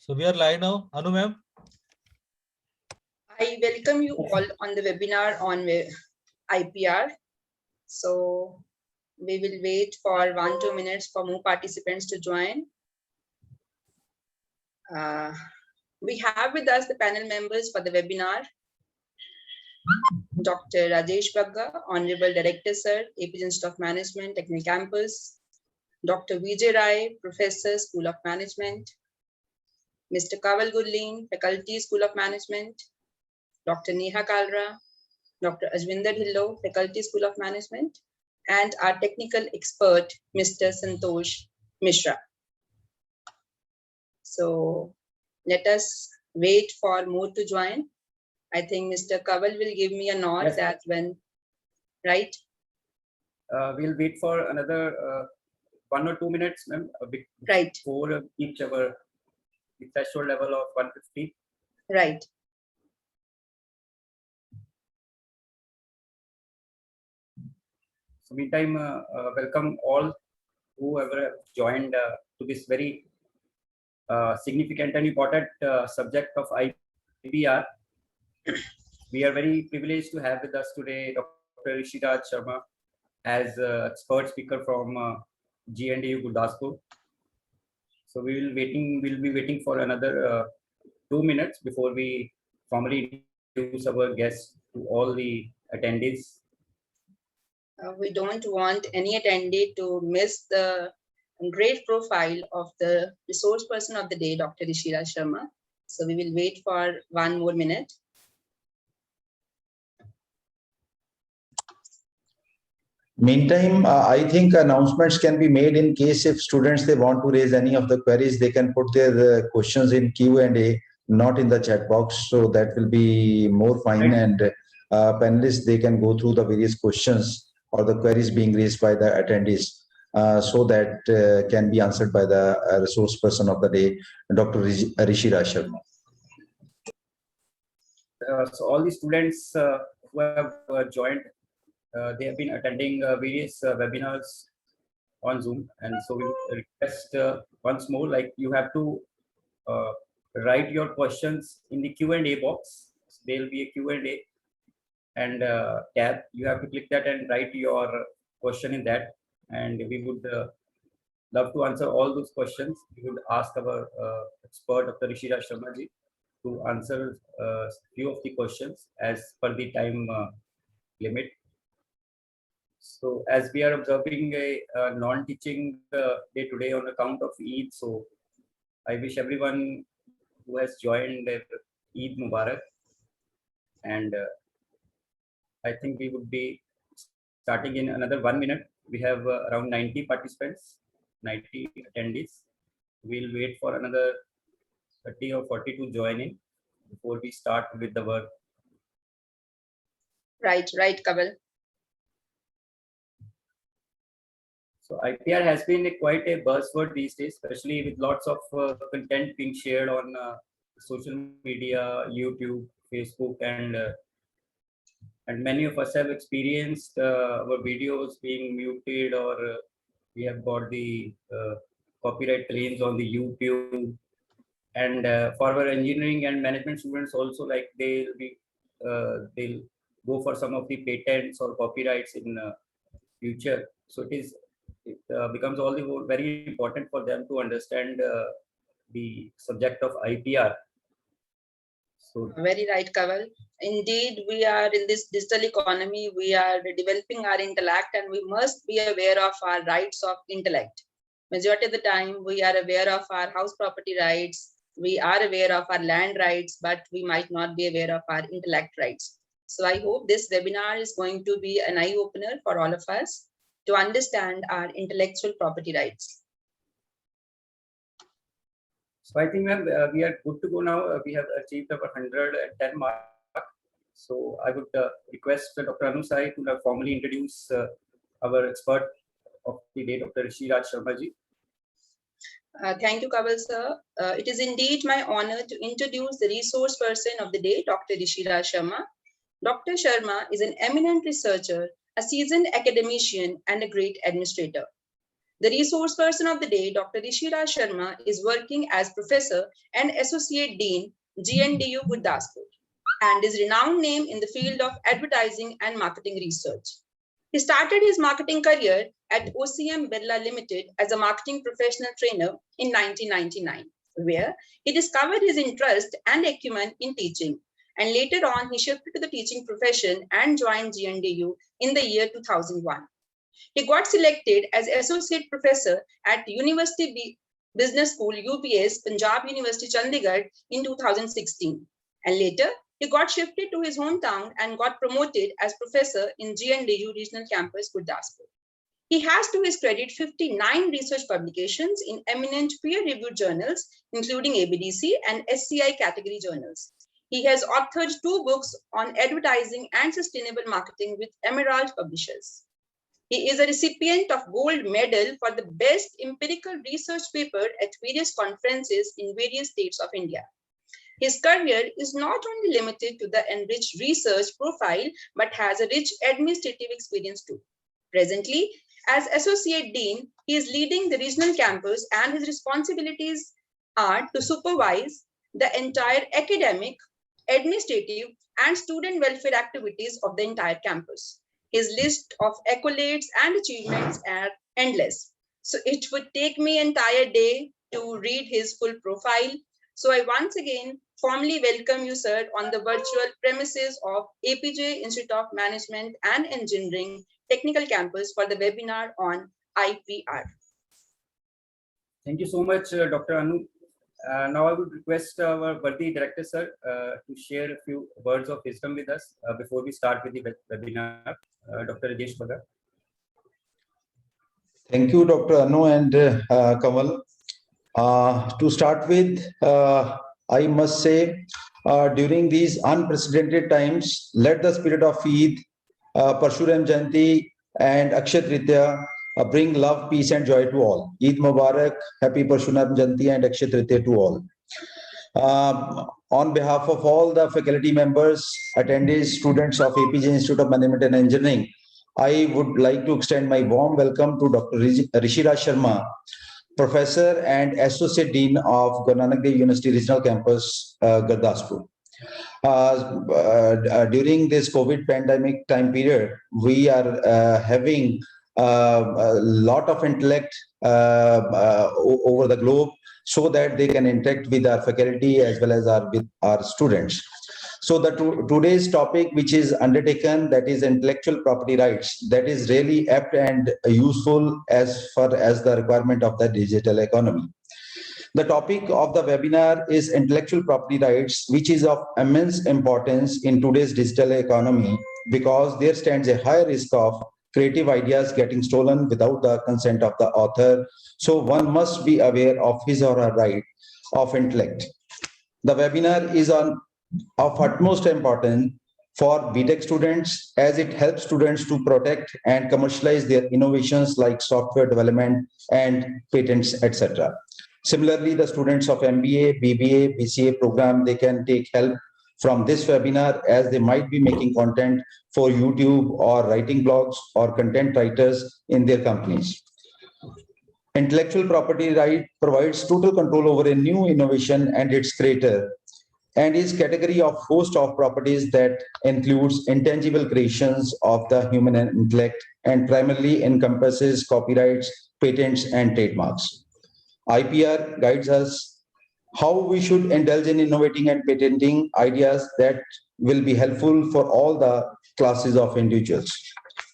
So we are live now. Anu ma'am. I welcome you all on the webinar on IPR. So we will wait for 1-2 minutes for more participants to join. We have with us the panel members for the webinar. Dr. Rajesh Bagga, Honorable Director Sir, AP Institute of Management, Technical Campus. Dr. Vijay Rai, Professor, School of Management. Mr. Kaval Gurleen, Faculty, School of Management. Dr. Neha Kalra, Dr. Ajvinder Dhillo, Faculty, School of Management, and our technical expert, Mr. Santosh Mishra. So let us wait for more to join. I think Mr. Kaval will give me a nod. Yes, that when, right? We'll wait for another 1 or 2 minutes, ma'am, right, for each our threshold level of 150. Right. So meantime, welcome all whoever have joined to this very significant and important subject of IPR. We are very privileged to have with us today Dr. Rishiraj Sharma as expert speaker from GNDU Gurdaspur. So we'll be waiting for another 2 minutes before we formally introduce our guests to all the attendees. We don't want any attendee to miss the great profile of the resource person of the day, Dr. Rishiraj Sharma. So we will wait for 1 more minute. Meantime, I think announcements can be made in case if students, they want to raise any of the queries, they can put their questions in Q&A, not in the chat box. So that will be more fine. And panelists, they can go through the various questions or the queries being raised by the attendees so that can be answered by the resource person of the day, Dr. Rishiraj Sharma. So all the students who have joined, they have been attending various webinars on Zoom, and so we request once more, like you have to write your questions in the Q&A box. There will be a Q&A and tab. You have to click that and write your question in that, and we would love to answer all those questions. We would ask our expert, Dr. Rishiraj Sharma ji, to answer few of the questions as per the time limit. So as we are observing a non-teaching day today on account of Eid, so I wish everyone who has joined Eid Mubarak, and I think we would be starting in another 1 minute. We have around 90 participants, 90 attendees. We'll wait for another 30 or 40 to join in before we start with the work. Right, Kaval. So IPR has been quite a buzzword these days, especially with lots of content being shared on social media, YouTube, Facebook, and many of us have experienced our videos being muted, or we have got the copyright claims on the YouTube. And for our engineering and management students also, like they'll go for some of the patents or copyrights in future. So it becomes all the more very important for them to understand the subject of IPR. So very right, Kaval. Indeed, we are in this digital economy. We are developing our intellect, and we must be aware of our rights of intellect. Majority of the time, we are aware of our house property rights. We are aware of our land rights, but we might not be aware of our intellect rights. So I hope this webinar is going to be an eye-opener for all of us to understand our intellectual property rights. So I think, ma'am, we are good to go now. We have achieved our 110 mark. So I would request Dr. Anu Sai to formally introduce our expert of the day, Dr. Rishiraj Sharma ji. Thank you, Kaval sir. It is indeed my honor to introduce the resource person of the day, Dr. Rishiraj Sharma. Dr. Sharma is an eminent researcher, a seasoned academician, and a great administrator. The resource person of the day, Dr. Rishiraj Sharma, is working as Professor and Associate Dean, GNDU Gurdaspur, and is a renowned name in the field of advertising and marketing research. He started his marketing career at OCM Birla Limited as a marketing professional trainer in 1999, where he discovered his interest and acumen in teaching. And later on, he shifted to the teaching profession and joined GNDU in the year 2001. He got selected as Associate Professor at University Business School, UBS, Punjab University, Chandigarh in 2016. And later, he got shifted to his hometown and got promoted as Professor in GNDU Regional Campus, Gurdaspur. He has to his credit 59 research publications in eminent peer-reviewed journals, including ABDC and SCI category journals. He has authored 2 books on advertising and sustainable marketing with Emerald Publishers. He is a recipient of gold medal for the best empirical research paper at various conferences in various states of India. His career is not only limited to the enriched research profile, but has a rich administrative experience too. Presently, as Associate Dean, he is leading the regional campus, and his responsibilities are to supervise the entire academic, administrative, and student welfare activities of the entire campus. His list of accolades and achievements are endless. So it would take me an entire day to read his full profile. So I once again formally welcome you, sir, on the virtual premises of APJ Institute of Management and Engineering Technical Campus for the webinar on IPR. Thank you so much, Dr. Anu. Now I would request our worthy director, sir, to share a few words of wisdom with us before we start with the webinar. Dr. Rajesh Bhagat. Thank you, Dr. Anu and Kamal. To start with, I must say, during these unprecedented times, let the spirit of Eid, Parshuram Jayanti and Akshay Tritiya bring love, peace and joy to all. Eid Mubarak, Happy Parshuram Jayanti and Akshay Tritiya to all. On behalf of all the faculty members, attendees, students of APJ Institute of Management and Engineering, I would like to extend my warm welcome to Dr. Rishiraj Sharma, Professor and Associate Dean of Guru Nanak Dev University Regional Campus, Gurdaspur. During this COVID pandemic time period, we are having a lot of intellect over the globe so that they can interact with our faculty as well as with our students. So today's topic, which is undertaken, that is intellectual property rights, that is really apt and useful as far as the requirement of the digital economy. The topic of the webinar is intellectual property rights, which is of immense importance in today's digital economy because there stands a high risk of creative ideas getting stolen without the consent of the author. So one must be aware of his or her right of intellect. The webinar is of utmost importance for BTech students as it helps students to protect and commercialize their innovations like software development and patents, etc. Similarly, the students of MBA, BBA, BCA program, they can take help from this webinar as they might be making content for YouTube or writing blogs or content writers in their companies. Intellectual property right provides total control over a new innovation and its creator, and is category of host of properties that includes intangible creations of the human intellect and primarily encompasses copyrights, patents, and trademarks. IPR guides us how we should indulge in innovating and patenting ideas that will be helpful for all the classes of individuals.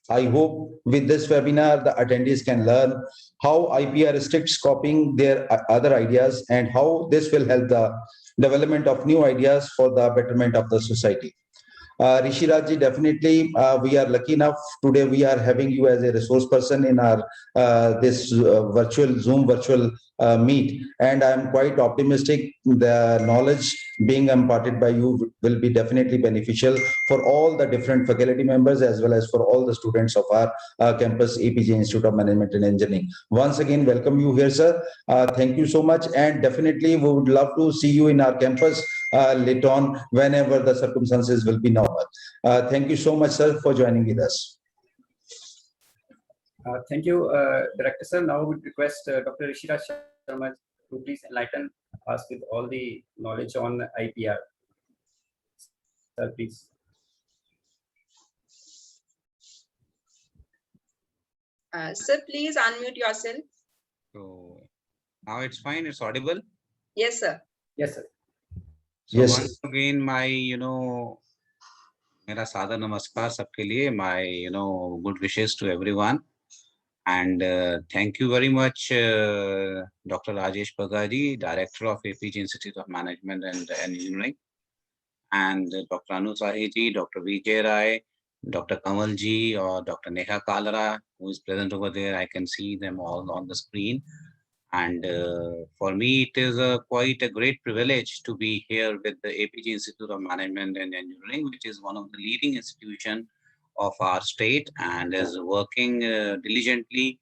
I hope with this webinar, the attendees can learn how IPR restricts copying their other ideas and how this will help the development of new ideas for the betterment of the society. Rishiraj, definitely we are lucky enough today we are having you as a resource person in our this virtual Zoom virtual meet, and I'm quite optimistic the knowledge being imparted by you will be definitely beneficial for all the different faculty members as well as for all the students of our campus APJ Institute of Management and Engineering. Once again, welcome you here, sir. Thank you so much, and definitely we would love to see you in our campus later on whenever the circumstances will be normal. Thank you so much, sir, for joining with us. Thank you, Director Sir. Now we request Dr. Rishira Sharma to please enlighten us with all the knowledge on IPR. Sir, please. Sir, please unmute yourself. So now it's fine, it's audible. Yes, sir. Yes, sir. So Yes, once again, my, मेरा सादर नमस्कार सबके लिए, my, good wishes to everyone. And thank you very much, Dr. Rajesh Bagaji, Director of APG Institute of Management and Engineering, and Dr. Anu Sahi, Dr. Vijay Rai, Dr. Kamal ji, or Dr. Neha Kalra, who is present over there. I can see them all on the screen. And for me, it is quite a great privilege to be here with the APG Institute of Management and Engineering, which is one of the leading institutions of our state and is working diligently.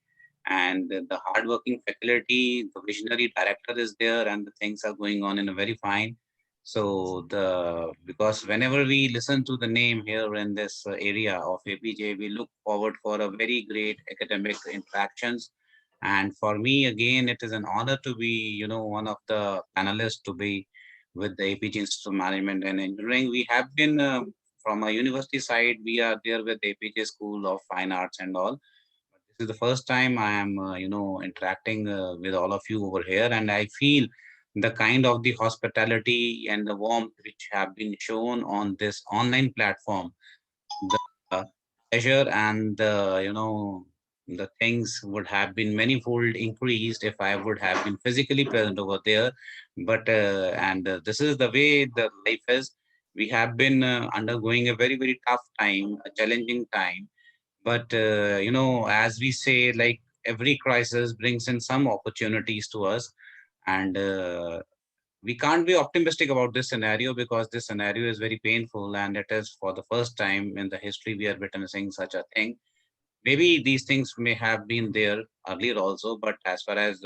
And the hardworking faculty, the visionary director is there, and the things are going on in a very fine. So because whenever we listen to the name here in this area of APJ, we look forward for a very great academic interactions. And for me, again, it is an honor to be, one of the panelists to be with the APG Institute of Management and Engineering. We have been from a university side, we are there with the APJ School of Fine Arts and all. This is the first time I am, interacting with all of you over here, and I feel the kind of the hospitality and the warmth which have been shown on this online platform. The pleasure and the things would have been manifold increased if I would have been physically present over there. But this is the way the life is. We have been undergoing a very, very tough time, a challenging time. But as we say, like every crisis brings in some opportunities to us, and we can't be optimistic about this scenario because this scenario is very painful, and it is for the first time in the history we are witnessing such a thing. Maybe these things may have been there earlier also, but as far as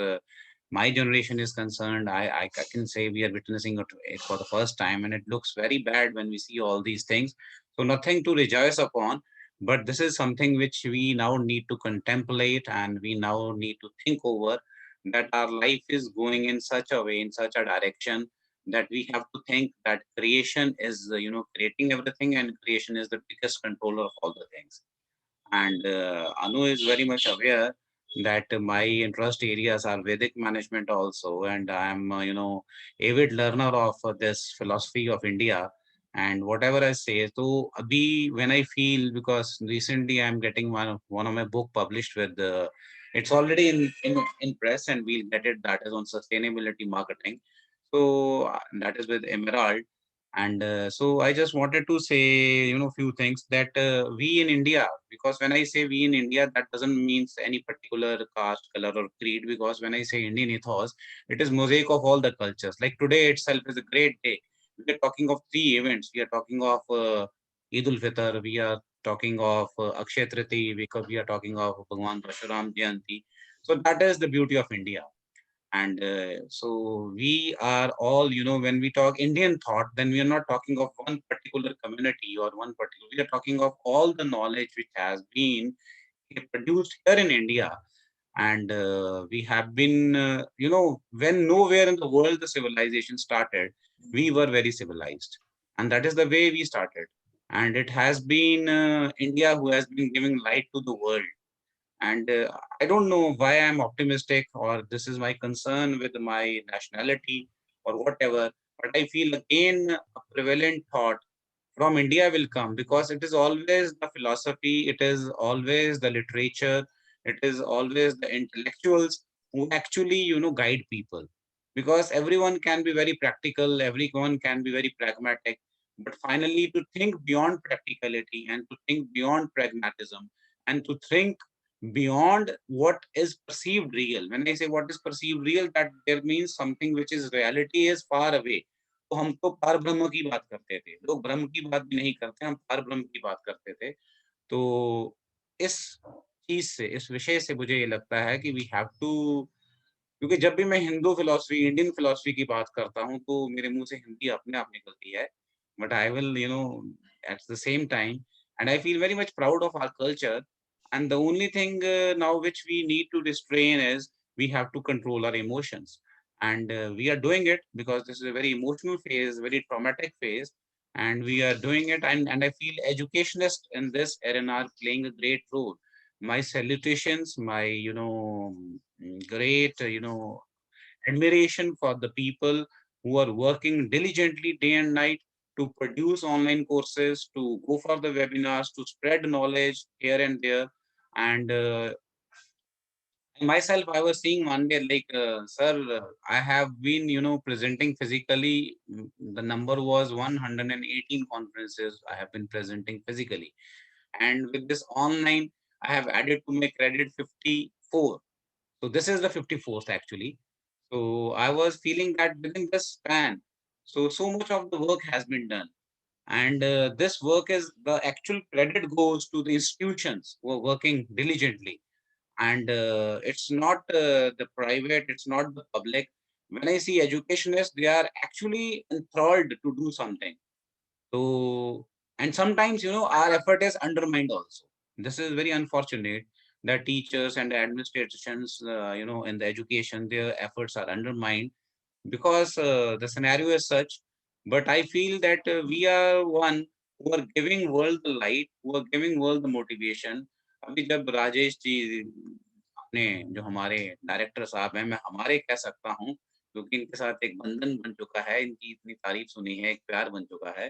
my generation is concerned, I can say we are witnessing it for the first time, and it looks very bad when we see all these things. So nothing to rejoice upon, but this is something which we now need to contemplate, and we now need to think over that our life is going in such a way, in such a direction, that we have to think that creation is, creating everything, and creation is the biggest controller of all the things. And Anu is very much aware that my interest areas are Vedic management also, and I am, avid learner of this philosophy of India. And whatever I say, so abhi when I feel, because recently I'm getting one of my book published with it's already in press, and we'll get it. That is on sustainability marketing. So that is with Emerald. And so I just wanted to say, few things that we in India, because when I say we in India, that doesn't mean any particular caste, color, or creed. Because when I say Indian ethos, it is mosaic of all the cultures. Like today itself is a great day. We are talking of 3 events. We are talking of Eid ul-Fitr. We are talking of Akshaya Tritiya. We are talking of Bhagwan Parashuram Jayanti. So that is the beauty of India. And so we are all, when we talk Indian thought, then we are not talking of one particular community or one particular, we are talking of all the knowledge which has been produced here in India. And we have been, when nowhere in the world the civilization started, we were very civilized. And that is the way we started. And it has been India who has been giving light to the world. And I don't know why I'm optimistic, or this is my concern with my nationality or whatever, but I feel again a prevalent thought from India will come, because it is always the philosophy, it is always the literature, it is always the intellectuals who actually, guide people. Because everyone can be very practical, everyone can be very pragmatic, but finally to think beyond practicality and to think beyond pragmatism and to think beyond what is perceived real. When I say what is perceived real, that there means something which is reality is far away. तो हम तो पार ब्रह्म की बात करते थे, लोग ब्रह्म की बात भी नहीं करते, हम पार ब्रह्म की बात करते थे। तो इस चीज से, इस विषय से मुझे ये लगता है कि वी हैव टू, क्योंकि जब भी मैं हिंदू फिलॉसफी, इंडियन फिलॉसफी की बात करता हूँ, तो मेरे मुंह से हिंदी अपने आप निकलती है। But I will, at the same time, and I feel very much proud of our culture, And the only thing now which we need to restrain is we have to control our emotions. And we are doing it because this is a very emotional phase, very traumatic phase. And we are doing it. And I feel educationists in this arena are playing a great role. My salutations, my, great, admiration for the people who are working diligently day and night to produce online courses, to go for the webinars, to spread knowledge here and there. And myself, I was seeing one day, like, sir, I have been, presenting physically. The number was 118 conferences I have been presenting physically. And with this online, I have added to my credit 54. So this is the 54th actually. So I was feeling that within this span, so much of the work has been done. And this work is the actual credit goes to the institutions who are working diligently. And it's not the private, it's not the public. When I see educationists, they are actually enthralled to do something. So, and sometimes, our effort is undermined also. This is very unfortunate that teachers and administrations, in the education, their efforts are undermined because the scenario is such. But I feel that we are one who are giving world the light, who are giving world the motivation. अभी जब राजेश जी अपने जो हमारे director साहब हैं, मैं हमारे कह सकता हूँ क्योंकि इनके साथ एक बंधन बन चुका है, इनकी इतनी तारीफ सुनी है, एक प्यार बन चुका है।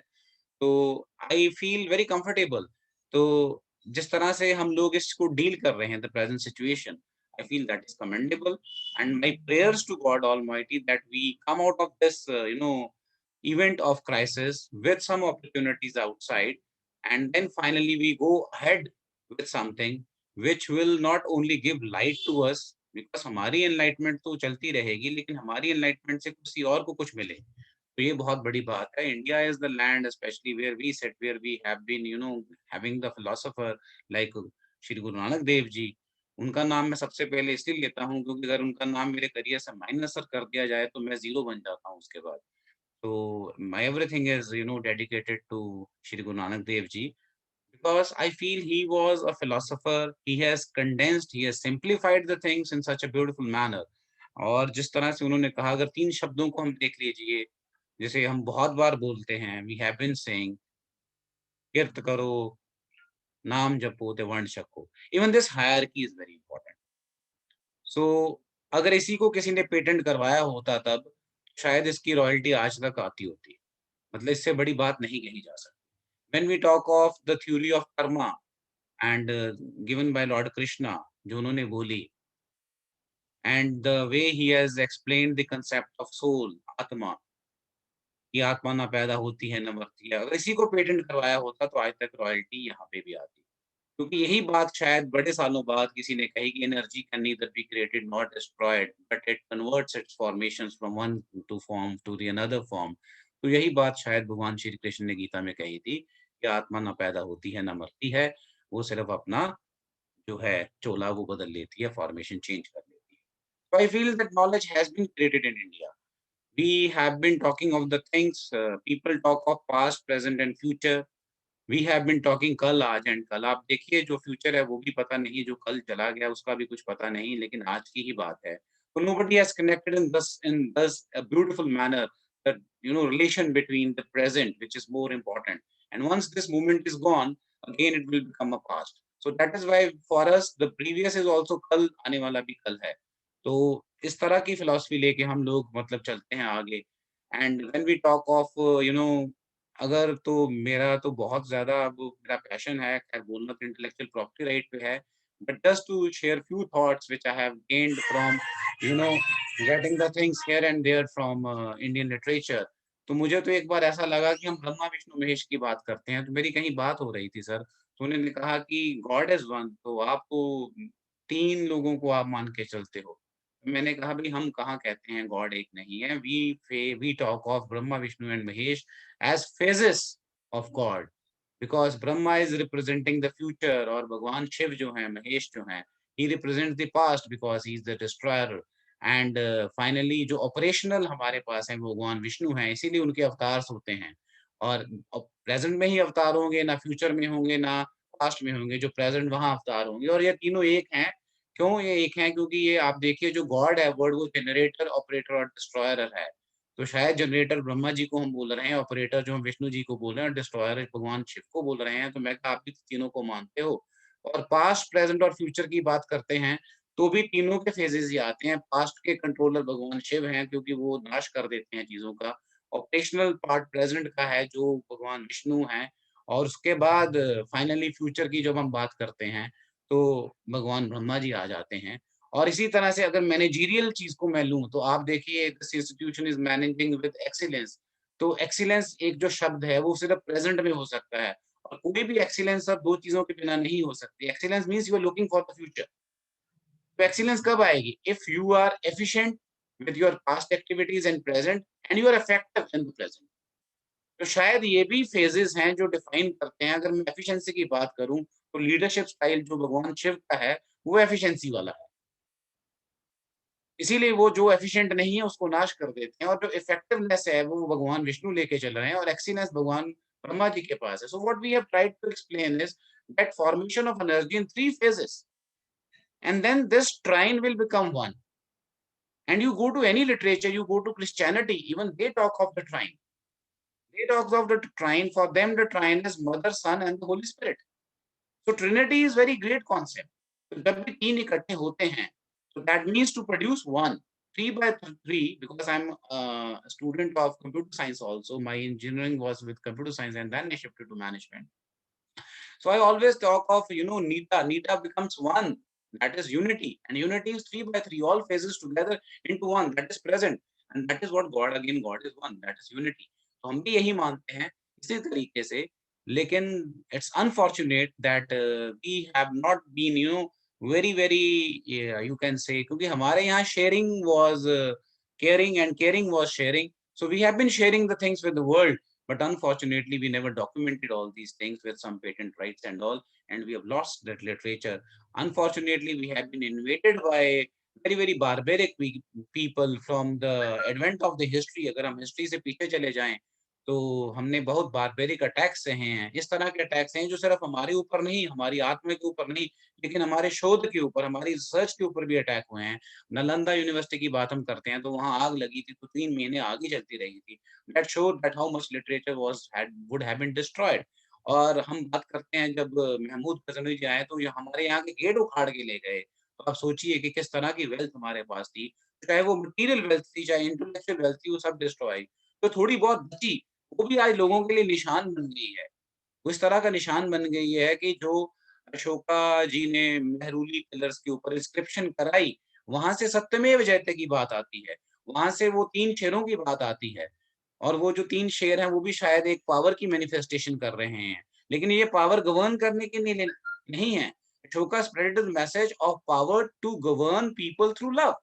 तो आई फील वेरी कंफर्टेबल। तो जिस तरह से हम लोग इसको डील कर रहे हैं the present situation, I feel that is commendable. And my prayers to God almighty that we come out of this event of crisis with some opportunities outside, and then finally we go ahead with something which will not only give light to us, because हमारी enlightenment तो चलती रहेगी, लेकिन हमारी enlightenment से किसी और को कुछ मिले, तो ये बहुत बड़ी बात है। India is the land specially where we set, where we have been having the philosopher like Shri Guru Nanak Dev ji. उनका नाम मैं सबसे पहले इसलिए लेता हूँ क्योंकि अगर उनका नाम मेरे करियर से माइनस कर दिया जाए तो मैं जीरो बन जाता हूँ उसके बाद। तो my everything is dedicated to Shri Guru Nanak Dev ji, because I feel he was a philosopher. He has condensed, he has simplified the things in such a beautiful manner. और जिस तरह से उन्होंने कहा, अगर 3 शब्दों को हम देख लीजिए, जैसे हम बहुत बार बोलते हैं, वी हैव बीन सेइंग, किर्त करो, नाम जपो, ते वर्ण छको। Even this hierarchy is very important. So अगर इसी को किसी ने पेटेंट करवाया होता तब शायद इसकी रॉयल्टी आज तक आती होती। मतलब इससे बड़ी बात नहीं कही जा सकती। When we talk of the theory of karma and given by Lord Krishna, जो उन्होंने बोली, and the way he has explained the concept of soul, आत्मा, कि आत्मा ना पैदा होती है न मरती है। अगर इसी को पेटेंट करवाया होता तो आज तक रॉयल्टी यहाँ पे भी आती। क्योंकि यही बात शायद बड़े सालों बाद किसी ने कही कि energy can neither be created not destroyed but it converts its formations from one to form to the another form. तो यही बात शायद भगवान श्री कृष्ण ने गीता में कही थी कि आत्मा ना पैदा होती है ना मरती है, वो सिर्फ अपना जो है चोला वो बदल लेती है, फॉर्मेशन चेंज कर लेती है। So I feel that knowledge has been created in India. We have been talking of the things, people talk of past, present and future. We have been talking कल, आज and कल। आप देखिए जो future है वो भी पता नहीं, जो कल चला गया उसका भी कुछ पता नहीं, लेकिन आज की ही बात है। So nobody has connected in thus a beautiful manner that relation between the present, which is more important. And once this moment is gone, again it will become a past. So that is why for us the previous is also कल, आने वाला भी कल है। तो इस तरह की फिलॉसफी लेके हम लोग मतलब चलते हैं आगे। And when we talk of अगर तो मेरा तो बहुत ज़्यादा अब मेरा पैशन है, खैर बोलना तो इंटेलेक्चुअल प्रॉपर्टी राइट पे है, but just to share few thoughts which I have gained from you know getting the things here and there from Indian literature. तो मुझे तो एक बार ऐसा लगा कि हम ब्रह्मा विष्णु महेश की बात करते हैं, तो मेरी कहीं बात हो रही थी सर, तो उन्होंने कहा कि गॉड इज़ वन, तो आप तो 3 लोगों को आप मान के चलते हो। मैंने कहा भई हम कहाँ कहते हैं गॉड एक नहीं है, we talk of Brahma Vishnu and Mahesh as phases of God, because Brahma is representing the future और भगवान शिव जो हैं, महेश जो हैं, he represents the past because he is the destroyer, and finally जो operational हमारे पास हैं वो भगवान विष्णु हैं, इसीलिए उनके अवतार होते हैं। और प्रेजेंट में ही अवतार होंगे, ना फ्यूचर में होंगे, ना पास्ट में होंगे, जो प्रेजेंट वहां अवतार होंगे, और ये तीनों एक हैं। क्यों ये एक हैं? क्योंकि ये आप देखिए जो गॉड है, वर्ड वो जनरेटर, ऑपरेटर और डिस्ट्रॉयर है। तो शायद जनरेटर ब्रह्मा जी को हम बोल रहे हैं, ऑपरेटर जो हम विष्णु जी को बोल रहे हैं, और डिस्ट्रॉयर भगवान शिव को बोल रहे हैं। तो मैं आप भी तीनों को मानते हो। और पास्ट, प्रेजेंट और फ्यूचर की बात करते हैं तो भी तीनों के फेजेस ही आते हैं। पास्ट के कंट्रोलर भगवान शिव हैं, क्योंकि वो नाश कर देते हैं चीजों का। ऑपरेशनल पार्ट प्रेजेंट का है, जो भगवान विष्णु हैं। और उसके बाद फाइनली फ्यूचर की जब हम बात करते हैं तो भगवान ब्रह्मा जी आ जाते हैं। और इसी तरह से अगर मैनेजरियल चीज को मैं लूं, तो आप देखिए this institution is managing with excellence. तो एक्सीलेंस एक जो शब्द है वो सिर्फ प्रेजेंट में हो सकता है, और कोई भी एक्सीलेंस सब दो चीजों के बिना नहीं हो सकती। Excellence means you are looking for the future. तो एक्सीलेंस कब आएगी? If you are efficient with your past activities and present, and you are effective in the present. तो शायद ये भी फेजेस हैं जो डिफाइन करते हैं। अगर मैं एफिशिएंसी की बात करूं, तो लीडरशिप स्टाइल जो भगवान शिव का है वो एफिशिएंसी वाला है। इसीलिए वो जो एफिशिएंट नहीं है उसको नाश कर देते हैं, और जो इफेक्टिवनेस है वो भगवान विष्णु लेके चल रहे हैं, और एक्सीलेंस भगवान ब्रह्मा जी के पास है। So what we have tried to explain is that formation of energy in 3 phases, and then this trine will become one. And you go to any literature, you go to Christianity, even they talk of the trine. They talk of the trine. For them, the trine is Mother, Son, and the Holy Spirit. So Trinity is very great concept. So जब भी तीन इकट्ठे होते हैं, so that means to produce one. 3 by 3, because I'm a student of computer science also. My engineering was with computer science, and then I shifted to management. So I always talk of, Nita. Nita becomes one. That is unity. And unity is 3 by 3, all phases together into one. That is present. And that is what God, again, God is one. That is unity. तो हम भी यही मानते हैं इसी तरीके से। लेकिन it's unfortunate that we have not been, very, very, you can say, क्योंकि हमारे यहाँ sharing was caring, and caring was sharing. So we have been sharing the things with the world. But unfortunately, we never documented all these things with some patent rights and all, and we have lost that literature. Unfortunately, we have been invaded by very, very barbaric people from the advent of the history. अगर हम history से पीछे चले जाएं, तो हमने बहुत barbaric attacks सहे हैं। इस तरह के अटैक्स हैं जो सिर्फ हमारे ऊपर नहीं, हमारी आत्मा के ऊपर नहीं, लेकिन हमारे शोध के ऊपर, हमारी रिसर्च के ऊपर भी अटैक हुए हैं। नालंदा यूनिवर्सिटी की बात हम करते हैं, तो वहाँ आग लगी थी, तो 3 महीने आग ही चलती रही थी। That showed that how much literature would have been destroyed. और हम बात करते हैं जब महमूद गजनवी जी आए, तो ये हमारे यहाँ के गेट उखाड़ के ले गए। तो आप सोचिए कि किस तरह की वेल्थ हमारे पास थी, चाहे वो मटेरियल वेल्थ थी, चाहे इंटेलेक्चुअल वेल्थ थी, वो सब डिस्ट्रॉय। तो थोड़ी बहुत बची, वो भी आज लोगों के लिए निशान बन गई है। वो इस तरह का निशान बन गई है कि जो अशोका जी ने मेहरूली पिलर्स के ऊपर इंस्क्रिप्शन कराई, वहां से सत्यमेव जयते की बात आती है, वहां से वो 3 शेरों की बात आती है। और वो जो 3 शेर हैं वो भी शायद एक पावर की मैनिफेस्टेशन कर रहे हैं। लेकिन ये पावर गवर्न करने के लिए नहीं है। Ashoka spread the message of power to govern people through love.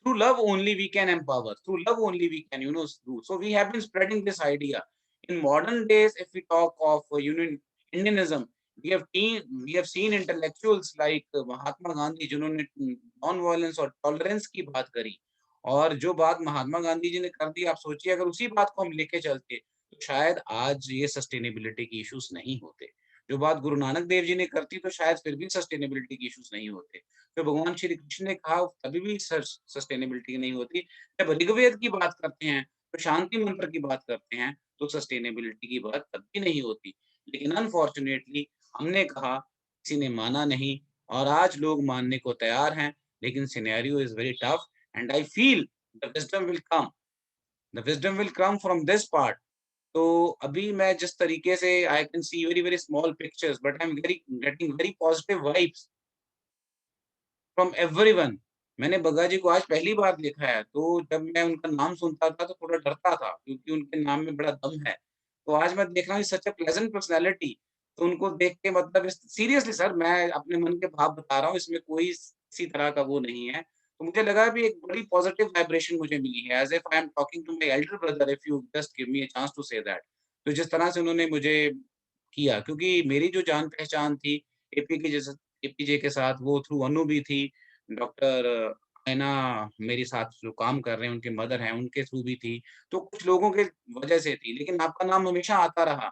Through love only we can empower. Through love only we can, do. So we have been spreading this idea. In modern days, if we talk of Indianism, we have seen intellectuals like Mahatma Gandhi, जिन्होंने non-violence और tolerance की बात करी। और जो बात महात्मा गांधी जी ने कर दी, आप सोचिए अगर उसी बात को हम लेके चलते, तो शायद आज ये सस्टेनेबिलिटी के इश्यूज नहीं होते। जो बात गुरु नानक देव जी ने करती, तो शायद फिर भी सस्टेनेबिलिटी के इश्यूज नहीं होते। तो भगवान श्री कृष्ण ने कहा, तभी भी सस्टेनेबिलिटी नहीं होती। जब ऋग्वेद की बात करते हैं, तो शांति मंत्र की बात करते हैं, तो सस्टेनेबिलिटी की बात कभी नहीं होती। लेकिन अनफॉर्चुनेटली हमने कहा, किसी ने माना नहीं, और आज लोग मानने को तैयार हैं, लेकिन scenario is very tough, and I feel the wisdom will come from this part. तो अभी मैं जिस तरीके से I can see very very small pictures, but I am getting very positive vibes from everyone. मैंने बग्गा जी को आज पहली बार देखा है, तो जब मैं उनका नाम सुनता था तो थोड़ा डरता था, क्योंकि उनके नाम में बड़ा दम है। तो आज मैं देख रहा हूँ सच अ प्लेजेंट पर्सनैलिटी। तो उनको देख के मतलब सीरियसली सर, मैं अपने मन के भाव बता रहा हूँ, इसमें कोई किसी तरह का वो नहीं है। तो मुझे लगा भी एक बड़ी पॉजिटिव वाइब्रेशन मुझे मिली है, as if I am talking to my elder brother, if you just give me a chance to say that. तो जिस तरह से उन्होंने मुझे किया, क्योंकि मेरी जो जान-पहचान थी एपीजे के साथ, वो थ्रू अनु भी थी। डॉक्टर ऐना मेरे साथ जो काम कर रहे हैं, उनके मदर हैं, उनके थ्रू भी थी। तो कुछ लोगों के वजह से थी, लेकिन आपका नाम हमेशा आता रहा।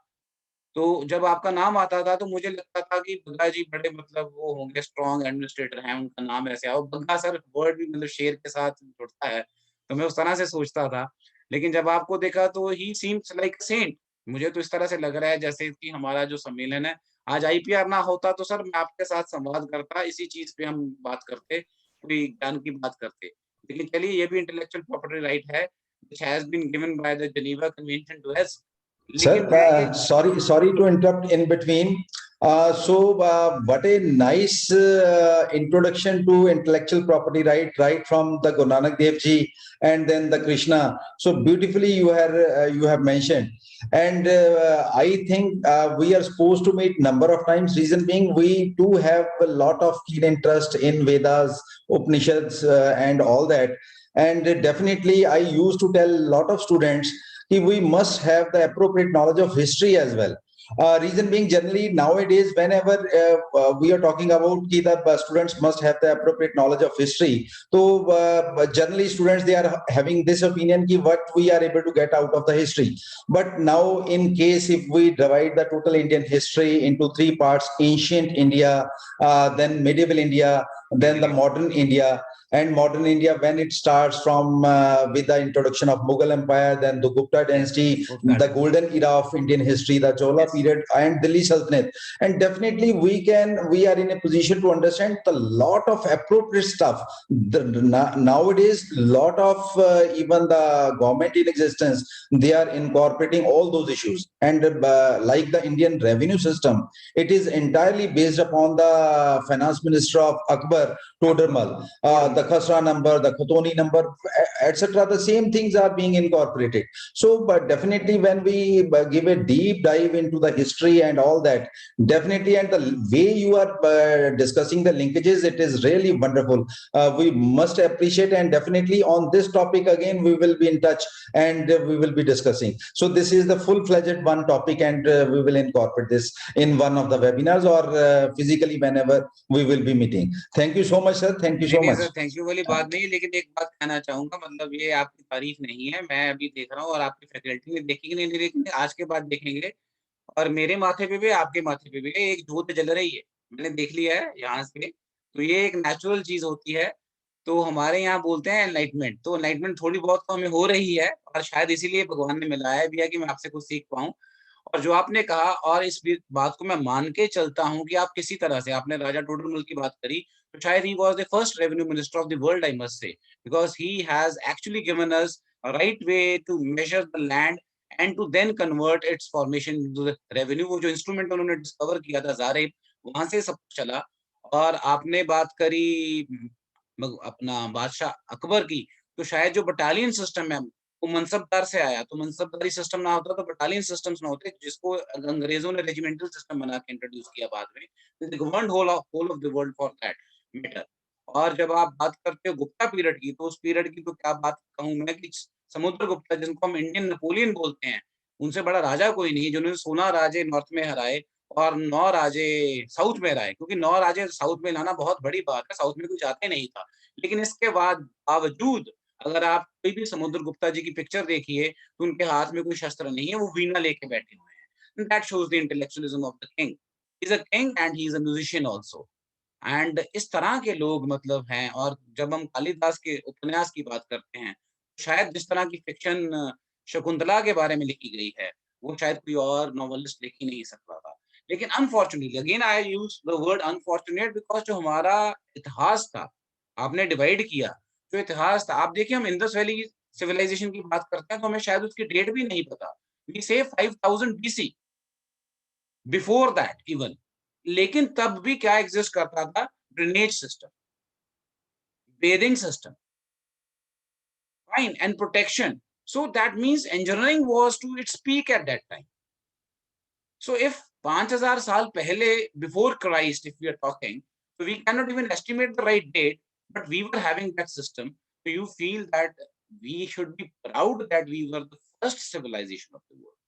तो जब आपका नाम आता था तो मुझे लगता था कि बग्गा जी बड़े मतलब वो होंगे, स्ट्रॉन्ग एडमिनिस्ट्रेटर हैं, उनका नाम ऐसे आओ बग्गा सर वर्ड भी मतलब शेर के साथ जुड़ता है, तो मैं उस तरह से सोचता था। लेकिन जब आपको देखा तो ही सीम्स लाइक सेंट। मुझे तो इस तरह से लग रहा है जैसे कि हमारा जो सम्मेलन है, आज आईपीआर ना होता तो सर मैं आपके साथ संवाद करता, इसी चीज़ पे हम बात करते, कोई ज्ञान की बात करते। लेकिन चलिए ये भी इंटेलेक्चुअल प्रॉपर्टी राइट है, which has been given by the Geneva Convention to us. लेकिन Sir, ये sorry to interrupt in between. What a nice introduction to intellectual property right from the Guru Nanak Dev Ji and then the Krishna. So beautifully you have mentioned. And I think we are supposed to meet number of times. Reason being, we do have a lot of keen interest in Vedas, Upanishads, and all that. And definitely, I used to tell a lot of students we must have the appropriate knowledge of history as well. Reason being, generally nowadays, whenever we are talking about the students must have the appropriate knowledge of history. So generally, students they are having this opinion ki what we are able to get out of the history. But now, in case if we divide the total Indian history into three parts: ancient India, then medieval India, then the modern India. And modern India, when it starts from with the introduction of Mughal Empire, then the Gupta dynasty, the golden era of Indian history, the Chola period, and Delhi Sultanate. And definitely, we are in a position to understand the lot of appropriate stuff. Nowadays, lot of even the government in existence, they are incorporating all those issues. And like the Indian revenue system, it is entirely based upon the finance minister of Akbar, Todermal, the Khasra number, the Khatoni number, etc. The same things are being incorporated. So, but definitely when we give a deep dive into the history and all that, definitely, and the way you are discussing the linkages, it is really wonderful. We must appreciate, and definitely on this topic again, we will be in touch and we will be discussing. So this is the full-fledged one topic, and we will incorporate this in one of the webinars or physically whenever we will be meeting. Thank you so much, sir. Thank you so नहीं much. Sir, thank you वाली बात नहीं, लेकिन एक बात कहना चाहूँगा, मतलब ये आपकी तारीफ नहीं है, मैं अभी देख रहा हूँ और आपकी फैकल्टी ने देखी कि नहीं देखी, आज के बाद देखेंगे और मेरे माथे पे भी, आपके माथे पे भी एक ज्योत जल रही है। मैंने देख लिया है यहाँ से, तो ये एक नेचुरल चीज़ होती है। तो हमारे यहाँ बोलते हैं एनलाइटमेंट, तो एनलाइटमेंट थोड़ी बहुत तो हमें हो रही है और शायद इसीलिए भगवान ने मिलाया भी है कि मैं आपसे कुछ सीख पाऊँ। और जो आपने कहा और इस बात को मैं मान के चलता हूँ कि आप किसी तरह से आपने राजा टोडरमल की बात करी, तो शायद he was the first revenue minister of the world I must say, because he has actually given us a right way to measure the land and to then convert its formation into the revenue. वो जो instrument उन्होंने discover किया था ज़ारेब, वहाँ से सब कुछ चला। और आपने बात करी अपना बादशाह अकबर की, तो शायद जो बटालियन सिस्टम है वो मनसबदार से आया, तो मनसबदारी सिस्टम ना होता तो बटालियन सिस्टम्स ना होते, जिसको अंग्रेजों ने रेजिमेंटल सिस्टम बना के इंट्रोड्यूस किया बाद में। They governed whole of the world for that matter. और जब आप बात करते हो गुप्ता पीरियड की, तो उस पीरियड की तो क्या बात कहूँ मैं कि समुद्रगुप्ता, जिनको हम इंडियन नेपोलियन बोलते हैं, उनसे बड़ा राजा कोई नहीं, जिन्होंने 16 राजे नॉर्थ में हराए और 9 राजे साउथ में हराए, क्योंकि 9 राजे साउथ में लाना बहुत बड़ी बात है, साउथ में कोई जाता ही नहीं था। लेकिन इसके बावजूद अगर आप कोई भी समुद्रगुप्ता जी की पिक्चर देखिए, तो उनके हाथ में कोई शस्त्र नहीं है, वो वीणा लेके बैठे हुए हैं। That shows the intellectualism of the king. He is a king and he is a musician also. And इस तरह के लोग मतलब हैं। और जब हम कालिदास के उपन्यास की बात करते हैं, शायद जिस तरह की फ़िक्शन शकुंतला के बारे में लिखी गई है, वो शायद कोई और नॉवेलिस्ट लिख ही नहीं सकता था। लेकिन unfortunately, again I use the word unfortunate, because जो हमारा इतिहास था, आपने डिवाइड किया। जो इतिहास था, आप देखिए हम इंडस वैली सिविलाइजेशन की बात करते हैं, तो हमें शायद उसकी डेट भी नहीं पता। वी से 5000 बीसी, बिफोर दैट इवन। लेकिन तब भी क्या एग्जिस्ट करता था? Drainage system, bearing system, fine and protection. So that means engineering was to its peak at that time. So if 5000 साल पहले, before Christ, if we are talking, so we cannot even estimate the right date, but we were having that system. So you feel that we should be proud that we were the first civilization of the world.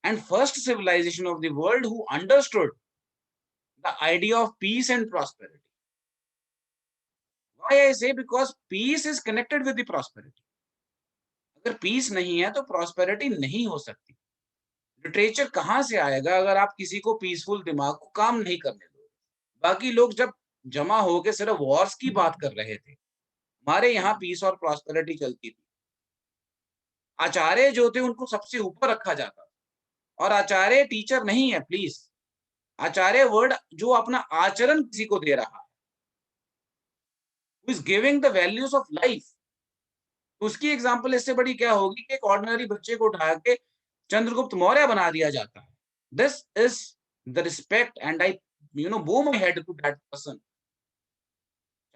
And first civilization of the world who understood the idea of peace and prosperity. Why I say? Because peace is connected with the prosperity. अगर peace नहीं है तो prosperity नहीं हो सकती. Literature कहाँ से आएगा अगर आप किसी को पीसफुल दिमाग को काम नहीं करने दो? बाकी लोग जब जमा होके सिर्फ वॉर्स की बात कर रहे थे, हमारे यहाँ पीस और प्रॉस्पेरिटी चलती थी। आचार्य जो थे उनको सबसे ऊपर रखा जाता था, और आचार्य टीचर नहीं है प्लीज। आचार्य वर्ड जो अपना आचरण किसी को दे रहा है, who is giving the values of life, उसकी एग्जाम्पल इससे बड़ी क्या होगी कि एक ऑर्डिनरी बच्चे को उठा के चंद्रगुप्त मौर्य बना दिया जाता है। This is the respect and I bow my head to that person.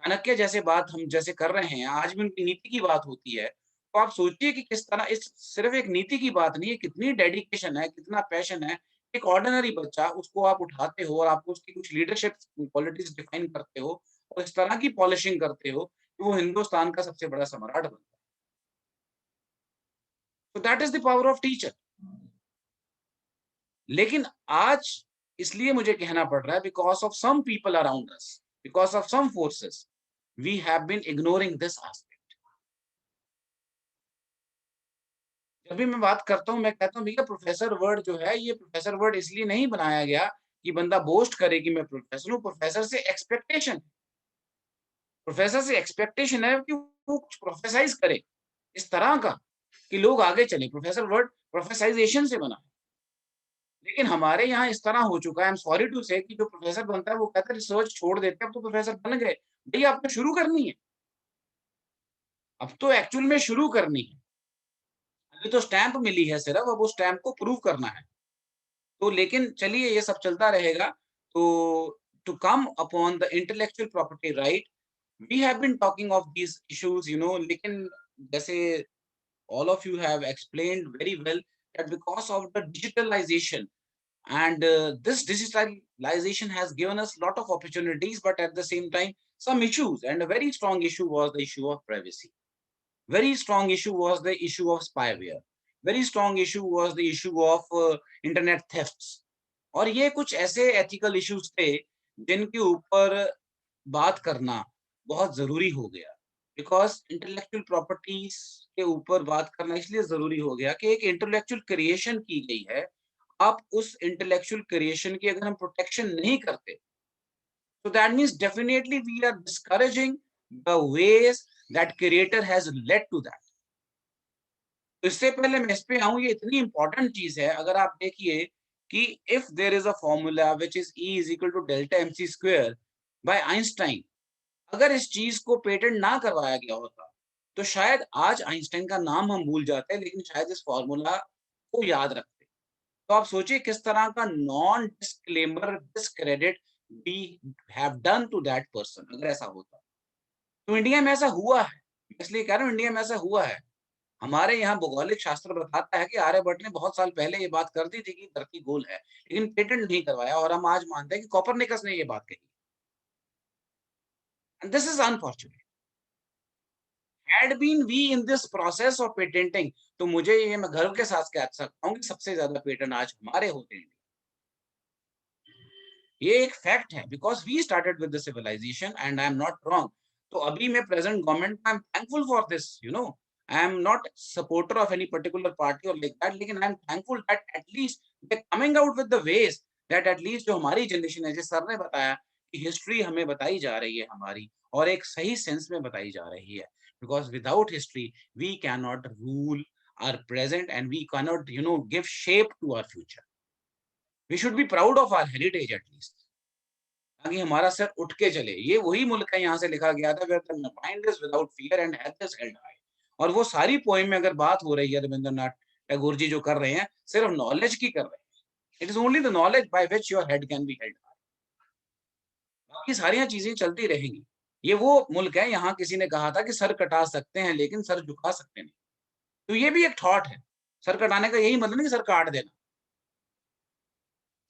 Chanakya जैसे बात हम जैसे कर रहे हैं, आज भी उनकी नीति की बात होती है, तो आप सोचिए कि किस तरह, इस सिर्फ एक नीति की बात नहीं है, कितनी डेडिकेशन है, कितना पैशन है। एक ऑर्डिनरी बच्चा, उसको आप उठाते हो और आपको उसकी कुछ लीडरशिप क्वालिटीज डिफाइन करते हो और इस तरह की पॉलिशिंग करते हो कि वो हिंदुस्तान का सबसे बड़ा सम्राट बनता है। So that is the power of teacher. लेकिन आज इसलिए मुझे कहना पड़ रहा है, because of some people around us, because of some forces, we have been ignoring this aspect. जब भी मैं बात करता हूं, मैं कहता हूं भैया प्रोफेसर वर्ड जो है, ये प्रोफेसर वर्ड इसलिए नहीं बनाया गया कि बंदा बोस्ट करे कि मैं प्रोफेसर हूं। प्रोफेसर से एक्सपेक्टेशन है कि वो कुछ प्रोफेसाइज करे इस तरह का कि लोग आगे चले। प्रोफेसर वर्ड प्रोफेसाइजेशन से बना, लेकिन हमारे यहाँ इस तरह हो चुका है, आई एम सॉरी टू से, कि जो प्रोफेसर बनता है वो कहता है रिसर्च छोड़ देते हैं, अब तो प्रोफेसर बन गए। भैया अब तो शुरू करनी है, अब तो एक्चुअल में शुरू करनी है। अभी तो स्टैंप मिली है सिर्फ, अब उस स्टैंप को प्रूव करना है। तो लेकिन चलिए ये सब चलता रहेगा। तो to come upon the intellectual property right, we have been talking of these issues, लेकिन जैसे all of you have explained very well that because of the digitalization, and this digitalization has given us a lot of opportunities, but at the same time some issues, and a very strong issue was the issue of privacy. Very strong issue was the issue of spyware. Very strong issue was the issue of internet thefts. और ये कुछ ऐसे ethical issues थे जिनके ऊपर बात करना बहुत जरूरी हो गया। बिकॉज इंटेलेक्चुअल प्रॉपर्टीज के ऊपर बात करना इसलिए जरूरी हो गया कि एक इंटेलेक्चुअल क्रिएशन की गई है, आप उस इंटेलेक्चुअल क्रिएशन की अगर हम प्रोटेक्शन नहीं करते, तो that means definitely we are discouraging the ways that creator has led to that. तो इससे पहले मैं इस पे आऊं, ये इतनी इंपॉर्टेंट चीज है। अगर आप देखिए कि if there is a formula which is E is equal to delta MC square by Einstein, अगर इस चीज को पेटेंट ना करवाया गया होता तो शायद आज आइंस्टाइन का नाम हम भूल जाते, लेकिन शायद इस फॉर्मूला को याद रखते। तो आप सोचिए किस तरह का non disclaimer discredit we have done to that person अगर ऐसा होता। तो इंडिया में ऐसा हुआ है, इसलिए कह रहा हूं इंडिया में ऐसा हुआ है। हमारे यहाँ भौगोलिक शास्त्र बताता है कि आर्यभट्ट ने बहुत साल पहले ये बात कर दी थी कि धरती गोल है, लेकिन पेटेंट नहीं करवाया, और हम आज मानते हैं कि कोपरनिकस ने ये बात कही। And this is unfortunate. Had been we in this process of patenting, तो मुझे ये मैं गर्व के साथ कह सकता हूँ कि सबसे ज्यादा पेटेंट आज हमारे होते हैं। ये एक फैक्ट है, because we started with the civilization and I am not wrong. तो अभी मैं present government, I am thankful for this, I am not supporter of any particular party or like that, लेकिन I am thankful that at least they coming out with the ways that at least जो हमारी generation है, जिस sir ने बताया कि history हमें बताई जा रही है हमारी, और एक सही सेंस में बताई जा रही है। Because without history we cannot rule our present and we cannot give shape to our future. We should be proud of our heritage at least, ताकि हमारा सर उठ के चले। ये वही मुल्क है, यहाँ से लिखा गया था where the mind is without fear and head is held high। और वो सारी पोएम में अगर बात हो रही है रविंद्रनाथ टैगोर जी जो कर रहे हैं, सिर्फ नॉलेज की कर रहे हैं। It is only the knowledge by which your head can be held high. बाकी सारी चीजें चलती रहेंगी। ये वो मुल्क है, यहाँ किसी ने कहा था कि सर कटा सकते हैं लेकिन सर झुका सकते नहीं। तो ये भी एक थॉट है। सर कटाने का यही मतलब नहीं कि सर काट देना।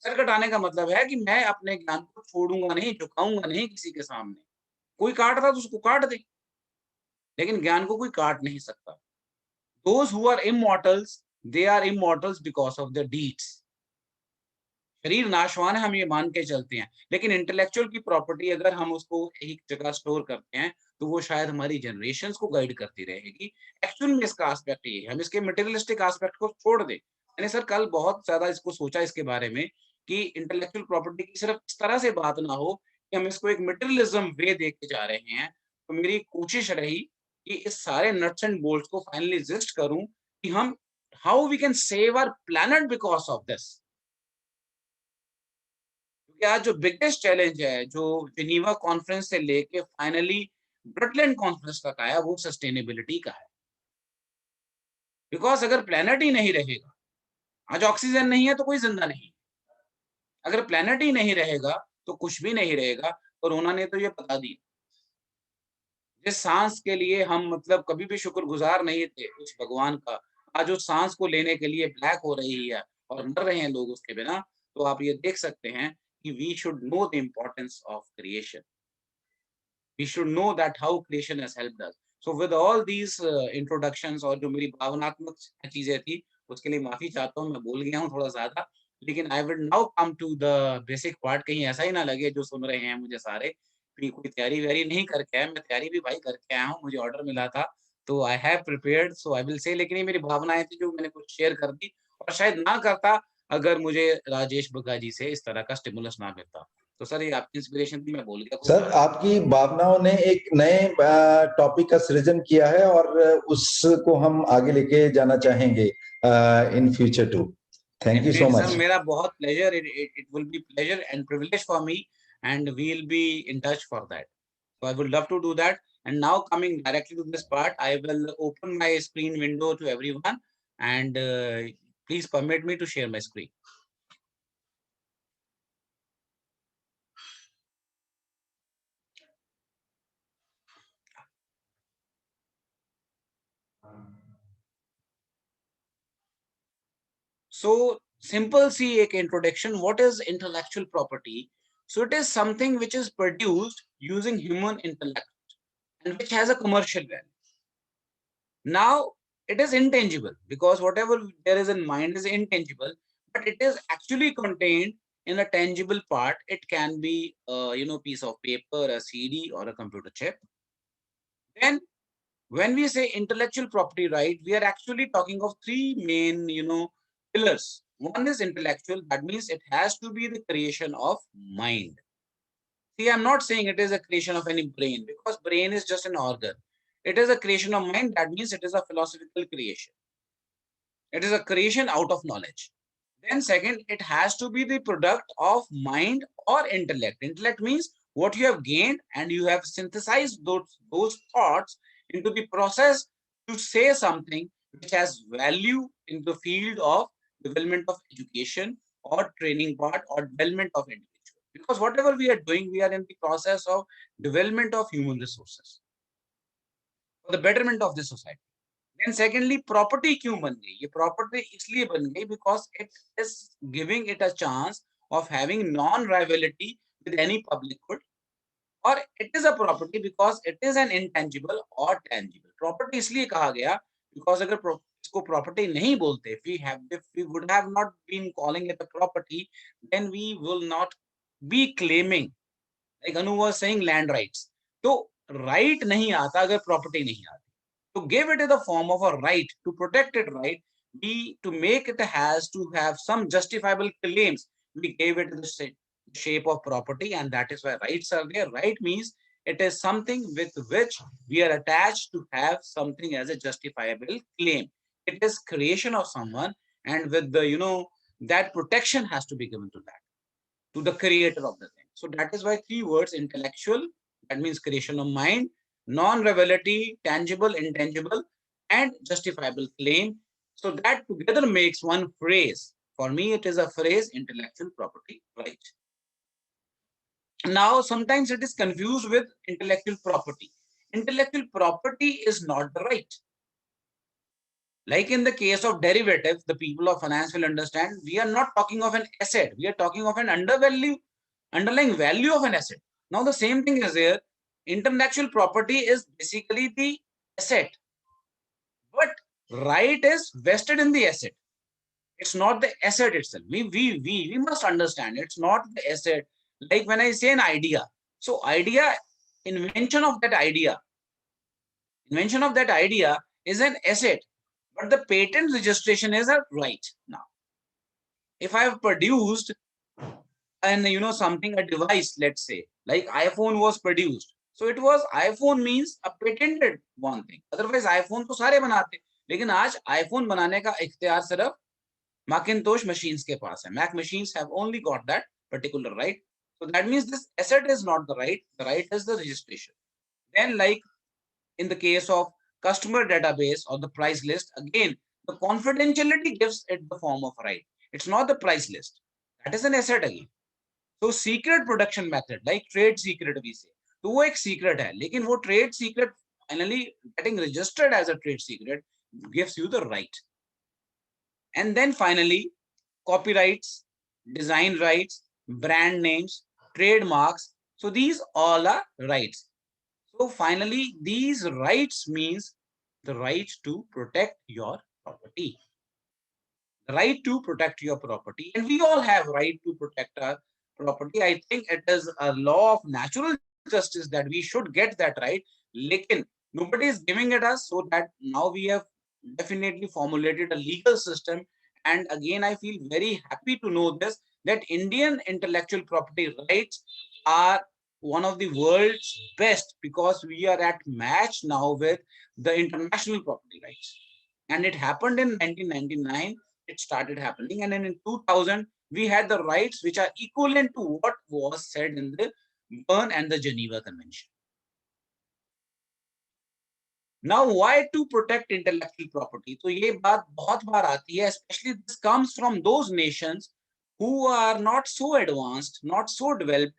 सर कटाने का मतलब है कि मैं अपने ज्ञान को छोड़ूंगा नहीं, झुकाऊंगा नहीं किसी के सामने। कोई काट रहा तो उसको काट दे, लेकिन ज्ञान को कोई काट नहीं सकता। Those who are immortals, they are immortals because of their deeds. शरीर नाशवान है, हम ये मान के चलते हैं, लेकिन इंटेलेक्चुअल की प्रॉपर्टी अगर हम उसको एक जगह स्टोर करते हैं तो वो शायद हमारी जनरेशंस को गाइड करती रहेगी। एक्चुअल में इसका एस्पेक्ट ये है, हम इसके मटेरियलिस्टिक एस्पेक्ट को छोड़ दें, मैंने सर कल बहुत ज्यादा इसको सोचा इसके बारे में कि इंटेलेक्चुअल प्रॉपर्टी की सिर्फ इस तरह से बात ना हो कि हम इसको एक मटेरियलिज्म वे देके जा रहे हैं। तो मेरी कोशिश रही कि इस सारे नट्स एंड बोल्ट्स को फाइनली लिस्ट करूं कि हम how we can save our planet because of this. क्योंकि आज जो बिगेस्ट चैलेंज है जो जिनीवा कॉन्फ्रेंस से लेके फाइनली ब्रटलैंड कॉन्फ्रेंस तक आया वो सस्टेनेबिलिटी का है। बिकॉज अगर प्लैनेट ही नहीं रहेगा, आज ऑक्सीजन नहीं है तो कोई जिंदा नहीं, अगर प्लैनेट ही नहीं रहेगा तो कुछ भी नहीं रहेगा। कोरोना ने तो ये बता दिया। जिस सांस के लिए हम मतलब कभी भी शुक्रगुजार नहीं थे उस भगवान का, आज उस सांस को लेने के लिए ब्लैक हो रही है और मर रहे हैं लोग उसके बिना, तो आप ये देख सकते हैं कि we should know the importance of creation. We should know that how creation has helped us. So with all these introductions और जो मेरी भावनात्मक चीजें थी उसके लिए माफी चाहता हूँ, मैं बोल गया हूँ थोड़ा ज्यादा। लेकिन I will now come to the basic part. कहीं ऐसा ही ना लगे जो सुन रहे हैं मुझे सारे भी कोई तैयारी वैयारी नहीं करके आया, मैं तैयारी भी भाई करके आया हूँ, मुझे ऑर्डर मिला था तो I have prepared, so I will say. लेकिन ये मेरी भावनाएं थी जो मैंने कुछ शेयर कर दी, और शायद ना करता अगर मुझे राजेश बग्गा जी से इस तरह का स्टिमुलस ना मिलता। तो सर ये आपकी इंस्पिरेशन थी, मैं बोल गया। सर आपकी भावनाओं ने एक नए टॉपिक का सृजन किया है और उसको हम आगे लेके जाना चाहेंगे in future too. Thank you so much. मेरा बहुत pleasure, it will be pleasure and privilege for me and we'll be in touch for that. So I would love to do that. And now coming directly to this part, I will open my screen window to everyone and please permit me to share my screen. So simple सी एक introduction. What is intellectual property? So it is something which is produced using human intellect and which has a commercial value. Now it is intangible because whatever there is in mind is intangible, but it is actually contained in a tangible part. It can be piece of paper, a CD, or a computer chip. Then when we say intellectual property right, we are actually talking of three main pillars. One is intellectual, that means it has to be the creation of mind. See, I'm not saying it is a creation of any brain, because brain is just an organ. It is a creation of mind, that means it is a philosophical creation. It is a creation out of knowledge. Then second, it has to be the product of mind or intellect. Intellect means what you have gained and you have synthesized those thoughts into the process to say something which has value in the field of development of education or training part or development of individual. Because whatever we are doing, we are in the process of development of human resources for the betterment of the society. Then secondly, property क्यों बन गई? ये property इसलिए बन गई because it is giving it a chance of having non-rivality with any public good, or it is a property because it is an intangible or tangible. Property इसलिए कहा गया because अगर इसको property नहीं बोलते, if we would have not been calling it a property, then we will not be claiming, like Anu was saying, land rights. तो right नहीं आता अगर property नहीं आती. To give it in the form of a right, to protect it right, to make it has to have some justifiable claims, we gave it the shape of property, and that is why rights are there. Right means it is something with which we are attached to have something as a justifiable claim. It is creation of someone, and with the that protection has to be given to that, to the creator of the thing. So that is why three words: intellectual, that means creation of mind; non-rivality, tangible, intangible, and justifiable claim. So that together makes one phrase. For me, it is a phrase: intellectual property right. Now, sometimes it is confused with intellectual property. Intellectual property is not the right. Like in the case of derivatives, the people of finance will understand, we are not talking of an asset. We are talking of an underlying value of an asset. Now, the same thing is here. Intellectual property is basically the asset, but right is vested in the asset. It's not the asset itself. We must understand it's not the asset. Like when I say an idea, so invention of that idea is an asset, but the patent registration is a right. Now, if I have produced and something, a device, let's say like iPhone was produced, so it was iPhone means a patented one thing, otherwise iPhone तो सारे बनाते, लेकिन आज iPhone बनाने का इख्तियार सिर्फ Macintosh machines के पास है. Mac machines have only got that particular right. So that means this asset is not the right is the registration. Then like in the case of customer database or the price list, again the confidentiality gives it the form of right. It's not the price list. That is an asset again. So secret production method like trade secret we say, तो वो एक secret है, लेकिन वो trade secret finally getting registered as a trade secret gives you the right. And then finally copyrights, design rights, brand names, trademarks. So these all are rights. So finally these rights means the right to protect your property. The right to protect your property, and we all have right to protect our property. I think it is a law of natural justice that we should get that right. Lekin nobody is giving it us, so that now we have definitely formulated a legal system. And again, I feel very happy to know this, that Indian intellectual property rights are one of the world's best, because we are at match now with the international property rights. And it happened in 1999. It started happening, and then in 2000 we had the rights which are equivalent to what was said in the Berne and the Geneva Convention. Now, why to protect intellectual property? So ये बात बहुत बार आती है, especially this comes from those nations who are not so advanced, not so developed,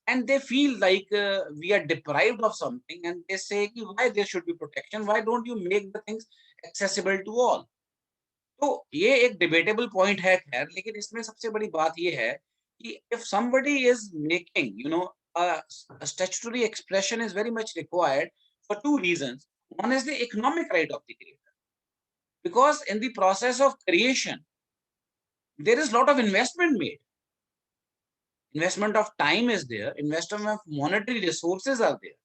and they feel like we are deprived of something, and they say why there should be protection, why don't you make the things accessible to all? तो ये एक debatable point है खैर, लेकिन इसमें सबसे बड़ी बात ये है कि if somebody is making a statutory expression is very much required for two reasons. One is the economic right of the creator, because in the process of creation there is a lot of investment made. Investment of time is there, investment of monetary resources are there.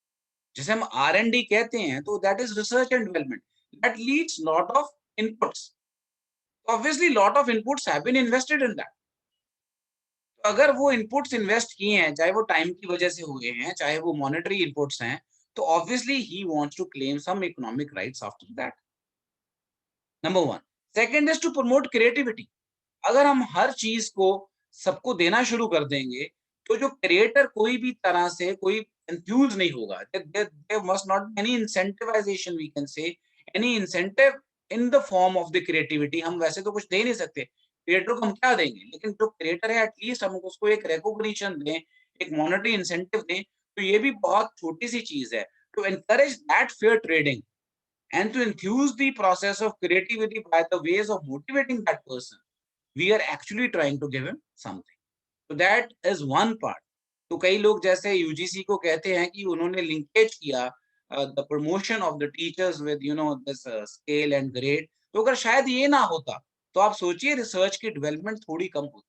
जिसे हम R&D कहते हैं, तो that is research and development, that leads lot of inputs. Obviously lot of inputs have been invested in that. तो अगर वो inputs invest किए हैं, चाहे वो time की वजह से हुए हैं, चाहे वो monetary inputs हैं, तो obviously he wants to claim some economic rights after that. Number one. Second is to promote creativity. अगर हम हर चीज को सबको देना शुरू कर देंगे, तो जो क्रिएटर कोई भी तरह से कोई enthused नहीं होगा. There must not be any incentivization, we can say, any incentive in the form of the creativity. हम वैसे तो कुछ दे नहीं सकते, क्रिएटर को हम क्या देंगे, लेकिन जो क्रिएटर है एटलीस्ट हम उसको एक recognition दें, एक monetary incentive दें. तो ये भी बहुत छोटी सी चीज है. To encourage that fair trading and to enthuse the process of creativity by the ways of motivating that person, we are actually trying to give him something. So that is one part. तो कई लोग जैसे UGC को कहते हैं कि उन्होंने linkage किया the promotion of the teachers with this scale and grade. तो अगर शायद ये ना होता, तो आप सोचिए रिसर्च की डेवलपमेंट थोड़ी कम होती.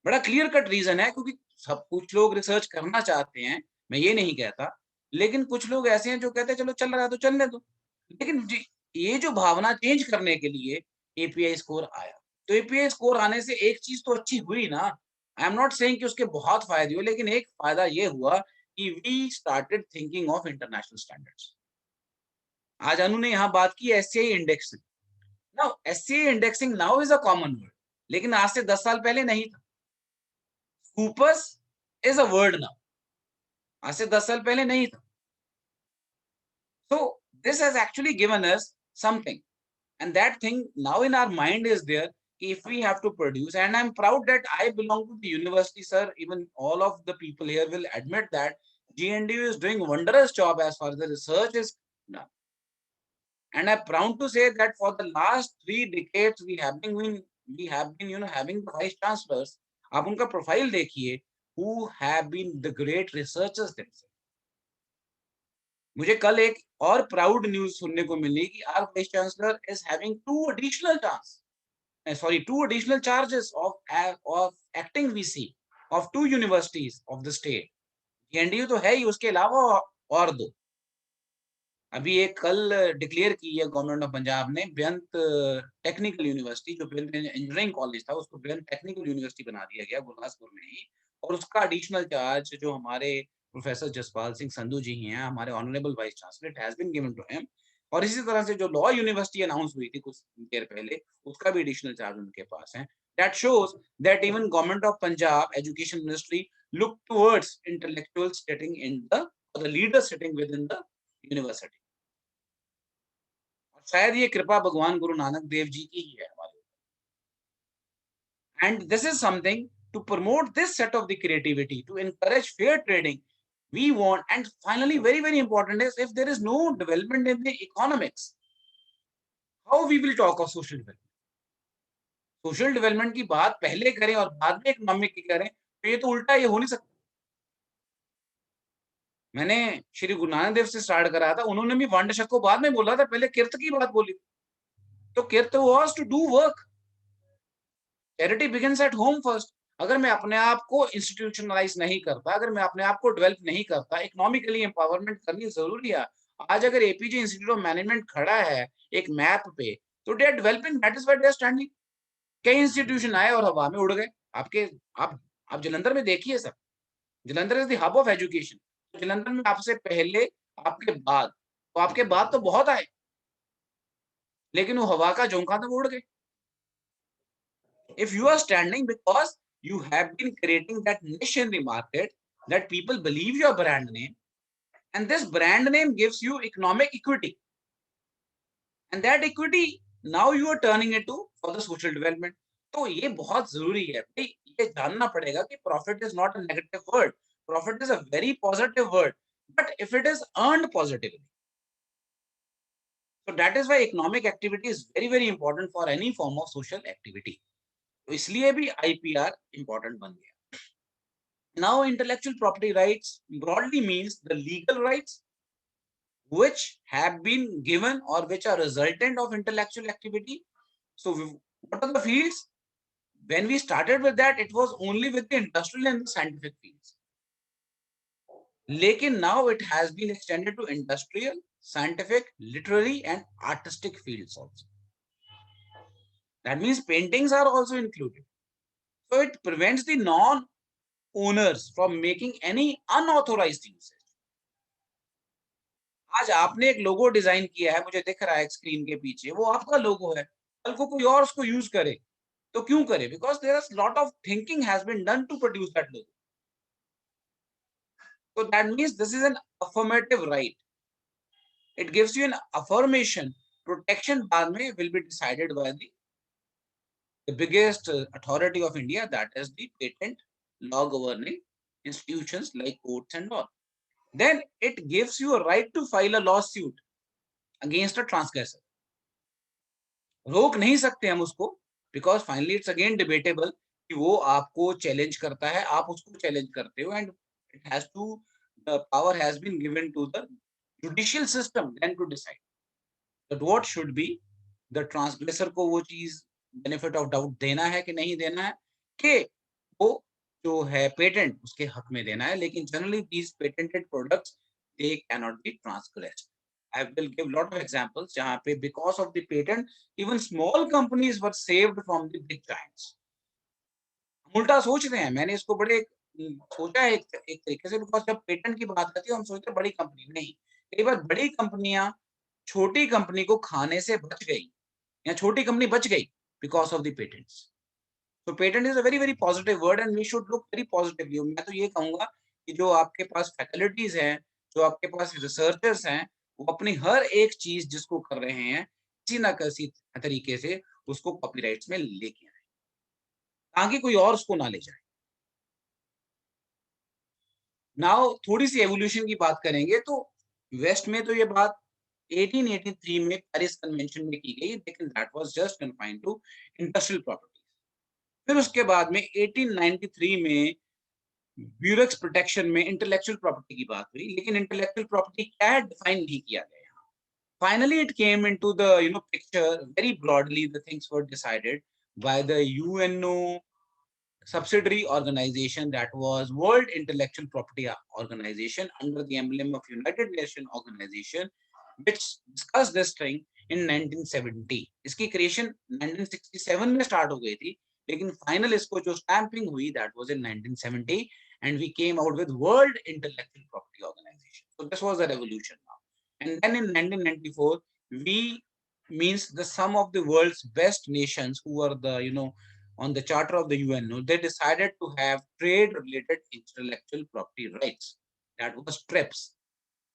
बड़ा क्लियर कट रीजन है, क्योंकि सब कुछ लोग रिसर्च करना चाहते हैं, मैं ये नहीं कहता, लेकिन कुछ लोग ऐसे हैं जो कहते हैं चलो चल रहा है तो चलने दो. लेकिन ये जो भावना चेंज करने के लिए API स्कोर आया, तो API स्कोर आने से एक चीज तो अच्छी हुई ना. आई एम नॉट सेइंग कि उसके बहुत फायदे हुए, लेकिन एक फायदा ये हुआ कि we started thinking of international standards. आज अनु ने यहाँ बात की SCI indexing. Now SCI indexing now is a common word, लेकिन आज से 10 साल पहले नहीं था. Scoopus is a word now. आज से 10 साल पहले नहीं था. So this has actually given us something, and that thing now in our mind is there. If we have to produce, and I'm proud that I belong to the university, sir. Even all of the people here will admit that GNDU is doing wondrous job as far as the research is done. And I'm proud to say that for the last 3 decades we have been having the vice chancellors. आप उनका profile देखिए, who have been the great researchers themselves. मुझे कल एक और proud news सुनने को मिली कि our vice chancellor is having 2 additional charges of acting VC of 2 universities of the state. GNDU तो है ही, उसके अलावा और 2. अभी एक कल डिक्लेयर की है गवर्नमेंट ऑफ पंजाब ने, बेअंत टेक्निकल यूनिवर्सिटी, जो बेअंत इंजीनियरिंग कॉलेज था उसको बेअंत टेक्निकल यूनिवर्सिटी बना दिया गया गुरदासपुर में ही, और उसका एडिशनल चार्ज जो हमारे प्रोफेसर जसपाल सिंह संधू जी हैं, हमारे honourable vice chancellor, it has been given to him. और इसी तरह से जो लॉ यूनिवर्सिटी अनाउंस हुई थी कुछ देर पहले, उसका भी एडिशनल चार्ज उनके पास है। That shows that even government of Punjab education ministry look towards intellectuals sitting in the leaders sitting within the university. शायद ये कृपा भगवान गुरु नानक देव जी की ही है हमारे ऊपर। And this is something to promote this set of the creativity, to encourage fair trading. We want, and finally, very, very important is, if there is no development in the economics, how we will talk of social development? Social development की बात पहले करें और बाद में economic की करें, तो ये तो उल्टा, ये हो नहीं सकता। मैंने श्री गुरु नानक देव से स्टार्ट करा था, उन्होंने भी वंड शक को बाद में बोला था, पहले किर्त की बात बोली। तो किर्त was to do work, charity begins at home first. अगर मैं अपने आप को इंस्टीट्यूशनलाइज नहीं करता, अगर मैं अपने आप को डेवलप नहीं करता, इकोनॉमिकली एम्पावरमेंट करनी जरूरी है। आज अगर एपीजे इंस्टीट्यूट ऑफ मैनेजमेंट खड़ा है एक मैप पे, तो they are developing, that is why they are standing. कई इंस्टीट्यूशन आए और हवा में उड़ गए। आप जलंधर में देखिए sir, Jalandhar is the hub of education. Jalandhar में आपसे पहले, आपके बाद तो बहुत आए, लेकिन वो हवा का झोंका तो उड़ गए। If you are standing because you have been creating that niche in the market, that people believe your brand name, and this brand name gives you economic equity, and that equity now you are turning into for the social development. तो ये बहुत जरूरी है भाई, ये जानना पड़ेगा कि profit is not a negative word, profit is a very positive word, but if it is earned positively. So that is why economic activity is very, very important for any form of social activity. तो इसलिए भी IPR important बन गया। Now intellectual property rights broadly means the legal rights which have been given or which are resultant of intellectual activity. So what are the fields? When we started with that, it was only with the industrial and the scientific fields. Lekin now it has been extended to industrial, scientific, literary and artistic fields also. That means paintings are also included. So it prevents the non-owners from making any unauthorized usage. आज आपने एक logo design किया है, मुझे दिख रहा है screen के पीछे, वो आपका लोगो है, कल को कोई और उसको यूज करे तो क्यों करे? Because there is lot of thinking has been done to produce that logo. So that means this is an affirmative right. It gives you an affirmation. Protection बाद में will be decided by the biggest authority of India, that is the patent law governing institutions like courts and all. Then it gives you a right to file a lawsuit against a transgressor. रोक नहीं सकते हम उसको, because finally it's again debatable कि वो आपको challenge करता है, आप उसको चैलेंज करते हो, and it has to, the power has been given to the judicial system then to decide that what should be, the transgressor को वो चीज benefit of doubt देना है कि नहीं देना है, कि वो जो है पेटेंट उसके हक में देना है। लेकिन generally these patented products they cannot be transgressed. I will give lot of examples जहाँ पे because of the patent even small companies were saved from the big giants. उल्टा सोच रहे हैं, मैंने इसको बड़े सोचा है एक तरीके से, बिकॉज जब पेटेंट की बात आती है हम सोचते हैं बड़ी कंपनी, नहीं, कई बार बड़ी कंपनियां छोटी कंपनी को खाने से बच गई, या छोटी कंपनी बच गई बिकॉज ऑफ द पेटेंट्स। तो patent is a very very positive word and we should look very positively. मैं तो ये कहूंगा कि जो आपके पास फैकल्टीज हैं, जो आपके पास रिसर्चर्स हैं, वो अपनी हर एक चीज जिसको कर रहे हैं किसी ना किसी तरीके से उसको कॉपीराइट्स में लेके आए ताकि कोई और उसको ना ले जाए। नाउ थोड़ी सी एवोल्यूशन की बात करेंगे तो वेस्ट में तो ये बात 1883 में पेरिस कन्वेंशन में की गई, लेकिन that was just confined to industrial property. फिर उसके बाद में 1893 में ब्यूरेक्स प्रोटेक्शन में इंटेलेक्चुअल प्रॉपर्टी की बात हुई, लेकिन इंटेलेक्चुअल प्रॉपर्टी क्या है डिफाइन नहीं किया गया। Finally it came into the picture very broadly. The things were decided by the UNO subsidiary organization, that was World Intellectual Property Organization, under the emblem of United Nations Organization. which discussed this thing in 1970. इसकी creation 1967 में start हो गई थी, लेकिन final इसको जो stamping हुई, that was in 1970, and we came out with World Intellectual Property Organization. So this was the revolution now. And then in 1994, we means the sum of the world's best nations who are the, you know, on the charter of the UN, they decided to have trade related intellectual property rights. That was TRIPS.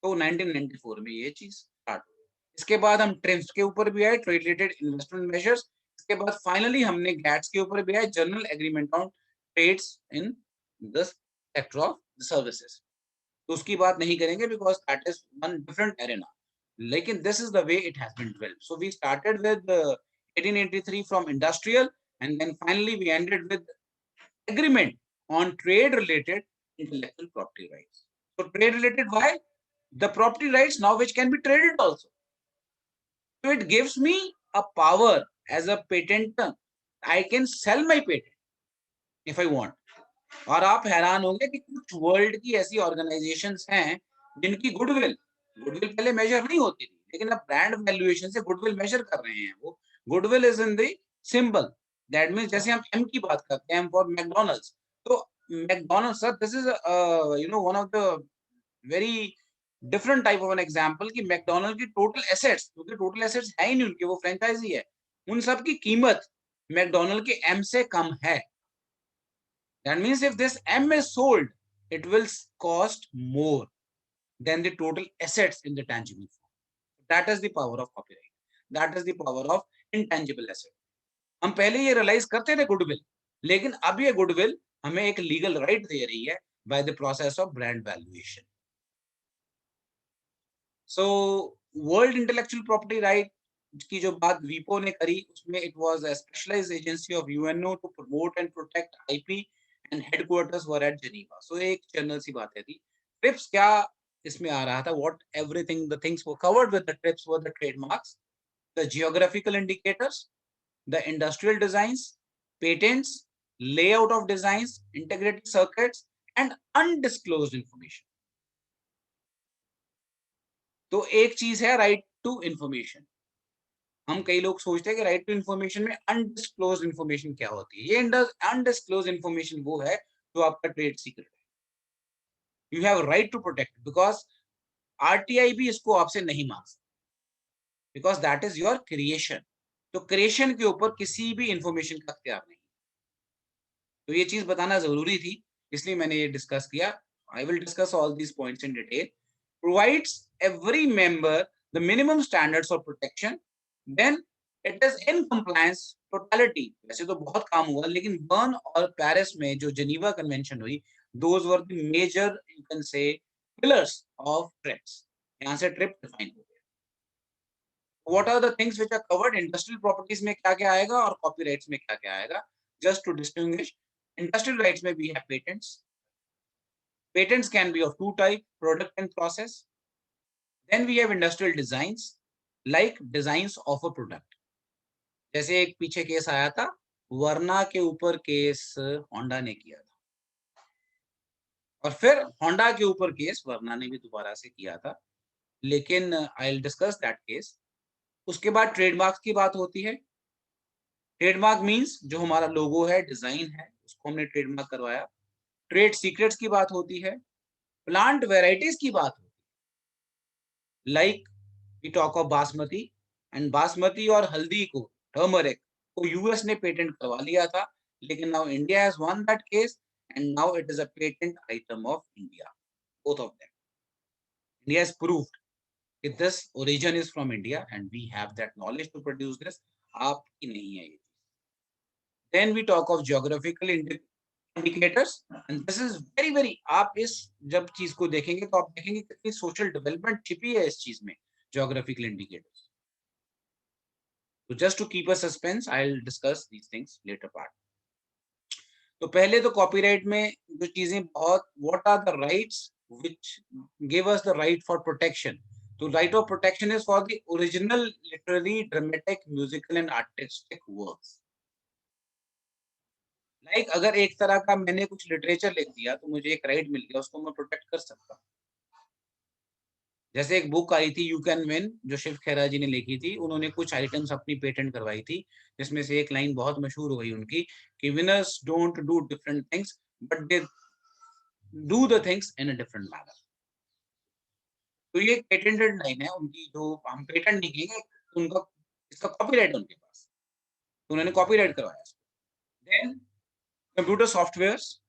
तो 1994 में ये चीज start हुई. इसके बाद हम trips के ऊपर भी आए, ट्रेड रिलेटेड इन्वेस्टमेंट मेजर्स. इसके बाद फाइनली हमने गैट्स के ऊपर भी आए, general agreement on trades in the sector of services. तो उसकी बात नहीं करेंगे because that is one different arena. लेकिन this is the way it has been developed. So we started with 1883 from industrial, and then finally we ended with agreement on trade related intellectual property rights. So trade related, why? The property rights now which can be traded also. So it gives me a power as a patentor. I can sell my patent if I want. और आप हैरान होंगे कि कुछ world की ऐसी organisations हैं जिनकी गुडविल पहले मेजर नहीं होती थी, लेकिन अब ब्रांड वैल्यूएशन से गुडविल मेजर कर रहे हैं. वो goodwill is in the symbol. That means जैसे हम एम की बात करते हैं, एम फॉर मैकडॉनल्ड्स. तो McDonald's sir, this is you know one of the very different type of an example कि मैकडॉनल्ड की टोटल एसेट्स, क्योंकि टोटल एसेट्स है ही नहीं उनके, वो फ्रेंचाइजी है, उन सब की कीमत मैकडॉनल्ड के एम से कम है. That means if this M is sold, it will cost more than the total assets in the tangible form. That is the power of copyright. That is the power of intangible asset. हम पहले ये realise करते थे goodwill, लेकिन अब ये goodwill हमें एक लीगल राइट दे रही है by the process of brand valuation. So World Intellectual Property Right की जो बात वीपो ने करी, उसमें it was a specialized agency of UNO to promote and protect IP. And headquarters were at Geneva. So एक जनरल सी बात है थी. TRIPS क्या इसमें आ रहा था? What everything the things were covered with the TRIPS were the trademarks, the geographical indicators, the industrial designs, patents, layout of designs, integrated circuits, and undisclosed information. तो एक चीज है राइट टू इंफॉर्मेशन. हम कई लोग सोचते हैं कि राइट टू इंफॉर्मेशन में अनडिस्क्लोज्ड इंफॉर्मेशन क्या होती है. ये अनडिस्क्लोज्ड इंफॉर्मेशन वो है जो आपका ट्रेड सीक्रेट है. You have right to protect because RTI भी इसको आपसे नहीं मांग सकता, because that is your creation. तो क्रिएशन के ऊपर किसी भी इंफॉर्मेशन का अख्तियार नहीं. तो ये चीज बताना जरूरी थी, इसलिए मैंने ये डिस्कस किया. I will discuss all these points in detail. Provides every member the minimum standards for protection, then it is in compliance totality. वैसे तो बहुत काम हुआ, लेकिन बर्न और पेरिस में जो जेनीवा कन्वेंशन हुई, those were the major, you can say, pillars of TRIPS. यहाँ से ट्रिप डिफाइन हो गया. What are the things which are covered? Industrial properties में क्या क्या आएगा और copyrights में क्या क्या आएगा? Just to distinguish, industrial rights में we have patents. Patents can be of two types, product and process. Then we have industrial designs, like designs of a product. जैसे एक पीछे केस आया था, वर्ना के ऊपर केस होंडा ने किया था, और फिर होंडा के ऊपर केस वर्ना ने भी दोबारा से किया था, लेकिन I will discuss that case. उसके बाद ट्रेडमार्क्स की बात होती है. ट्रेडमार्क मींस जो हमारा लोगो है, डिजाइन है, उसको हमने ट्रेडमार्क करवाया. ट्रेड सीक्रेट्स की बात होती है. प्लांट वेराइटीज की बात होती है, like we talk of basmati, and basmati और हल्दी को, टर्मरिक को यूएस ने पेटेंट करवा लिया था, लेकिन now India has won that case and now it is a patent item of India. Both of them. India has proved कि this origin is from India and we have that knowledge to produce this. आपकी नहीं है ये. Then we talk of geographical indicators, and this is very very, आप इस जब चीज को देखेंगे तो आप देखेंगे कितनी सोशल डेवलपमेंट छिपी है इस चीज में, geographical indicators. So just to keep a suspense, I'll discuss these things later part. तो पहले तो कॉपीराइट में जो चीजें बहुत, what are the rights which give us the right for protection? तो right of protection is for the original literary, dramatic, musical and artistic works. Like अगर एक तरह का मैंने कुछ लिटरेचर लिख दिया तो मुझे एक राइट मिल गया, उसको मैं प्रोटेक्ट कर सकता हूँ. जैसे एक बुक आई थी यू कैन विन, जो शिव खेरा जी ने लिखी थी, उन्होंने कुछ आइटम्स अपनी पेटेंट करवाई थी, जिसमें से एक लाइन बहुत मशहूर हो गई उनकी कि winners don't do different things but they do the things in a different manner. तो ये पेटेंटेड लाइन है उनकी, जो हम पेटेंट नहीं कहेंगे, उनका इसका कॉपीराइट उनके पास, तो उन्होंने कॉपीराइट करवाया। Then computer softwares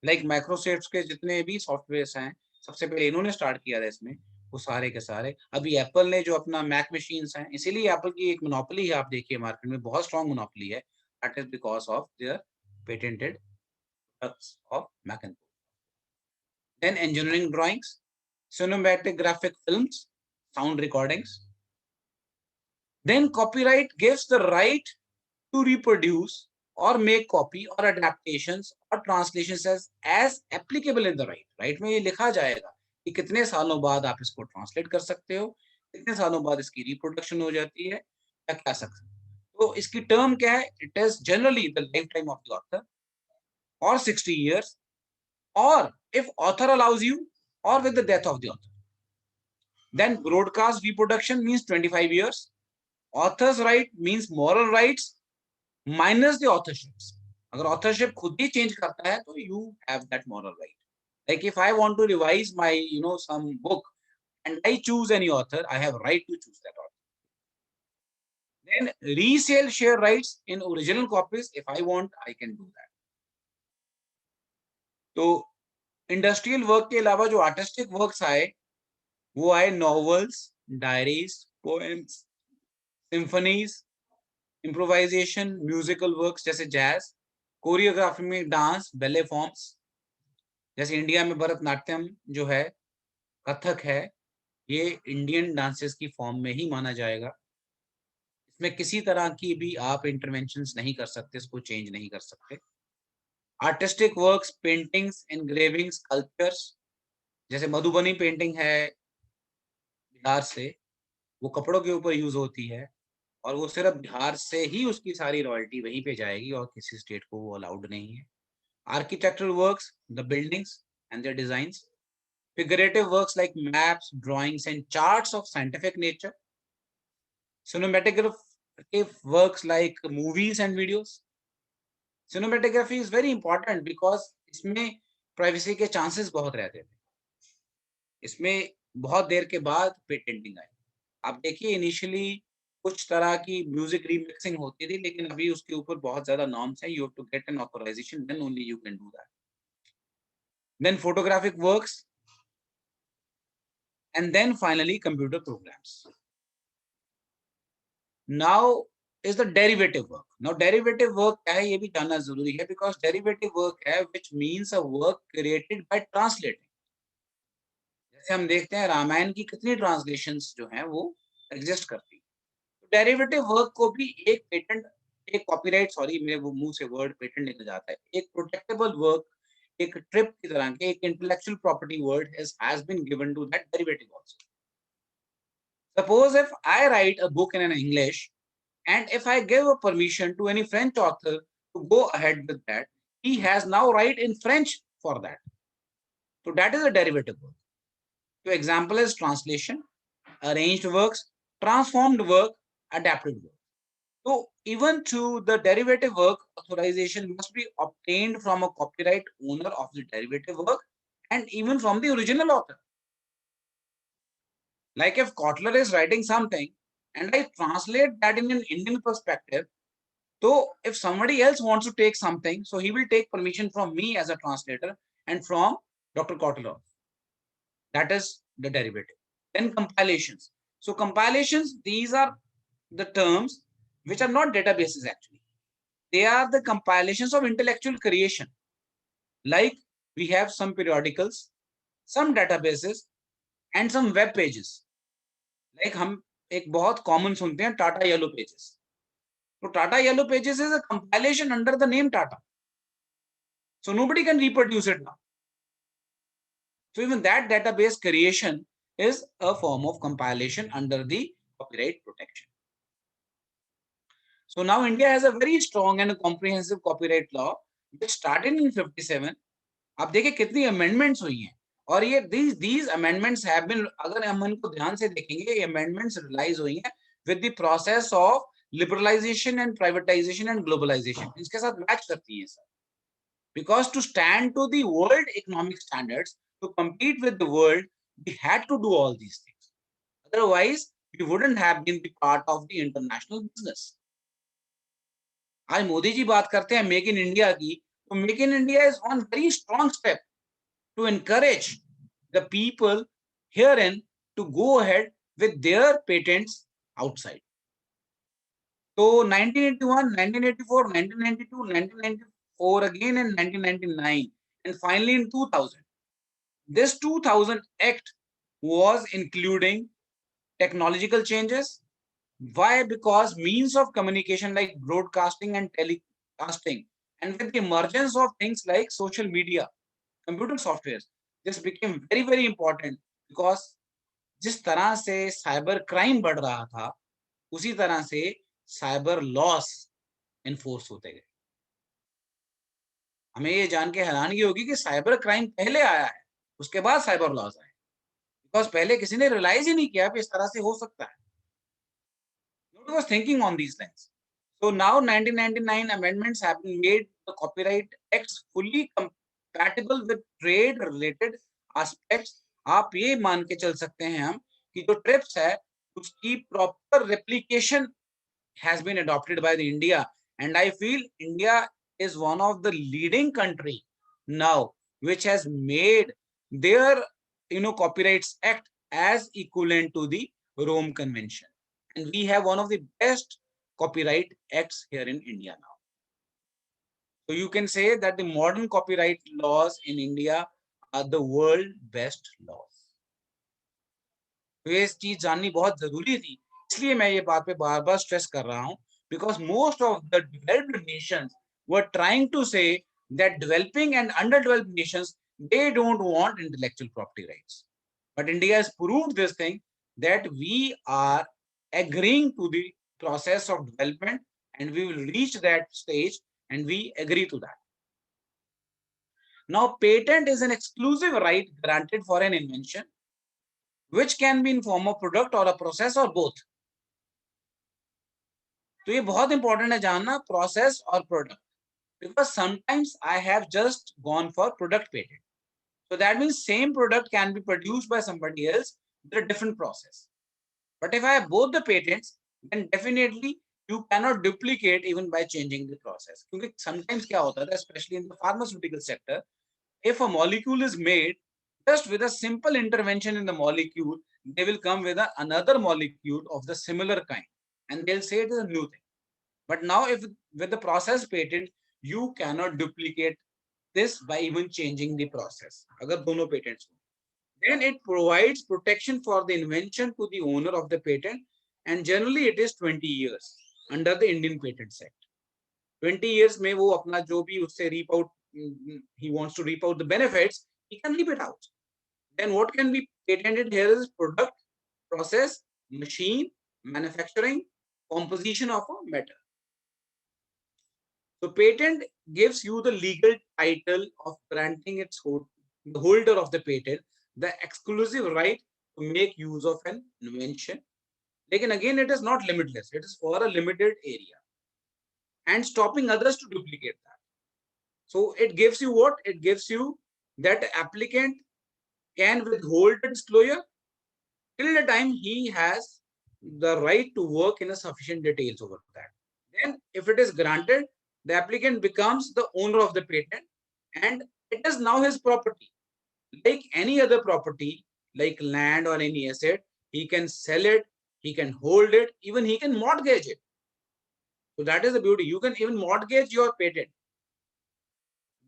like Microsoft के जितने भी सॉफ्टवेयर्स हैं, सबसे पहले इन्होंने स्टार्ट किया था इसमें, वो सारे के सारे। अभी एप्पल ने जो अपना मैक मशीन्स हैं, इसीलिए एप्पल की एक मोनोपोली है, आप देखिए मार्केट में बहुत स्ट्रॉन्ग मोनोपोली है, that is because of their patented products of mechanical. Then engineering drawings, cinematographic films, sound recordings. Then copyright gives the right to reproduce or make copy or adaptations or translations as applicable in the right. Right में ये लिखा जाएगा कि कितने सालों बाद आप इसको ट्रांसलेट कर सकते हो, कितने सालों बाद इसकी रिप्रोडक्शन हो जाती है, या क्या सकते। तो इसकी टर्म क्या है? It is generally the life time of the author or 60 years, or if author allows you, or with the death of the author. Then broadcast reproduction means 25 years. Author's right means moral rights minus the authorships. अगर authorship खुद ही change करता है तो you have that moral right. Like if I want to revise my some book and I choose any author, I have right to choose that author. Then resale share rights in original copies, if I want, I can do that. तो industrial work के अलावा जो artistic works आए, वो आए novels, diaries, poems, symphonies, improvisation, musical works जैसे jazz, choreography में dance, ballet forms, जैसे इंडिया में भरतनाट्यम जो है, कथक है, ये इंडियन डांसेस की फॉर्म में ही माना जाएगा। इसमें किसी तरह की भी आप इंटरवेंशंस नहीं कर सकते, इसको चेंज नहीं कर सकते। Artistic works, paintings, engravings, sculptures, जैसे मधुबनी पेंटिंग है बिहार से, वो कपड़ों के ऊपर यूज होती है और वो सिर्फ बिहार से ही उसकी सारी रॉयल्टी वहीं पे जाएगी और किसी स्टेट को वो अलाउड नहीं है। Architectural works, the buildings and their designs, figurative works like maps, drawings and charts of scientific nature, cinematographic works like movies and videos. Cinematography is very important because इसमें प्राइवेसी के chances बहुत रहते थे, इसमें बहुत देर के बाद पेटेंटिंग आई। आप देखिए इनिशियली कुछ तरह की म्यूजिक रीमिक्सिंग होती थी, लेकिन अभी उसके ऊपर बहुत ज्यादा नॉर्म्स हैं, you have to get an authorization, then only you can do that. Then photographic works, and then finally computer programs. Now is the derivative work. Now derivative work क्या है ये भी जानना जरूरी है, because derivative work है which means a work created by translating. जैसे हम देखते हैं रामायण की कितनी ट्रांसलेशंस जो हैं वो एग्जिस्ट करती है। डेरिवेटिव वर्क को भी एक पेटेंट, एक कॉपीराइट, सॉरी मेरे वो मुंह से वर्ड पेटेंट निकल जाता है, एक प्रोटेक्टेबल वर्क, एक ट्रिप की तरह के एक intellectual property word has been given to that derivative also. Suppose if I write a book in an English and if I give a permission to any French author to go ahead with that, he has now right in French for that. So that is a derivative work. So example is translation, arranged works, transformed work, adapted work. So even to the derivative work, authorization must be obtained from a copyright owner of the derivative work and even from the original author. Like if Kotler is writing something and I translate that in an Indian perspective, so if somebody else wants to take something, so he will take permission from me as a translator and from Dr. Kotler. That is the derivative. Then compilations. So compilations, these are the terms which are not databases actually. They are the compilations of intellectual creation. Like we have some periodicals, some databases and some web pages. Like हम एक बहुत common सुनते हैं Tata Yellow Pages. So Tata Yellow Pages is a compilation under the name Tata. So nobody can reproduce it now. So even that database creation is a form of compilation under the copyright protection. So now India has a very strong and comprehensive copyright law which started in 57. आप देखिए कितनी amendments हुई हैं. और ये these amendments have been, अगर हम इनको ध्यान से देखेंगे, ये amendments realize हुई हैं with the process of liberalization and privatization and globalization. इसके साथ match करती हैं sir. Because to stand to the world economic standards, to compete with the world, we had to do all these things. Otherwise, we wouldn't have been the part of the international business. आज मोदी जी बात करते हैं make in India की, तो make in India is on very strong step to encourage the people herein to go ahead with their patents outside. So 1981, 1984, 1992, 1994 again, and 1999, and finally in 2000. This 2000 Act was including technological changes. Why? Because means of communication like broadcasting and telecasting, and with the emergence of things like social media, computer softwares, this became very, very important, because जिस तरह से cyber crime बढ़ रहा था, उसी तरह से cyber loss enforce होते गए. हमें ये जान के हैरानगी होगी कि साइबर क्राइम पहले आया है, उसके बाद साइबर लॉस आए, बिकॉज पहले किसी ने रियलाइज ही नहीं किया कि इस तरह से हो सकता है. Nobody was thinking on these lines. So now 1999 amendments have been made, the Copyright Acts fully compatible with trade related aspects. आप ये मान के चल सकते हैं हम कि जो ट्रिप्स है उसकी proper replication has been adopted by the India, and I feel India is one of the leading country now which has made their Copyrights Act as equivalent to the Rome Convention. And we have one of the best copyright acts here in India now. So you can say that the modern copyright laws in India are the world best laws. तो ये चीज जाननी बहुत जरूरी थी, इसलिए मैं ये बात पे बार बार स्ट्रेस कर रहा हूँ, because most of the developed nations were trying to say that developing and underdeveloped nations, they don't want intellectual property rights. But India has proved this thing, that we are agreeing to the process of development, and we will reach that stage, and we agree to that. Now, patent is an exclusive right granted for an invention, which can be in form of product or a process or both. तो ये बहुत important है जानना process और product, because sometimes I have just gone for product patent. So that means same product can be produced by somebody else with a different process. But if I have both the patents, then definitely you cannot duplicate even by changing the process. क्योंकि sometimes क्या होता है, especially in the pharmaceutical sector, if a molecule is made, just with a simple intervention in the molecule, they will come with another molecule of the similar kind, and they'll say it is a new thing. But now, if with the process patent, you cannot duplicate this by even changing the process. अगर दोनों patents हो, then it provides protection for the invention to the owner of the patent, and generally it is 20 years under the Indian Patents Act. 20 years में वो अपना जो भी उससे reap out, he wants to reap out the benefits, he can reap it out. Then what can be patented here is product, process, machine, manufacturing, composition of a matter. So patent gives you the legal title of granting its the holder of the patent the exclusive right to make use of an invention. Lekin again, it is not limitless. It is for a limited area and stopping others to duplicate that. So it gives you what? It gives you that the applicant can withhold the disclosure till the time he has the right to work in a sufficient details over that. Then if it is granted, the applicant becomes the owner of the patent, and it is now his property. Like any other property, like land or any asset, he can sell it, he can hold it, even he can mortgage it. So that is the beauty. You can even mortgage your patent.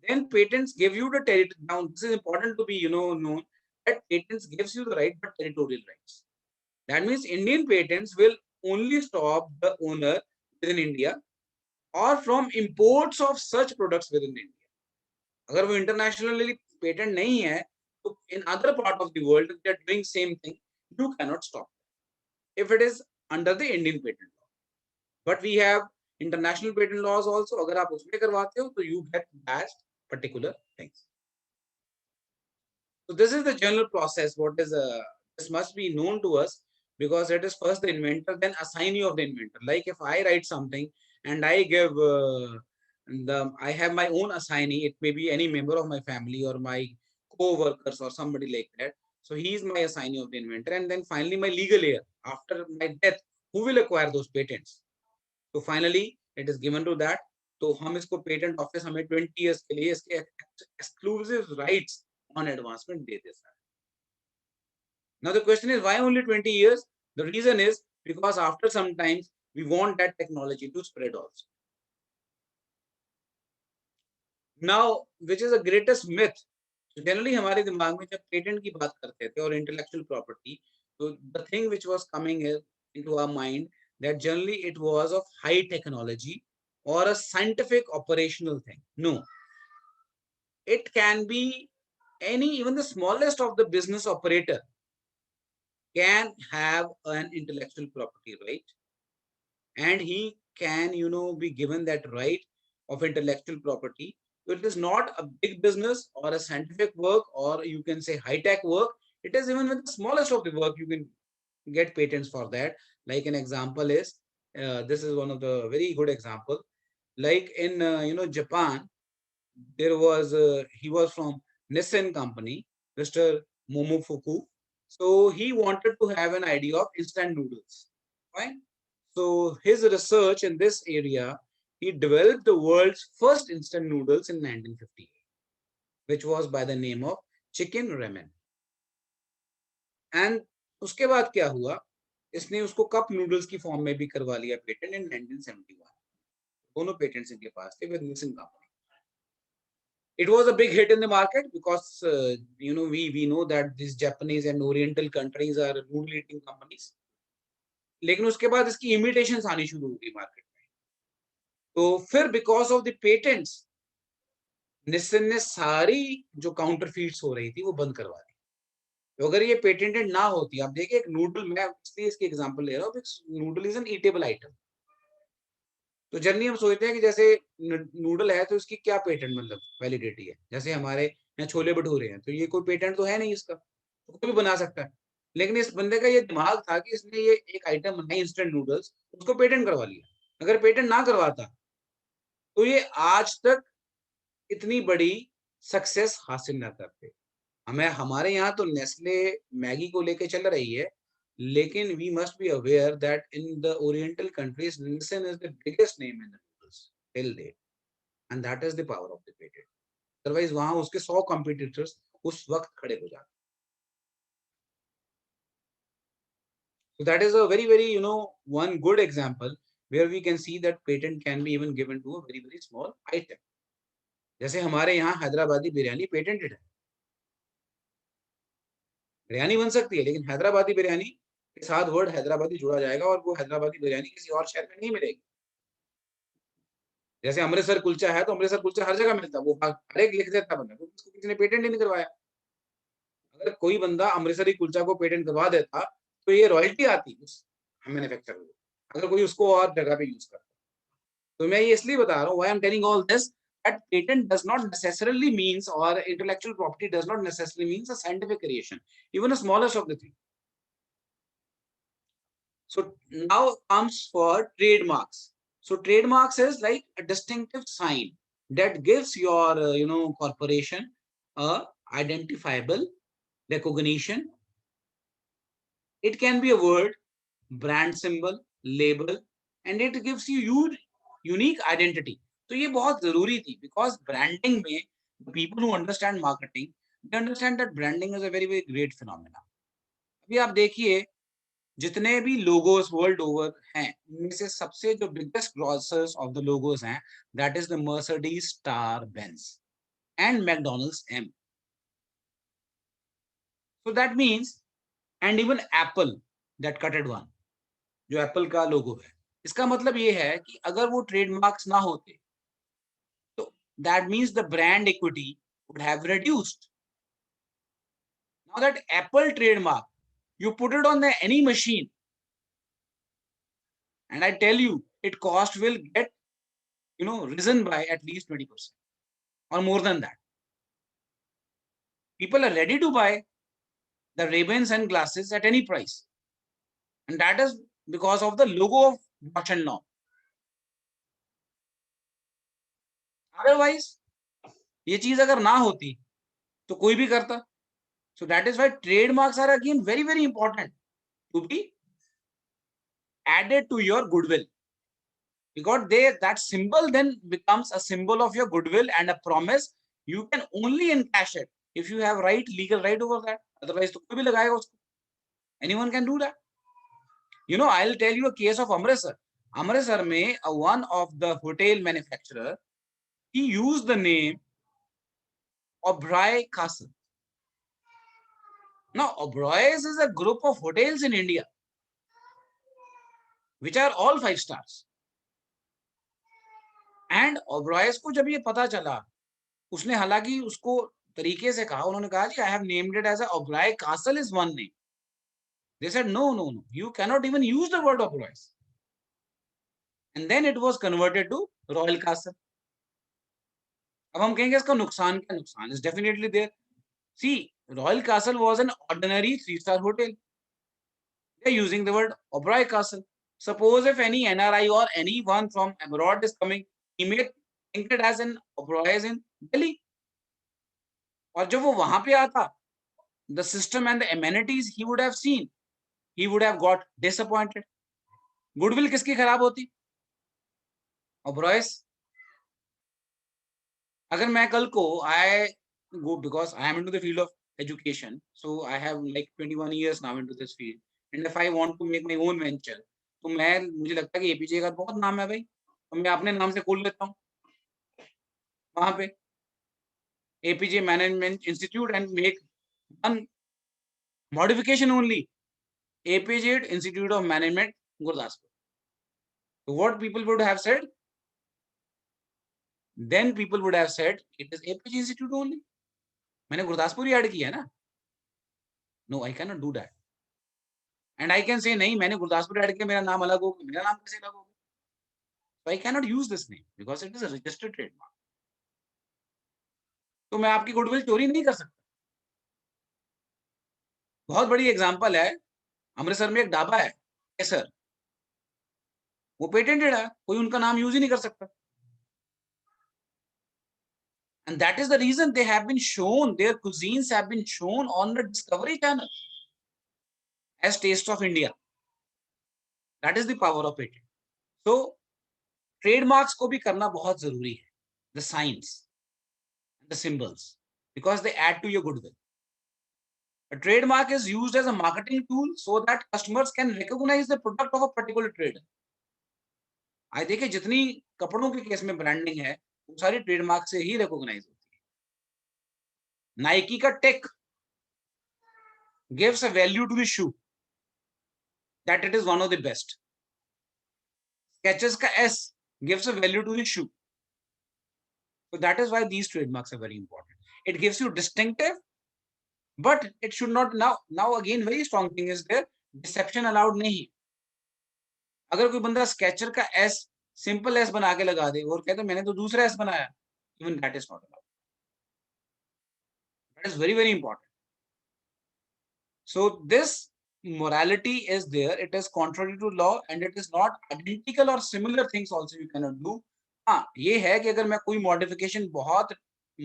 Then patents give you the territory. Now this is important to be known, that patents gives you the right but territorial rights. That means Indian patents will only stop the owner within India or from imports of such products within India. अगर वो internationally patent नहीं है, तो in other part of the world they are doing same thing, you cannot stop if it is under the Indian patent law. But we have international patent laws also. अगर आप उसमें करवाते हो, तो you get that particular things. So this is the general process. What is this must be known to us, because it is first the inventor, then assignee of the inventor. Like if I write something and I give I have my own assignee. It may be any member of my family or my co-workers or somebody like that. So he is my assignee of the inventor, and then finally my legal heir after my death, who will acquire those patents. तो finally it is given to that. तो हम इसको patent office हमें 20 years के लिए इसके exclusive rights on advancement दे देता है. Now the question is, why only 20 years? The reason is because after some time we want that technology to spread also. Now, which is the greatest myth? So generally हमारे दिमाग में जब patent की बात करते थे और इंटेलेक्चुअल प्रॉपर्टी, तो the thing which was coming into our mind that generally it was of high technology or a scientific operational thing. No, it can be any, even the smallest of the business operator can have an intellectual property right, and he can, you know, be given that right of intellectual property. So it is not a big business or a scientific work, or you can say high-tech work. It is even with the smallest of the work you can get patents for that. Like an example is, this is one of the very good example. Like in Japan, there was he was from Nissan company, Mr. Momofuku. So he wanted to have an idea of instant noodles. Fine. So his research in this area, he developed the world's first instant noodles in 1958, which was by the name of chicken ramen. And उसके बाद क्या हुआ, इसने उसको cup noodles की form में भी करवा लिया पेटेंट इन 1971. दोनों पेटेंट्स इनके पास थे with Nissan company. It was a big hit in the market because we know that these Japanese and Oriental countries are noodle eating companies. लेकिन उसके बाद इसकी इमिटेशंस आनी शुरू हो गई मार्केट में. तो फिर बिकॉज ऑफ द पेटेंट्स निस्सन ने सारी जो काउंटरफीट्स हो रही थी वो बंद करवा दी. तो अगर ये पेटेंटेड ना होती, आप देखिए एक नूडल, मैं इसलिए इसकी एग्जांपल ले रहा हूँ, noodle is an eatable item. तो जनरली हम सोचते हैं कि जैसे नूडल है तो इसकी क्या पेटेंट मतलब वैलिडिटी है. जैसे हमारे यहाँ छोले भटूरे हैं, तो ये कोई पेटेंट तो है नहीं इसका, तो कोई भी बना सकता है. लेकिन इस बंदे का ये दिमाग था कि इसने ये एक आइटम बनाई इंस्टेंट नूडल्स, उसको पेटेंट करवा लिया. अगर पेटेंट ना करवाता तो ये आज तक इतनी बड़ी सक्सेस हासिल ना करते. हमारे यहाँ तो नेस्ले मैगी को लेके चल रही है, लेकिन we must be aware that in the Oriental countries, Nielsen is the biggest name in the noodles till date, and that is the power of the patent. Otherwise, वहाँ उसके 100 competitors उस वक्त खड़े हो जाते. So that is a very, very, one good example where we can see that patent can be even given to a very, very small item. जैसे हमारे यहाँ हैदराबादी बिरयानी पेटेंटेड है. बिरयानी बन सकती है, लेकिन हैदराबादी बिरयानी के साथ वर्ड हैदराबादी जुड़ा जाएगा और वो हैदराबादी बिरयानी किसी और शहर में नहीं मिलेगी. जैसे अमृतसर कुलचा है तो अमृतसर कुलचा हर जगह मिलता है, वो हर एक लिख देता बंदा, तो उसको किसी ने पेटेंट ही नहीं करवाया. अगर कोई बंदा अमृतसरी कुलचा को पेटेंट करवा देता तो ये रॉयल्टी आती उस मैन्युफैक्चरर को, अगर कोई उसको और जगह पे यूज करता. तो मैं ये इसलिए बता रहा हूँ, why I am telling all this, that patent does not necessarily means, or intellectual property does not necessarily means a scientific creation, even the smallest of the thing. So now comes for trademarks. So trademarks is like a distinctive sign that gives your corporation a identifiable recognition. It can be a word, brand symbol, label, and it gives you unique identity. तो ये बहुत जरूरी थी, because branding में people who understand marketing, they understand that branding is a very, very great phenomena. अभी आप देखिए जितने भी लोगोस वर्ल्ड ओवर हैं, उनमें से सबसे जो biggest grossers of the logos हैं, that is the Mercedes star Benz and McDonald's M. So that means, and even Apple, that cutted one, जो एप्पल का लोगो है, इसका मतलब ये है कि अगर वो ट्रेडमार्क्स ना होते तो that means the brand equity would have reduced. Now that Apple trademark, you put it on any machine, and I tell you, its cost will get risen by at least 20% or more than that. people are ready to buy the Ray-Ban sunglasses at any price. And that is because of the logo of Bausch and Lomb. Otherwise, ये चीज अगर ना होती तो कोई भी करता. So that is why trademarks are again very, very important to be added to your goodwill. Because that symbol then becomes a symbol of your goodwill and a promise. You can only encash it if you have legal right over that. Otherwise, तो कोई भी लगाएगा उसको. Anyone can do that. You know, I'll tell you a case of Amritsar. Amritsar में one of the hotel manufacturer, he used the name Oberoi Castle. Now, Oberoi's is a group of hotels in India, which are all 5 stars. And Oberoi's को जब ये पता चला, उसने हालांकि उसको तरीके से कहा, उन्होंने कहा जी I have named it as a Oberoi Castle is one name. They said no, you cannot even use the word Oberoi's. And then it was converted to Royal Castle. अब हम कहेंगे इसका नुकसान क्या? नुकसान is definitely there. See, Royal Castle was an ordinary 3-star hotel. They're using the word Oberoi Castle. Suppose if any NRI or anyone from abroad is coming, he may think it as an Oberoi's in Delhi. और जब वो वहां पे आता, the system and the amenities he would have seen, he would have got disappointed. Goodwill किसकी खराब होती? Oberoi's. अगर मैं कल को I go, because I am into the field of education, so I have like 21 years now into this field, and if I want to make my own venture, तो मुझे लगता है कि एपीजे का बहुत नाम है भाई, तो मैं अपने नाम से खोल लेता हूँ वहां पे APJ Management Institute and make one modification only, APJ Institute of Management Gurdaspur. So what people would have said? Then people would have said it is APJ Institute only. मैंने गुरदासपुर ही ऐड किया ना. No, I cannot do that. And I can say नहीं, मैंने Gurdaspur add किया, मेरा नाम अलग होगा, मेरा नाम कैसे अलग होगा? So I cannot use this name because it is a registered trademark. तो मैं आपकी गुडविल चोरी नहीं कर सकता. बहुत बड़ी एग्जांपल है, अमृतसर में एक ढाबा है केसर, वो पेटेंटेड है, कोई उनका नाम यूज ही नहीं कर सकता. And that is the reason they have been shown, their cuisines have been shown on the Discovery Channel as Taste of India. That is the power of it. So trademarks को भी करना बहुत जरूरी है, the signs, the symbols, because they add to your goodwill. A trademark is used as a marketing tool so that customers can recognize the product of a particular trader. आई देखिए जितनी कपड़ों के केस में ब्रांडिंग है, वो सारी trademark से ही recognise होती है. नाइकी का take gives a value to the shoe that it is one of the best. Skechers का S gives a value to the shoe. So that is why these trademarks are very important. It gives you distinctive, but it should not, now again very strong thing is there, deception allowed नहीं. अगर कोई बंदा sketcher का S simple S बना के लगा दे और कहते मैंने तो दूसरा S बनाया, even that is not allowed. That is very, very important. So this morality is there. It is contrary to law and it is not identical or similar things also you cannot do. हाँ, ये है कि अगर मैं कोई modification बहुत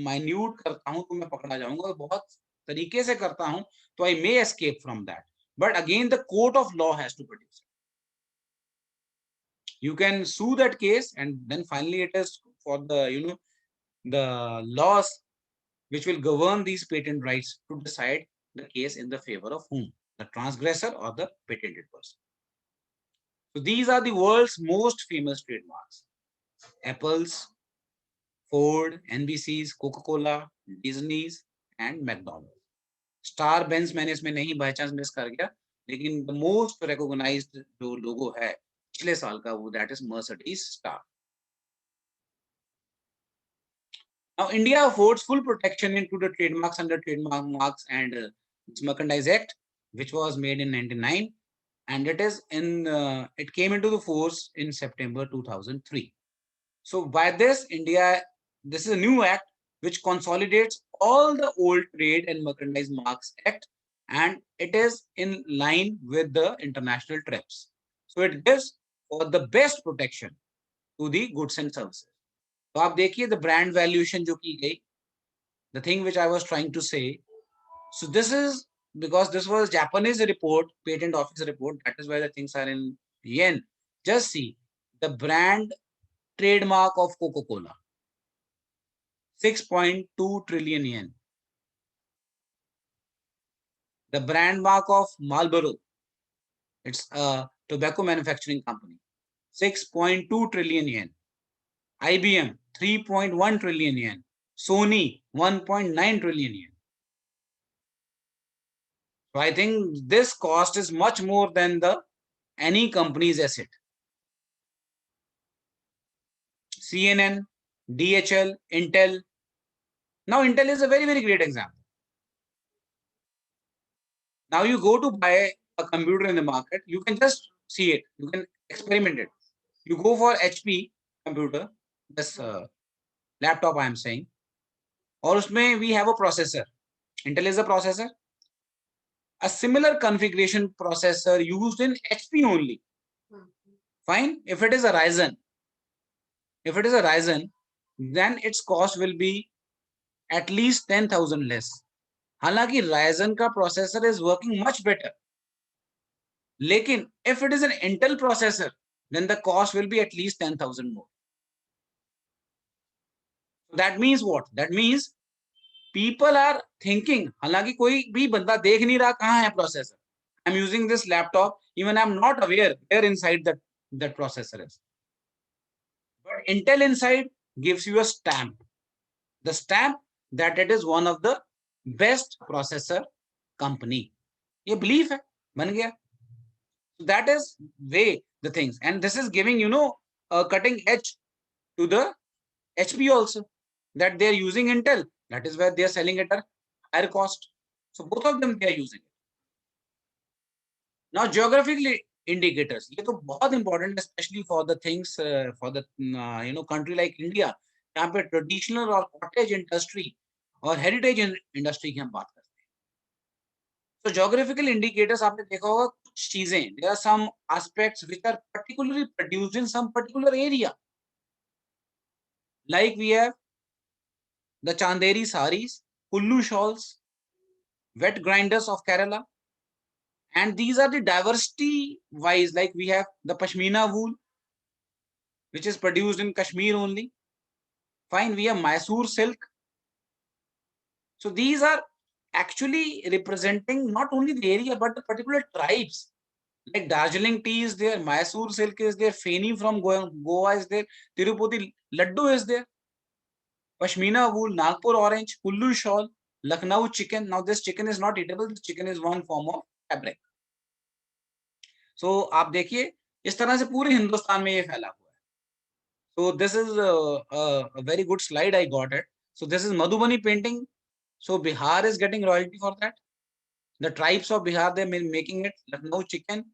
minute करता हूँ तो मैं पकड़ा जाऊंगा, बहुत तरीके से करता हूँ तो I may escape from that. But again, the court of law has to produce it. You can sue that case and then finally it is for the, the laws which will govern these patent rights to decide the case in the favor of whom? The transgressor or the patented person. So these are the world's most famous trademarks. Apple's, Ford, NBC's, Coca-Cola, Disney's and McDonald's. Star Benz मैंने इसमें नहीं by chance miss कर गया, लेकिन the most recognized जो logo है पिछले साल का वो that is Mercedes Star. Now India affords full protection into the trademarks under Trademark Marks and Merchandise Act, which was made in 1999, and it is in it came into the force in September 2003. So by this, this is a new act which consolidates all the old Trade and Merchandise Marks Act, and it is in line with the international TRIPS. So it gives for the best protection to the goods and services. तो आप देखिए the brand valuation जो की गई, the thing which I was trying to say. So this is because this was Japanese report, patent office report. That is why the things are in yen. Just see the brand trademark of Coca-Cola, 6.2 trillion yen. The brand mark of Marlboro, it's a tobacco manufacturing company, 6.2 trillion yen. IBM, 3.1 trillion yen. Sony, 1.9 trillion yen. So I think this cost is much more than the any company's asset. CNN, DHL, Intel. Now Intel is a very, very great example. Now you go to buy a computer in the market, you can just see it, you can experiment it. You go for HP computer, this laptop I am saying, or usme we have a processor. Intel is a processor. A similar configuration processor used in HP only. Fine. If it is a Ryzen, then its cost will be at least 10,000 less. हालांकि Ryzen का processor is working much better. लेकिन if it is an Intel processor, then the cost will be at least 10,000 more. That means what? That means people are thinking, हालांकि कोई भी बंदा देख नहीं रहा कहाँ है processor. I'm using this laptop, even I'm not aware where inside that processor is. But Intel inside gives you a stamp. The stamp that it is one of the best processor company. ये belief है, बन गया. That is way the things, and this is giving a cutting edge to the HP also, that they are using Intel. That is why they are selling at a higher cost. So both of them they are using it. Now geographical indicators, ये तो बहुत important, especially for the things for the country like India, यहाँ पे traditional और cottage industry और heritage industry की हम बात करते हैं. So geographical indicators आपने देखा होगा कुछ चीजें, there are some aspects which are particularly produced in some particular area. Like we have the Chanderi saris, Kullu shawls, wet grinders of Kerala. And these are the diversity wise, like we have the Pashmina wool, which is produced in Kashmir only. Fine, we have Mysore silk. So these are actually representing not only the area, but the particular tribes. Like Darjeeling tea is there, Mysore silk is there, Feni from Goa is there, Tirupati laddu is there, Pashmina wool, Nagpur orange, Kullu shawl, Lucknow chicken. Now this chicken is not eatable, this chicken is one form of fabric. So आप देखिए इस तरह से पूरे हिंदुस्तान में ये फैला हुआ है. So this is a very good slide I got it. So this is Madhubani painting. So Bihar is getting royalty for that. The tribes of Bihar, they're making it. Lucknow chicken,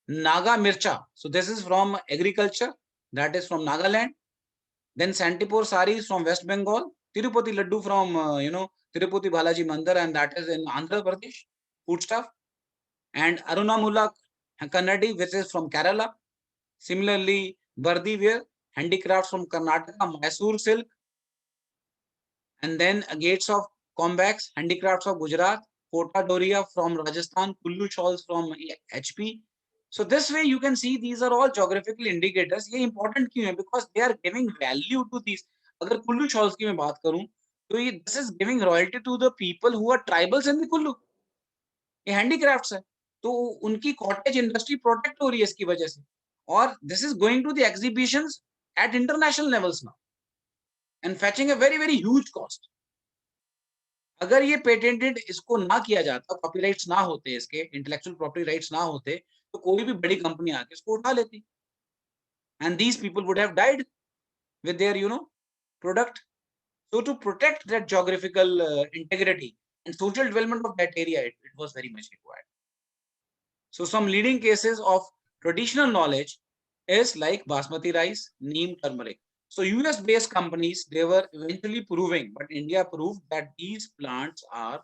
Naga mircha. So this is from agriculture. That is from Nagaland. Then Santipur saris from West Bengal. Tirupati laddu from Tirupati Balaji Mandir, and that is in Andhra Pradesh. Food stuff. And Arunamula Kannadi, which is from Kerala. Similarly, Bardi wear, handicrafts from Karnataka, Mysore silk. And then Gates of Combax, handicrafts of Gujarat, Kota Doria from Rajasthan, Kullu shawls from HP. So this way you can see these are all geographical indicators. ये important क्यों है? Because they are giving value to these. अगर Kullu shawls की मैं बात करूं, तो ये this is giving royalty to the people who are tribals in the Kullu. ये handicrafts है, तो उनकी cottage industry protect हो रही है इसकी वजह से. और this is going to the exhibitions at international levels now and fetching a very, very huge cost. अगर ये पेटेंटेड इसको ना किया जाता, कॉपीराइट्स ना होते, इसके इंटेलेक्चुअल प्रॉपर्टी राइट्स ना होते, तो कोई भी बड़ी कंपनी आके इसको उठा लेती. And these people would have died with their product. So to protect that geographical integrity and social development of that area, it was very much required. So some leading cases of traditional knowledge is like basmati rice, neem, turmeric. So US based companies, they were eventually proving, but India proved that these plants are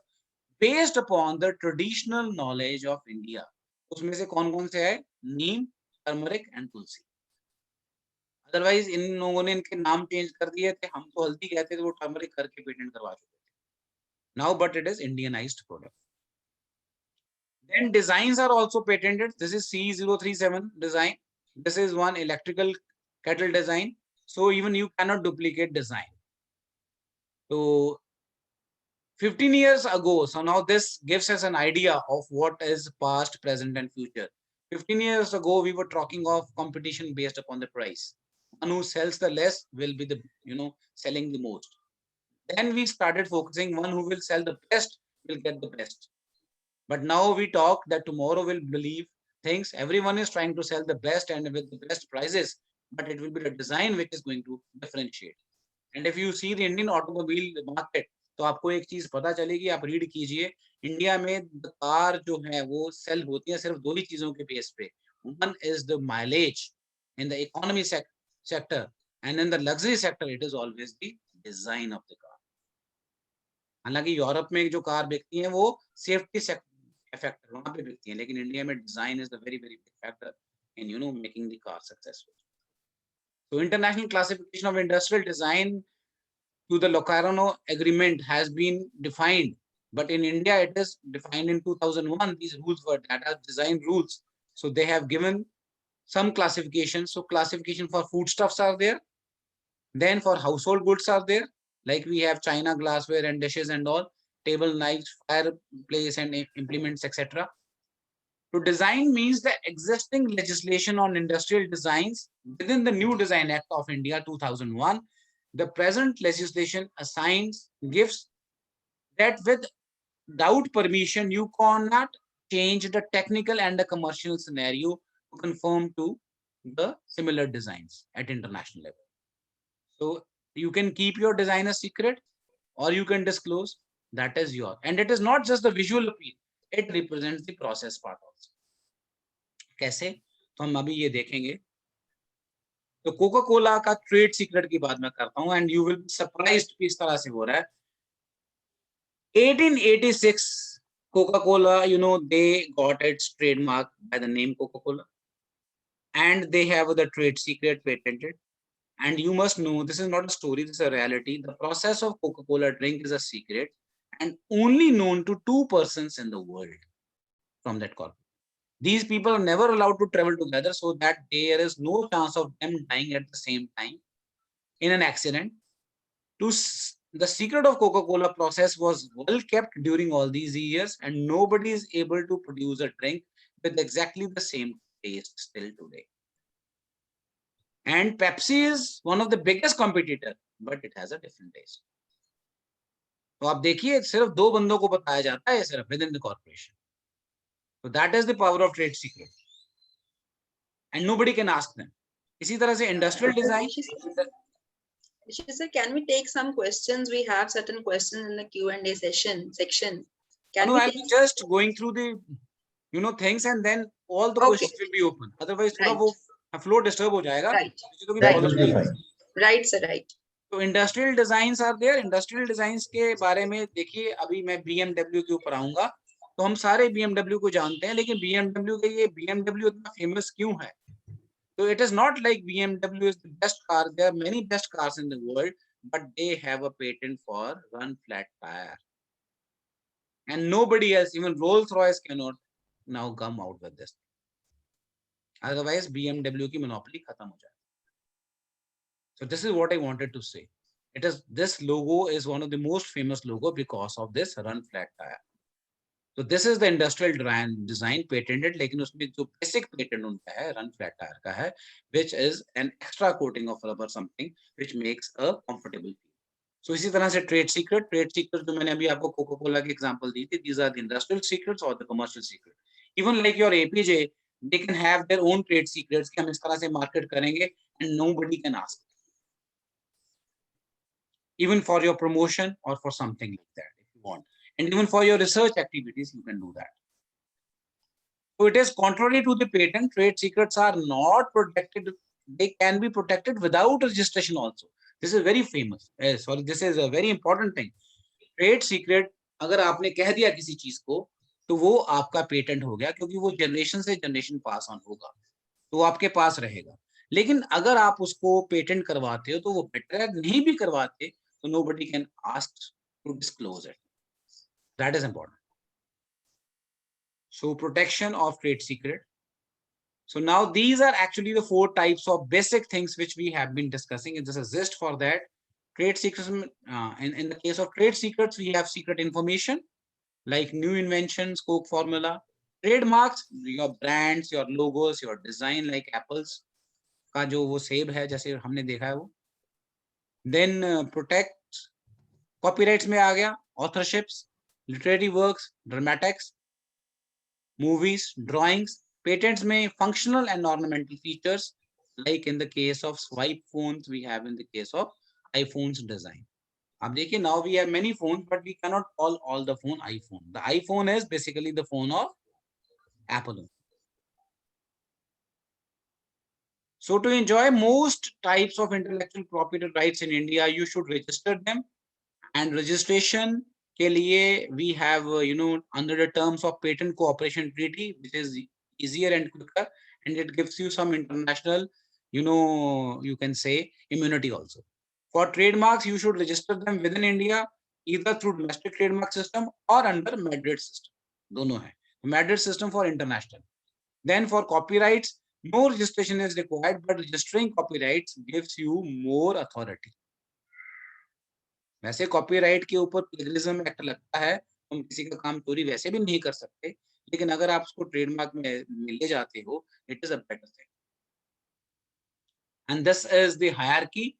based upon the traditional knowledge of India. उसमें से कौन-कौन से है? Neem, turmeric and tulsi. Otherwise इन लोगों ने इनके नाम चेंज कर दिए थे. हम तो हल्दी कहते थे, वो टर्मरिक करके पेटेंट करवा चुके थे. Now, but it is Indianized product. Then designs are also patented. This is C037 design. This is one electrical kettle design. So even you cannot duplicate design. So 15 years ago, so now this gives us an idea of what is past, present, and future. 15 years ago, we were talking of competition based upon the price. One who sells the less will be the, selling the most. Then we started focusing, one who will sell the best will get the best. But now we talk that tomorrow we'll believe things. Everyone is trying to sell the best and with the best prices, but it will be the design which is going to differentiate. And if you see the Indian automobile market, तो आपको एक चीज पता चलेगी, आप read कीजिए, India में car जो है वो सेल होती है सिर्फ दो ही चीजों के बेस पे. One is the mileage in the economy sector, and in the luxury sector it is always the design of the car. हालांकि यूरोप में जो कार बिकती हैं वो सेफ्टी फैक्टर वहां पे बिकती हैं, लेकिन इंडिया में design is the very very big factor in making the car successful. So international classification of industrial design to the Locarno agreement has been defined, but in India it is defined in 2001. These rules were that are design rules. So they have given some classification. So classification for foodstuffs are there. Then for household goods are there. Like we have china, glassware and dishes and all, table, knives, fireplace and implements, etc. To design means the existing legislation on industrial designs within the New Design Act of India 2001. The present legislation assigns gifts that without permission you cannot change the technical and the commercial scenario to conform to the similar designs at international level. So you can keep your design a secret or you can disclose, that is your. And it is not just the visual appeal, it represents the process part also. कैसे? तो हम अभी ये देखेंगे. तो Coca Cola का trade secret की बात मैं करता हूं, and you will be surprised कि इस तरह से हो रहा है. 1886 Coca-Cola, they got its trademark by the name Coca-Cola, and they have the trade secret patented. And you must know, this is not a story, this is a reality. The process of Coca-Cola drink is a secret and only known to 2 persons in the world from that corporate. These people are never allowed to travel together so that there is no chance of them dying at the same time in an accident. The secret of Coca-Cola process was well kept during all these years, and nobody is able to produce a drink with exactly the same taste still today. And Pepsi is one of the biggest competitor, but it has a different taste. तो आप देखिए, सिर्फ 2 बंदों को बताया जाता है सिर्फ within the corporation. So that is the power of trade secret, and nobody can ask them. इसी तरह से industrial design. Sir, can we take some questions? We have certain questions in the Q&A section. Can No, we I'm take- just going through the things, and then all the questions will be open. Otherwise, थोड़ा Right. वो flow disturb हो जाएगा. Right. किसी को भी Right. problem That will be नहीं. fine. Right, sir, right. तो industrial designs are there. Industrial designs के बारे में देखिए, अभी मैं BMW के ऊपर आऊंगा. तो हम सारे BMW को जानते हैं, लेकिन BMW के ये BMW इतना फेमस क्यों है? So it is not like BMW is the best car. There are many best cars in the world, but they have a patent for run flat tire. And nobody else, even Rolls-Royce, cannot now come out with this. Otherwise, BMW की monopoly खत्म हो जाए. So this is what I wanted to say. This logo is one of the most famous logo because of this run flat tire. So this is the industrial design patented, लेकिन उसमें जो basic patent उनका है run flat tire का है, which is an extra coating of rubber something which makes a comfortable feel. So इसी तरह से trade secret जो मैंने अभी आपको Coca-Cola की example दी थी, these are the industrial secrets or the commercial secret. Even like your APJ, they can have their own trade secrets कि हम इस तरह से market करेंगे and nobody can ask. Even for your promotion or for something like that if you want. And even for your research activities, you can do that. So it is contrary to the patent. Trade secrets are not protected they can be protected without registration also. This is very famous. Sorry, this is a very important thing. Trade secret अगर आपने कह दिया किसी चीज को तो वो आपका पेटेंट हो गया, क्योंकि वो जनरेशन से जनरेशन पास ऑन होगा, तो वो आपके पास रहेगा. लेकिन अगर आप उसको पेटेंट करवाते हो तो वो बेटर है, नहीं भी करवाते तो nobody can ask to disclose it. That is important. So protection of trade secret. So now these are actually the 4 types of basic things which we have been discussing. It is a gist for that. Trade secrets, in the case of trade secrets, we have secret information like new inventions, Coke formula. Trademarks, your brands, your logos, your design, like Apple's का जो वो सेब है जैसे हमने देखा है वो. Then protect, copyrights में आ गया, authorships, literary works, dramatics, movies, drawings. Patents में functional and ornamental features, like in the case of swipe phones, we have in the case of iPhone's design. अब देखिए, now we have many phones, but we cannot call all the phone iPhone. The iPhone is basically the phone of Apple. So to enjoy most types of intellectual property rights in India, you should register them. And registration के लिए we have, under the terms of Patent Cooperation Treaty, which is easier and quicker, and it gives you some international, you can say immunity also. For trademarks, you should register them within India, either through domestic trademark system or under Madrid system. दोनों है. Madrid system for international. Then for copyrights, no registration is required, but registering copyrights gives you more authority. वैसे copyright के ऊपर plagiarism act लगता है, हम किसी का काम चोरी वैसे भी नहीं कर सकते, लेकिन अगर आप उसको ट्रेडमार्क में ले जाते हो, it is a better thing. And this is the hierarchy.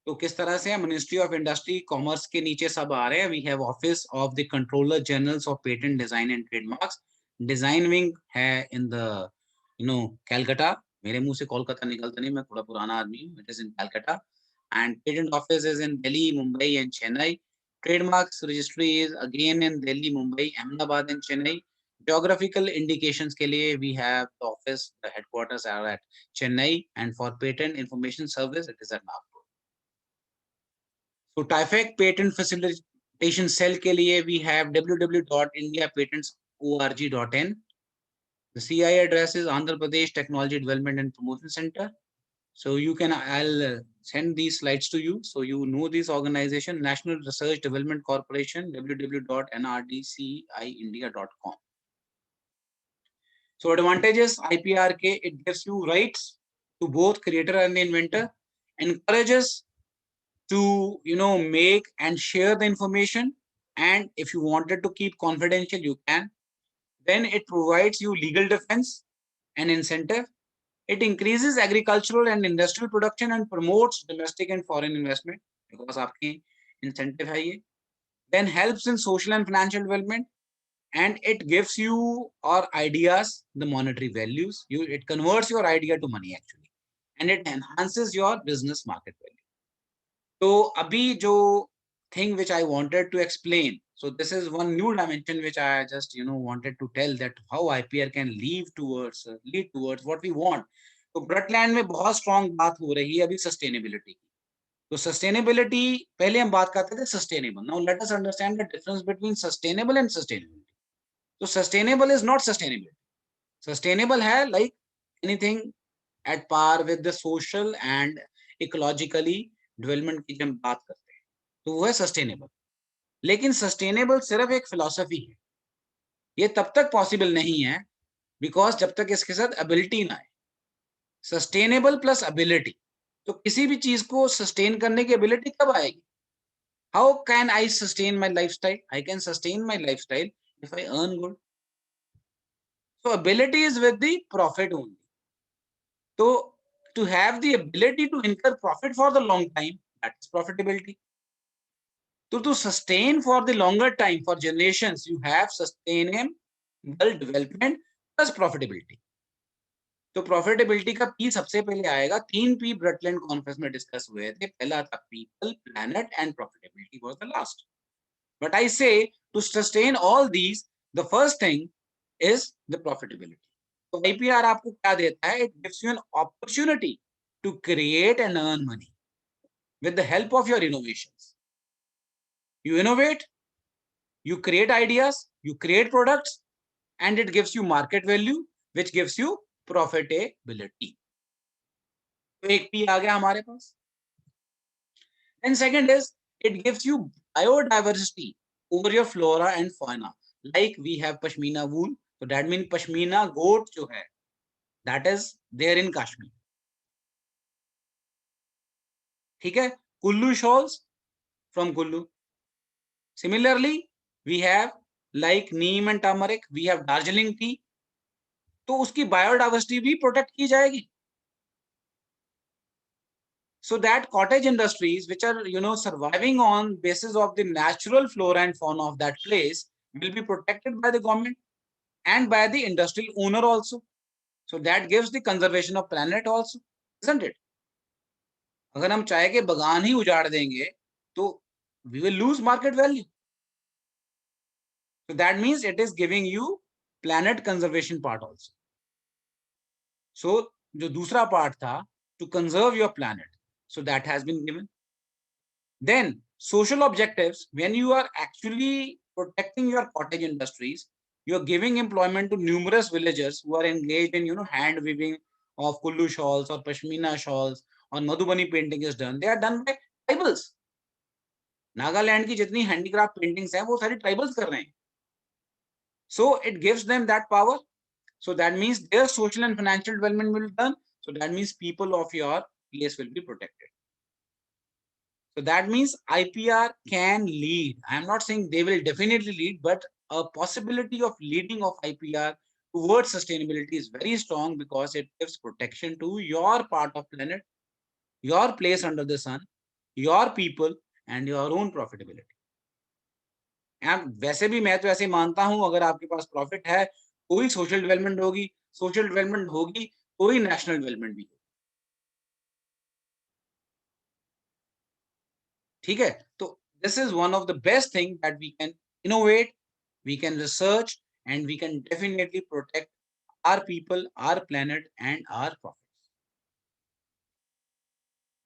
तो किस तरह से मिनिस्ट्री ऑफ इंडस्ट्री कॉमर्स के नीचे सब आ रहे हैं. We have office of the controller generals of patent design and trademarks. Design wing है इन द कैलकाटा. मेरे मुंह से कोलकाता निकलता नहीं, मैं थोड़ा पुराना आदमी हूँ. It is in Calcutta. And patent office is in Delhi, Mumbai, and Chennai. Trademarks registry is again in Delhi, Mumbai, Ahmedabad, and Chennai. Geographical indications के लिए we have the office, the headquarters are at Chennai, and for patent information service it is at Nagpur. So TIFAC patent facilitation cell के लिए we have www.indiapatents.org.in. The CI address is Andhra Pradesh Technology Development and Promotion Center. So you can, I'll send these slides to you, so you know this organization, National Research Development Corporation, www.nrdciindia.com. So advantages, IPRK, it gives you rights to both creator and the inventor, encourages to, make and share the information. And if you wanted to keep confidential, you can. Then it provides you legal defense and incentive. It increases agricultural and industrial production and promotes domestic and foreign investment because आपकी incentive है ये. Then helps in social and financial development, and it gives you or ideas the monetary values. It converts your idea to money actually, and it enhances your business market value. So abhi jo thing which I wanted to explain. So this is one new dimension which I just wanted to tell, that how IPR can lead towards what we want. तो ब्रटलैंड में बहुत strong बात हो रही है अभी sustainability की. तो सस्टेनेबिलिटी पहले हम बात करते थे sustainable. Now let us understand the difference between sustainable and sustainability. तो sustainable is not sustainability. Sustainable है like anything at par with the social and ecologically development की जब बात करते हैं तो वो है सस्टेनेबल. लेकिन सस्टेनेबल सिर्फ एक फिलॉसफी है. ये तब तक पॉसिबल नहीं है बिकॉज जब तक इसके साथ एबिलिटी ना आए. Sustainable plus ability. तो किसी भी चीज को सस्टेन करने की एबिलिटी कब आएगी? How can I sustain my lifestyle? I can sustain my lifestyle if I earn good. So ability is with the profit only. So to have the ability to incur profit for the long time, that's profitability. So to sustain for the longer time, for generations, you have sustainable development plus profitability. तो profitability का P सबसे पहले आएगा. 3 P Brundtland conference में discuss हुए थे. पहला था people, planet and profitability was the last. But I say to sustain all these the first thing is the profitability. तो आईपीआर आपको क्या देता है? It gives you an opportunity to to create and earn money with the help of your innovations. You innovate, you create ideas, you create products, and it gives you market value, which gives you profitability. तो एक P आ गया हमारे पास. And second is, it gives you biodiversity over your flora and fauna. Like we have Pashmina wool, so that means Pashmina goat जो है, that is there in Kashmir. ठीक है? Kullu shawls from Kullu. Similarly, we have like neem and turmeric, we have Darjeeling tea. तो उसकी biodiversity भी protect की जाएगी. So that cottage industries, which are surviving on basis of the natural flora and fauna of that place, will be protected by the government and by the industrial owner also. So that gives the conservation of planet also, isn't it? अगर हम चाय के बागान ही उजाड़ देंगे, तो we will lose market value. So that means it is giving you planet conservation part also. So जो दूसरा part था, to conserve your planet. So that has been given. Then social objectives, when you are actually protecting your cottage industries, you are giving employment to numerous villagers who are engaged in hand weaving of Kullu shawls or Pashmina shawls or Madhubani painting is done. They are done by tribals. Nagaland की जितनी handicraft paintings हैं वो सारी tribals कर रहे हैं. So it gives them that power. So that means their social and financial development will be done. So that means people of your place will be protected. So that means IPR can lead. I am not saying they will definitely lead, but a possibility of leading of IPR towards sustainability is very strong because it gives protection to your part of planet, your place under the sun, your people, and your own profitability. And वैसे भी मैं तो ऐसे मानता हूं अगर आपके पास profit है कोई सोशल डेवलपमेंट होगी कोई नेशनल डेवलपमेंट भी होगी. ठीक है? तो this is one of the best thing that we can innovate, we can research, and we can definitely protect our people, our planet, and our profits.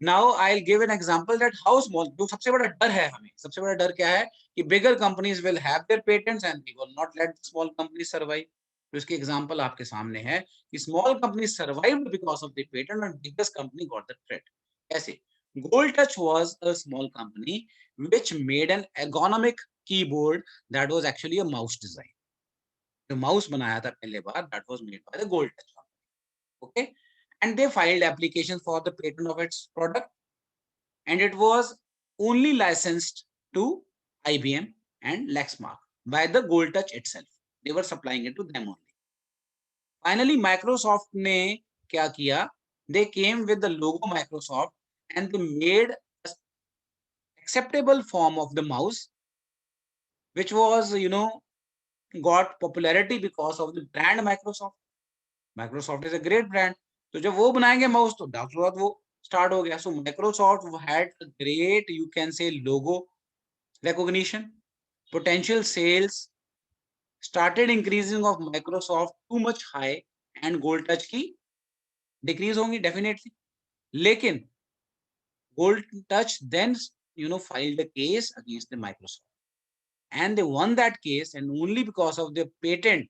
Now I'll give an example that how small. जो सबसे बड़ा डर है हमें, सबसे बड़ा डर क्या है कि bigger companies will have their patents and they will not let small companies survive. तो इसकी example आपके सामने है कि small companies survived because of the patent and biggest company got the threat. कैसे? Gold Touch was a small company which made an ergonomic keyboard that was actually a mouse design. जो mouse बनाया था पहले बार that was made by the Gold Touch company. Okay, and they filed applications for the patent of its product, and it was only licensed to IBM and Lexmark by the Gold Touch itself. They were supplying it to them only. Finally, Microsoft ने क्या किया? They came with the logo Microsoft and they made an acceptable form of the mouse, which was, got popularity because of the brand Microsoft. Microsoft is a great brand. तो जब वो बनाएंगे mouse तो doubt वो start हो गया. So Microsoft had a great, you can say, logo recognition, potential sales started increasing of Microsoft too much high, and Gold Touch की decrease होंगी definitely. लेकिन Gold Touch then filed a case against the Microsoft, and they won that case, and only because of the patent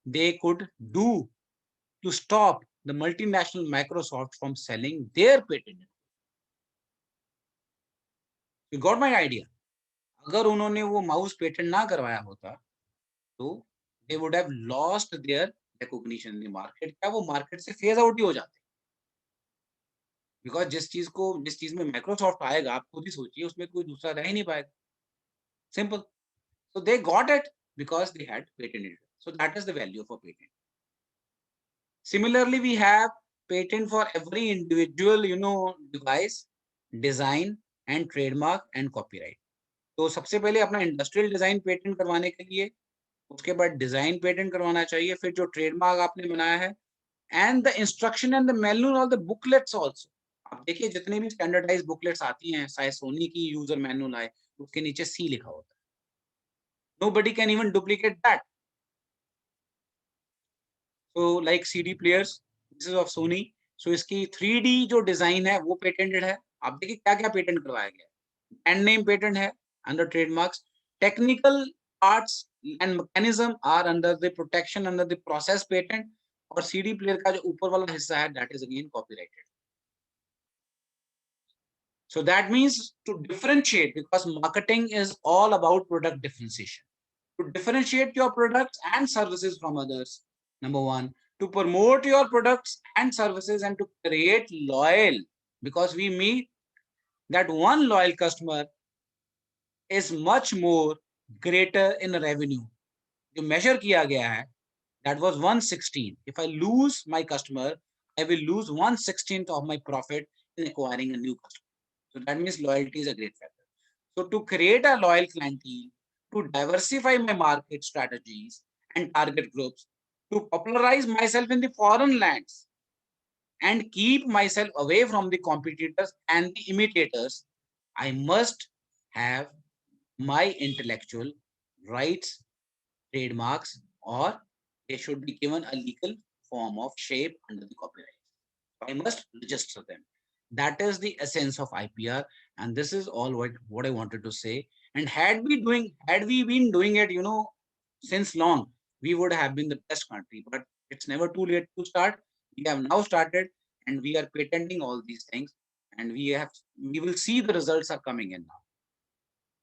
they could do to stop the multinational Microsoft from selling their patent. You got my idea? अगर उन्होंने वो mouse patent ना करवाया होता तो they would have lost their recognition in the market. क्या वो market से फेज आउट ही हो जाते? बिकॉज जिस चीज में माइक्रोसॉफ्ट आएगा आप खुद ही सोचिए उसमें कोई दूसरा रह ही नहीं पाएगा. Simple. So they got it because they had patented it. So that is the value of a patent. Similarly, we have patent for every individual, device, design, and trademark and copyright. तो सबसे पहले अपना industrial design patent करवाने के लिए उसके बाद design patent करवाना चाहिए. फिर जो ट्रेडमार्क आपने बनाया है and the instruction and the manual और द बुकलेट्स आल्सो. आप देखिए जितने भी स्टैंडर्डाइज बुकलेट्स आती हैं, चाहे सोनी की यूजर मैनुअल आए उसके नीचे सी लिखा होता है. Nobody can even duplicate that. So like CD players, this is of Sony. सो इसकी 3D जो डिजाइन है वो पेटेंटेड है। आप देखिए क्या क्या पेटेंट करवाया गया है। ब्रांड नेम पेटेंट है under trademarks, technical parts and mechanism are under the protection under the process patent, और CD प्लेयर का जो ऊपर वाला हिस्सा है that is again copyrighted. So that means to differentiate, because marketing is all about product differentiation. To differentiate your products and services from others, number one, to promote your products and services and to create loyal, because we meet that one loyal customer is much more greater in revenue. जो measure किया गया है, that was 1/16. If I lose my customer, I will lose 1/16 of my profit in acquiring a new customer. So that means loyalty is a great factor. So to create a loyal clientele, to diversify my market strategies and target groups, to popularize myself in the foreign lands and keep myself away from the competitors and the imitators, I must have my intellectual rights, trademarks, or they should be given a legal form of shape under the copyright. I must register them. That is the essence of IPR, and this is all what I wanted to say. And had we been doing it, since long, we would have been the best country. But it's never too late to start. We have now started, and we are patenting all these things, and we will see the results are coming in now.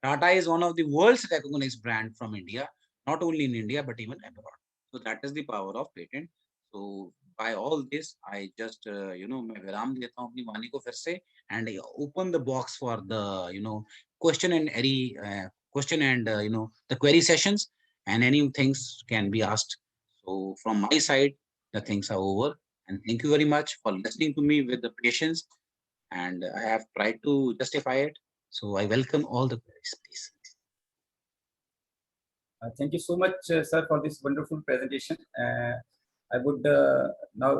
Tata is one of the world's recognized brand from India, not only in India but even abroad. So that is the power of patent. So by all this, I just मैं विराम देता हूँ अपनी वाणी को फिर से, and I open the box for the question and the query sessions, and any things can be asked. So from my side, the things are over, and thank you very much for listening to me with the patience, and I have tried to justify it. So I welcome all the queries, please. Thank you so much, sir, for this wonderful presentation. I would now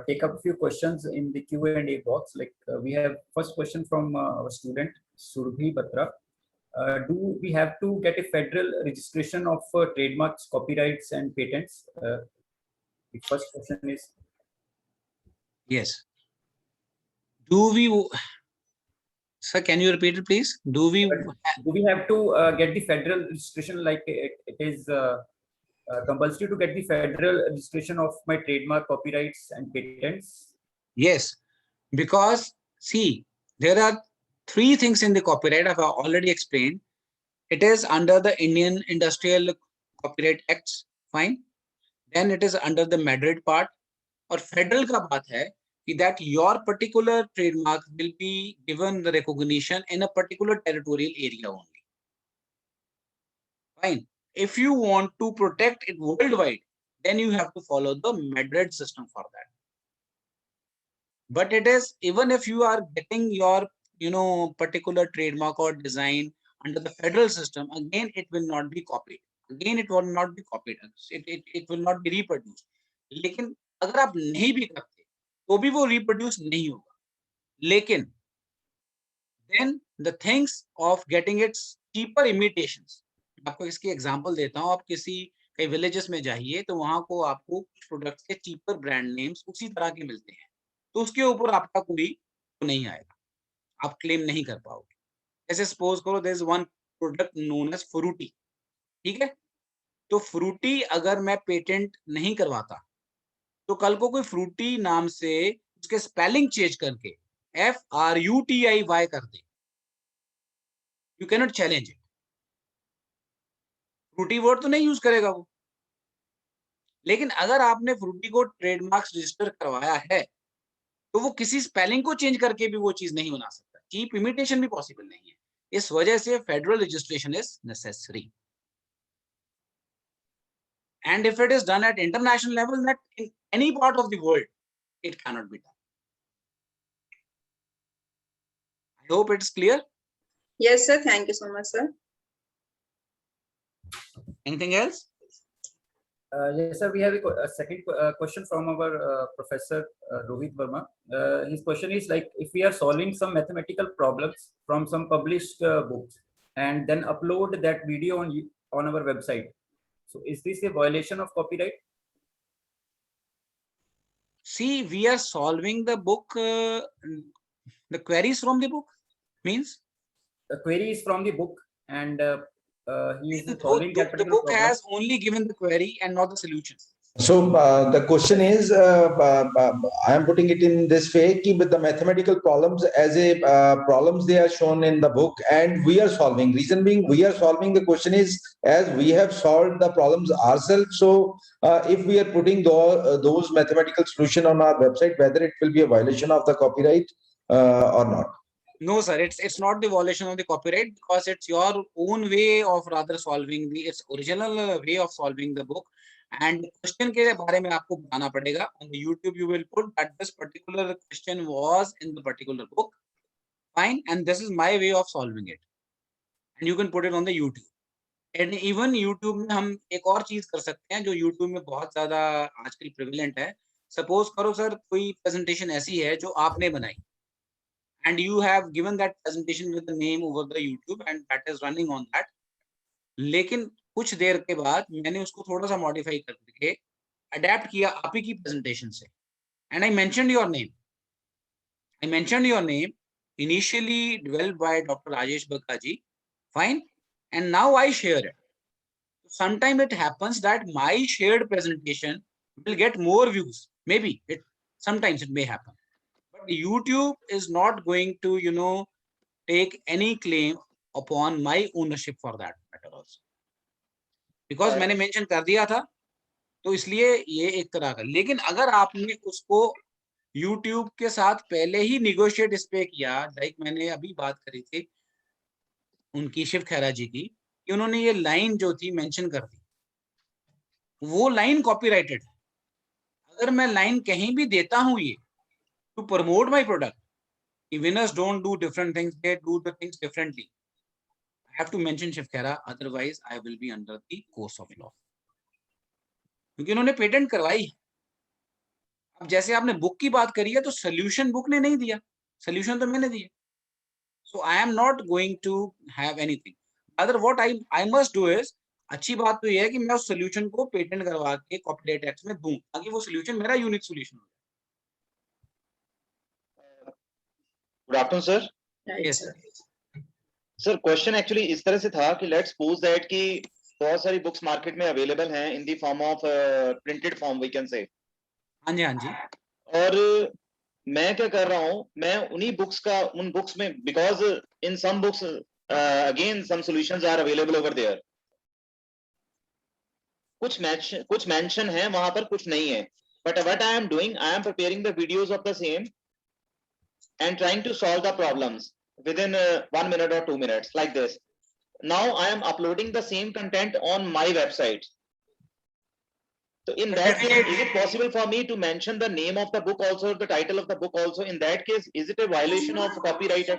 take up a few questions in the Q&A box. Like we have first question from our student Surbhi Batra. Do we have to get a federal registration of trademarks, copyrights, and patents? The first question is. Yes. Do we, sir, can you repeat it, please? Do we have to get the federal registration, like it is compulsory to get the federal registration of my trademark, copyrights, and patents? Yes, because see, there are 3 things in the copyright I've already explained. It is under the Indian Industrial Copyright Acts, fine. Then it is under the Madrid part, or federal का बात है that your particular trademark will be given the recognition in a particular territorial area only. Fine. If you want to protect it worldwide, then you have to follow the Madrid system for that. But it is, even if you are getting your particular trademark or design under the federal system, again it will not be copied. Again it will not be copied. It will not be reproduced. लेकिन अगर आप नहीं भी करते तो भी वो reproduce नहीं होगा. लेकिन then the things of getting its cheaper imitations. आपको इसकी एग्जांपल देता हूँ. आप कई विलेजेस में जाइए तो वहां को आपको कुछ प्रोडक्ट्स के चीपर ब्रांड नेम्स उसी तरह के मिलते हैं, तो उसके ऊपर आपका कोई नहीं आएगा, आप क्लेम नहीं कर पाओगे. ऐसे सपोज करो there is one product known as Frooti, ठीक है, तो फ्रूटी अगर मैं पेटेंट नहीं करवाता तो कल को कोई फ्रूटी नाम से उसके स्पेलिंग चेंज करके FRUTIY कर दे, you can not challenge it. Frooti word तो नहीं यूज करेगा वो. लेकिन अगर आपने फ्रूटी को ट्रेडमार्क्स रजिस्टर करवाया है तो वो किसी स्पेलिंग को चेंज करके भी वो चीज नहीं बना सकता. चीप इमिटेशन भी पॉसिबल नहीं है. इस वजह से federal registration is necessary. And if it is done at international level, that in any part of the world, it cannot be done. I hope it's clear. Yes, sir. Thank you so much, sir. Anything else? Yes, sir. We have a second question from our Professor Rohit Verma. His question is like, if we are solving some mathematical problems from some published books and then upload that video on our website, so is this a violation of copyright? See, we are solving the book, the queries from the book means The query is from the book, and he is the solving that the particular book problem. has only given the query and not the solution. So the question is, I am putting it in this way: कि with the mathematical problems as a problems they are shown in the book, and we are solving. Reason being, we are solving. The question is, as we have solved the problems ourselves. So if we are putting those mathematical solution on our website, whether it will be a violation of the copyright or not. No, sir, it's not the violation of the copyright because it's your own way of rather solving the its original way of solving the book. And question के बारे में आपको बताना पड़ेगा. On the YouTube, you will put that this particular question was in the particular book. Fine, and this is my way of solving it. And you can put it on the YouTube. And even YouTube में हम एक और चीज कर सकते हैं जो YouTube में बहुत ज्यादा आजकल प्रिविलेंट है. सपोज करो सर कोई प्रेजेंटेशन ऐसी है जो आपने बनाई. And you have given that presentation with the name over the YouTube and that is running on that. लेकिन कुछ देर के बाद मैंने उसको थोड़ा सा मॉडिफाई करके अडेप्ट किया आप ही की प्रेजेंटेशन से. And I mentioned your name. I mentioned your name initially developed by Dr. Rajesh Bakaji. Fine. And now I share it. Sometimes it happens that my shared presentation will get more views. Maybe sometimes it may happen. But YouTube is not going to, take any claim upon my ownership for that matter also. Because मैंने mention कर दिया था, तो इसलिए ये एक तरह का. लेकिन अगर आपने उसको YouTube के साथ पहले ही negotiate इस पे किया, like मैंने अभी बात करी थी उनकी शिव खैरा जी की, कि उन्होंने ये लाइन जो थी मेंशन कर दी, वो लाइन कॉपीराइटेड है. अगर मैं लाइन कहीं भी देता हूं ये to promote my product, winners don't do different things, they do the things differently. I have to mention Shiv Khera, otherwise I will be under the course of law. क्योंकि उन्होंने पेटेंट करवाई. अब जैसे आपने बुक की बात करी है तो सोल्यूशन बुक ने नहीं दिया, सोल्यूशन तो मैंने दिया. So I am not going to have anything. Other what I must do is, अच्छी बात तो ये है कि मैं उस सोल्यूशन को पेटेंट करवा के कॉपीराइट एक्ट में दूं ताकि वो सोल्यूशन मेरा यूनिक सोल्यूशन हो. Good afternoon sir. Yes, sir. Sir question actually इस तरह से था कि लेट्स सपोज दैट कि बहुत सारी बुक्स मार्केट में अवेलेबल हैं in the form of printed form we can say. हाँ जी, हाँ जी. और मैं क्या कर रहा हूं, मैं उन्हीं बुक्स का उन बुक्स में, because in some books again some solutions are available over there. कुछ मेंशन है वहां पर, कुछ नहीं है. But what I am doing, I am preparing the videos of the same and trying to solve the problems within 1 minute or 2 minutes like this. Now I am uploading the same content on my website. So in that case, is it possible for me to mention the name of the book also, the title of the book also? In that case, is it a violation of copyright?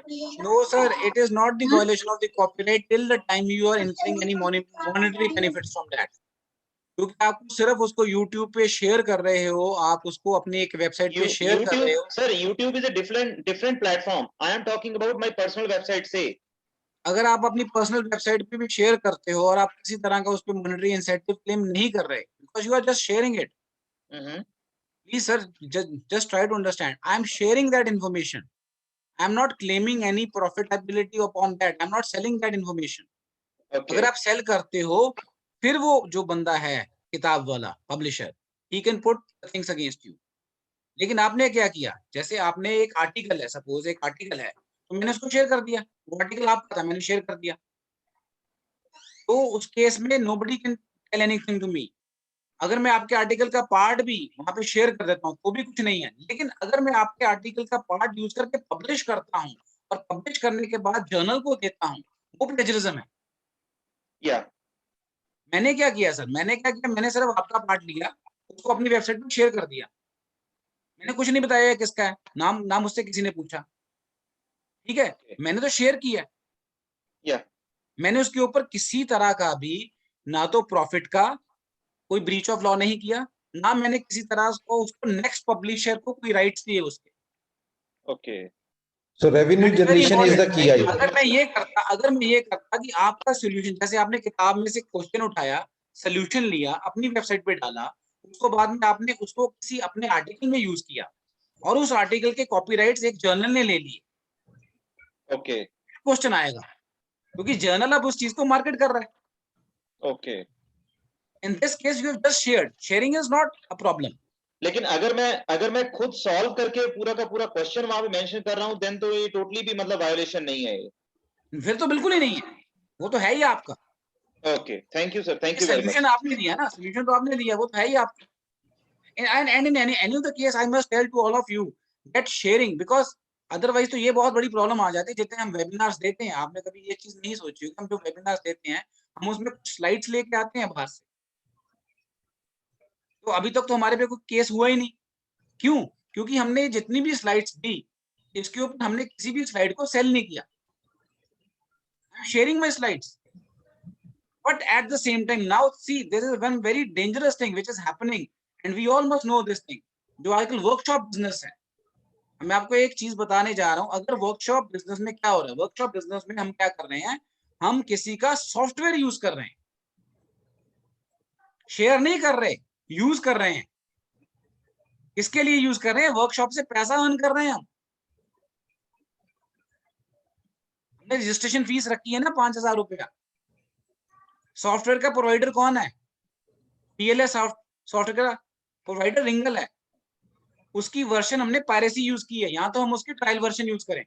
No, sir, it is not the violation of the copyright till the time you are incurring any monetary benefits from that. क्योंकि आप सिर्फ उसको YouTube पे share कर रहे हो, आप उसको अपनी एक वेबसाइट पे शेयर कर रहे हो. Sir, YouTube is a different platform. I am talking about my personal website से. अगर आप अपनी पर्सनल वेबसाइट पे भी शेयर करते हो और आप किसी तरह का उस पे मॉनेटरी इंसेंटिव क्लेम नहीं कर रहे, because you are just sharing it. Please sir, just try to understand. I am sharing that information. I am not claiming any profitability upon that. I am not selling that information. Okay. अगर आप cell करते हो, फिर वो जो बंदा है किताब वाला publisher, he can put things against you. लेकिन आपने क्या किया, जैसे आपने एक आर्टिकल है, सपोज एक आर्टिकल है, तो मैंने उसको शेयर कर दिया. वो आर्टिकल आपका था, मैंने शेयर कर दिया. तो उस केस में nobody can tell anything to me. अगर मैं आपके आर्टिकल का पार्ट भी वहां पे शेयर कर देता हूँ तो भी कुछ नहीं है. लेकिन अगर मैं आपके आर्टिकल का पार्ट यूज करके पब्लिश करता हूँ और पब्लिश करने के बाद जर्नल को देता हूँ, वो प्लेजरिज्म है. Yeah. मैंने क्या किया सर, मैंने क्या किया, मैंने सिर्फ आपका पार्ट लिया, उसको अपनी वेबसाइट पे शेयर कर दिया. मैंने कुछ नहीं बताया किसका है, नाम उससे किसी ने पूछा. ठीक है, मैंने तो शेयर किया. Yeah. मैंने उसके ऊपर किसी तरह का भी ना तो प्रॉफिट का कोई ब्रीच ऑफ लॉ नहीं किया, ना मैंने किसी तरह उसको नेक्स्ट पब्लिशर को कोई राइट्स दिए उसके. Okay. So revenue generation is the key. अगर मैं ये करता कि आपका सोल्यूशन, जैसे आपने किताब में से क्वेश्चन उठाया, सोल्यूशन लिया, अपनी वेबसाइट पे डाला, उसको बाद में आपने उसको किसी अपने आर्टिकल में यूज किया और उस आर्टिकल के कॉपीराइट्स एक जर्नल ने ले लिए, ओके क्वेश्चन आएगा, क्योंकि जर्नल अब उस चीज को मार्केट कर रहा है। Okay. In this case you have just shared, sharing is not a problem. लेकिन अगर मैं खुद सॉल्व करके पूरा का पूरा क्वेश्चन वहां पे मेंशन कर रहा हूं, देन तो ये टोटली भी मतलब वायोलेशन नहीं है ये। फिर तो बिल्कुल ही नहीं है, वो तो है ही आपका। Okay, thank you sir, thank you very much. Solution आपने दिया ना, सोल्यूशन तो आपने दिया, वो तो है ही आपका। And in any of the case, I must tell to all of you that sharing, because otherwise तो ये बहुत बड़ी प्रॉब्लम आ जाती है। जितने हम वेबिनार्स देते हैं, आपने कभी ये चीज नहीं सोची कि हम जो वेबिनार्स देते हैं, हम उसमें कुछ स्लाइड्स लेके आते हैं बाहर से। तो अभी तक तो हमारे पे कोई केस हुआ ही नहीं। क्यों? क्योंकि हमने जितनी भी स्लाइड्स दी, इसके ऊपर हमने किसी भी स्लाइड को सेल नहीं किया। Sharing my slides, but at the same time now see there is one very dangerous thing which is happening and we all must know this thing, जो आजकल वर्कशॉप बिजनेस है। मैं आपको एक चीज बताने जा रहा हूं, अगर वर्कशॉप बिजनेस में क्या हो रहा है, वर्कशॉप बिजनेस में हम क्या कर रहे हैं, हम किसी का सॉफ्टवेयर यूज कर रहे हैं, शेयर नहीं कर रहे, यूज कर रहे हैं। किसके लिए यूज कर रहे हैं? वर्कशॉप से पैसा अर्न कर रहे हैं हम। हमने रजिस्ट्रेशन फीस रखी है ना 5,000 रुपया। सॉफ्टवेयर का प्रोवाइडर कौन है? पीएलएस सॉफ्टवेयर का प्रोवाइडर रिंगल है। उसकी वर्जन हमने पायरेसी यूज की है, यहां तो हम उसकी ट्रायल वर्जन यूज करें।